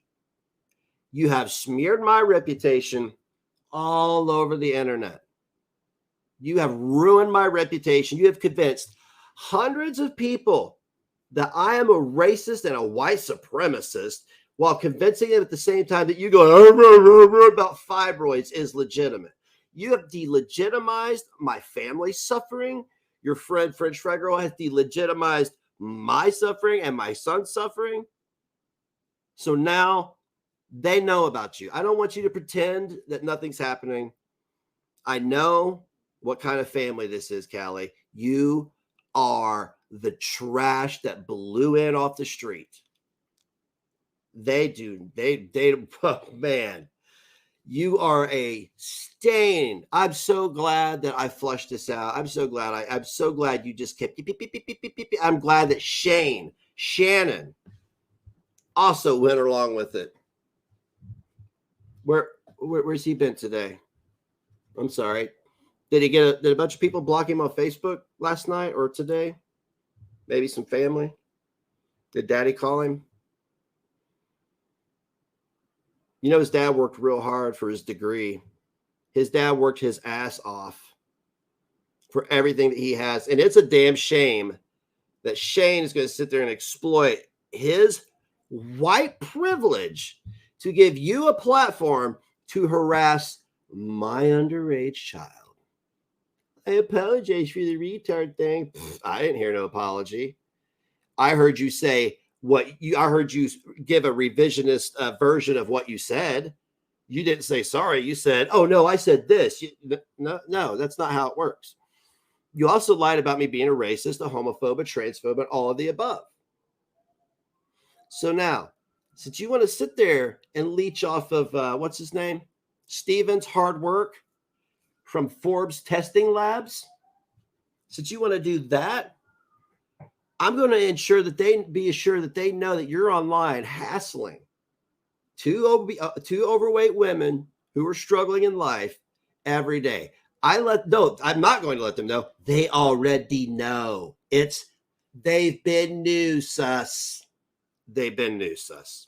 You have smeared my reputation all over the internet. You have ruined my reputation. You have convinced hundreds of people that I am a racist and a white supremacist, while convincing them at the same time that you go about fibroids is legitimate. You have delegitimized my family's suffering. Your friend French Fry Girl has delegitimized my suffering and my son's suffering. So now they know about you. I don't want you to pretend that nothing's happening. I know what kind of family this is, Callie. You are the trash that blew in off the street. They oh, man. You are a stain. I'm so glad that I flushed this out. I'm so glad you just kept. I'm glad that Shannon also went along with it. Where's he been today? I'm sorry. Did a bunch of people block him on Facebook last night or today? Maybe some family. Did Daddy call him? You know, his dad worked real hard for his degree. His dad worked his ass off for everything that he has. And it's a damn shame that Shane is going to sit there and exploit his white privilege to give you a platform to harass my underage child. I apologize for the retard thing. I didn't hear no apology. I heard you say I heard you give a revisionist version of what you said. You didn't say sorry. You said, oh, no, I said this. No, that's not how it works. You also lied about me being a racist, a homophobe, a transphobe, and all of the above. So now, since you want to sit there and leech off of, what's his name? Steven's hard work from Forbes Testing Labs, since you want to do that, I'm going to ensure that they know that you're online hassling two overweight women who are struggling in life every day. I'm not going to let them know. They already know. They've been new, sus. They've been new, sus.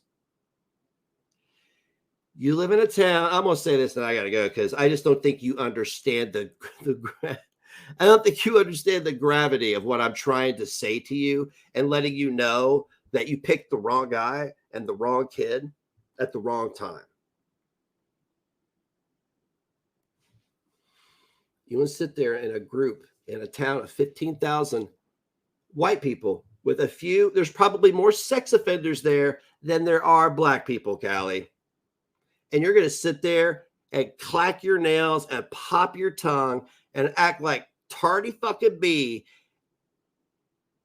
You live in a town. I'm going to say this and I got to go because I just don't think you understand I don't think you understand the gravity of what I'm trying to say to you and letting you know that you picked the wrong guy and the wrong kid at the wrong time. You want to sit there in a group in a town of 15,000 white people with there's probably more sex offenders there than there are black people, Callie. And you're going to sit there and clack your nails and pop your tongue and act like tardy fucking bee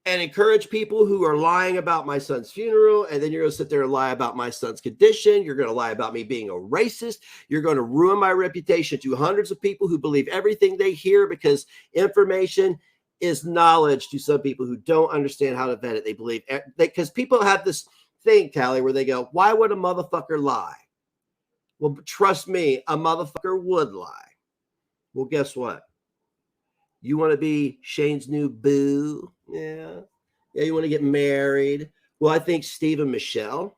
and encourage people who are lying about my son's funeral. And then you're going to sit there and lie about my son's condition. You're going to lie about me being a racist. You're going to ruin my reputation to hundreds of people who believe everything they hear because information is knowledge to some people who don't understand how to vet it. They believe because people have this thing, Callie, where they go, why would a motherfucker lie? Well, trust me, a motherfucker would lie. Well, guess what? You want to be Shane's new boo? Yeah. You want to get married? Well, I think Steve and Michelle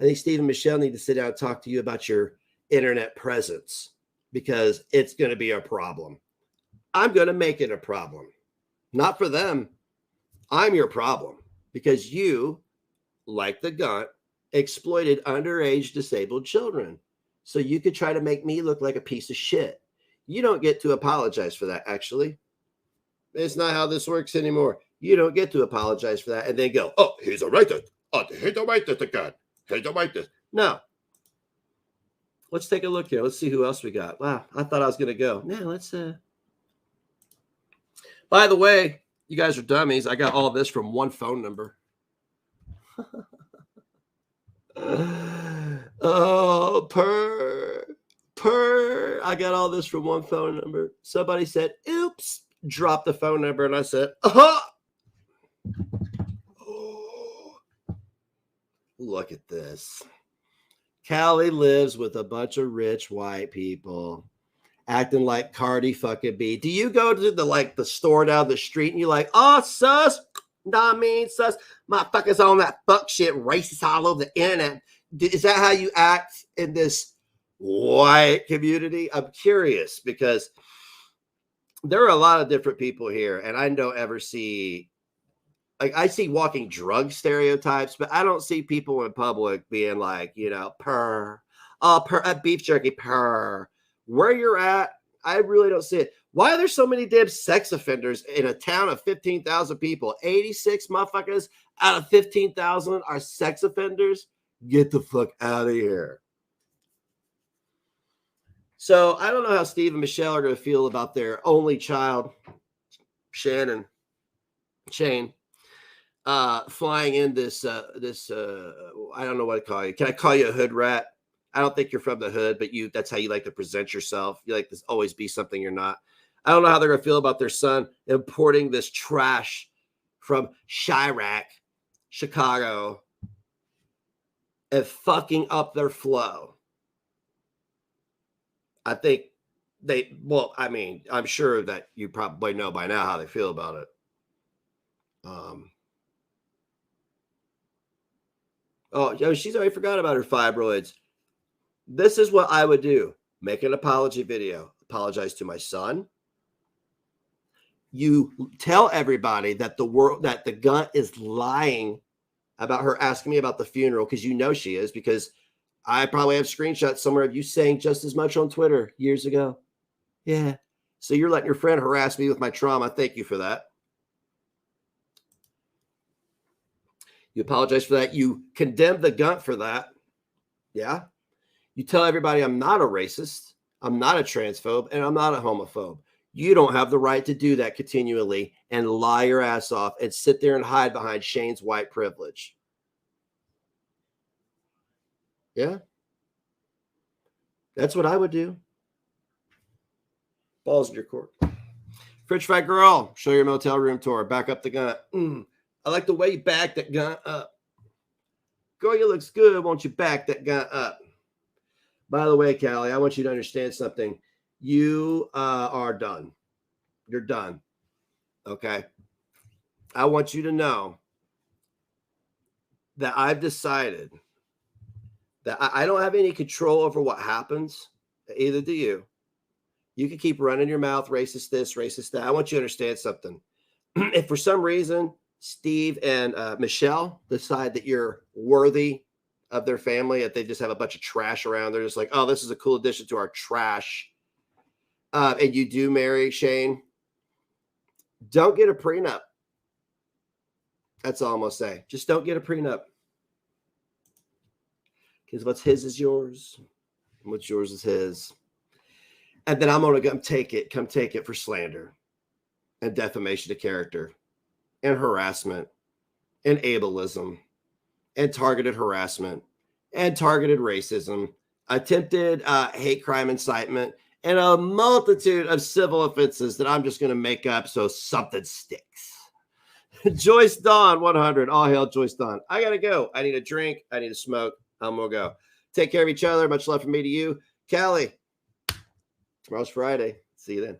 need to sit down and talk to you about your internet presence because it's going to be a problem. I'm going to make it a problem. Not for them. I'm your problem because you, like the Gunt, exploited underage disabled children. So you could try to make me look like a piece of shit. You don't get to apologize for that, actually. It's not how this works anymore. You don't get to apologize for that and then go, oh, he's a racist. Oh, he's a racist again. He's a racist. No. Let's take a look here. Let's see who else we got. Wow, I thought I was going to go. Yeah, let's... By the way, you guys are dummies. I got all this from one phone number. Oh, I got all this from one phone number. Somebody said, oops, drop the phone number. And I said, oh, look at this. Callie lives with a bunch of rich white people acting like Cardi fucking B. Do you go to the store down the street and you're like, oh, sus, nah, I mean, sus, motherfuckers on that fuck shit, racist all over the internet. Is that how you act in this white community? I'm curious because there are a lot of different people here, and I don't ever see, I see walking drug stereotypes, but I don't see people in public being like, beef jerky, purr. Where you're at, I really don't see it. Why are there so many damn sex offenders in a town of 15,000 people? 86 motherfuckers out of 15,000 are sex offenders? Get the fuck out of here. So I don't know how Steve and Michelle are going to feel about their only child, Shane, flying in this, I don't know what to call you. Can I call you a hood rat? I don't think you're from the hood, but that's how you like to present yourself. You like to always be something you're not. I don't know how they're going to feel about their son importing this trash from Chirac, Chicago, and fucking up their flow. I think I'm sure that you probably know by now how they feel about it. She's already forgot about her fibroids. This is what I would do. Make an apology video. Apologize to my son. You tell everybody that the Gunt is lying about her asking me about the funeral because you know she is, because I probably have screenshots somewhere of you saying just as much on Twitter years ago. Yeah. So you're letting your friend harass me with my trauma. Thank you for that. You apologize for that. You condemn the Gunt for that. Yeah. You tell everybody I'm not a racist, I'm not a transphobe, and I'm not a homophobe. You don't have the right to do that continually and lie your ass off and sit there and hide behind Shane's white privilege. Yeah. That's what I would do. Balls in your court. Fridge Fight Girl, show your motel room tour. Back up the gun. I like the way you back that gun up. Girl, you looks good. Won't you back that gun up? By the way, Callie, I want you to understand something. You are done. You're done. Okay. I want you to know that I've decided that I don't have any control over what happens. Either do you. You can keep running your mouth, racist this, racist that. I want you to understand something. If for some reason Steve and Michelle decide that you're worthy of their family, that they just have a bunch of trash around, they're just like, oh, this is a cool addition to our trash. And you do marry Shane, don't get a prenup. That's all I'm going to say. Just don't get a prenup. Because what's his is yours. And what's yours is his. And then I'm going to come take it for slander and defamation of character and harassment and ableism and targeted harassment and targeted racism, attempted hate crime incitement, and a multitude of civil offenses that I'm just going to make up so something sticks. Joyce Dawn, 100. All hail Joyce Dawn. I got to go. I need a drink. I need a smoke. I'm going to go. Take care of each other. Much love from me to you. Callie, tomorrow's Friday. See you then.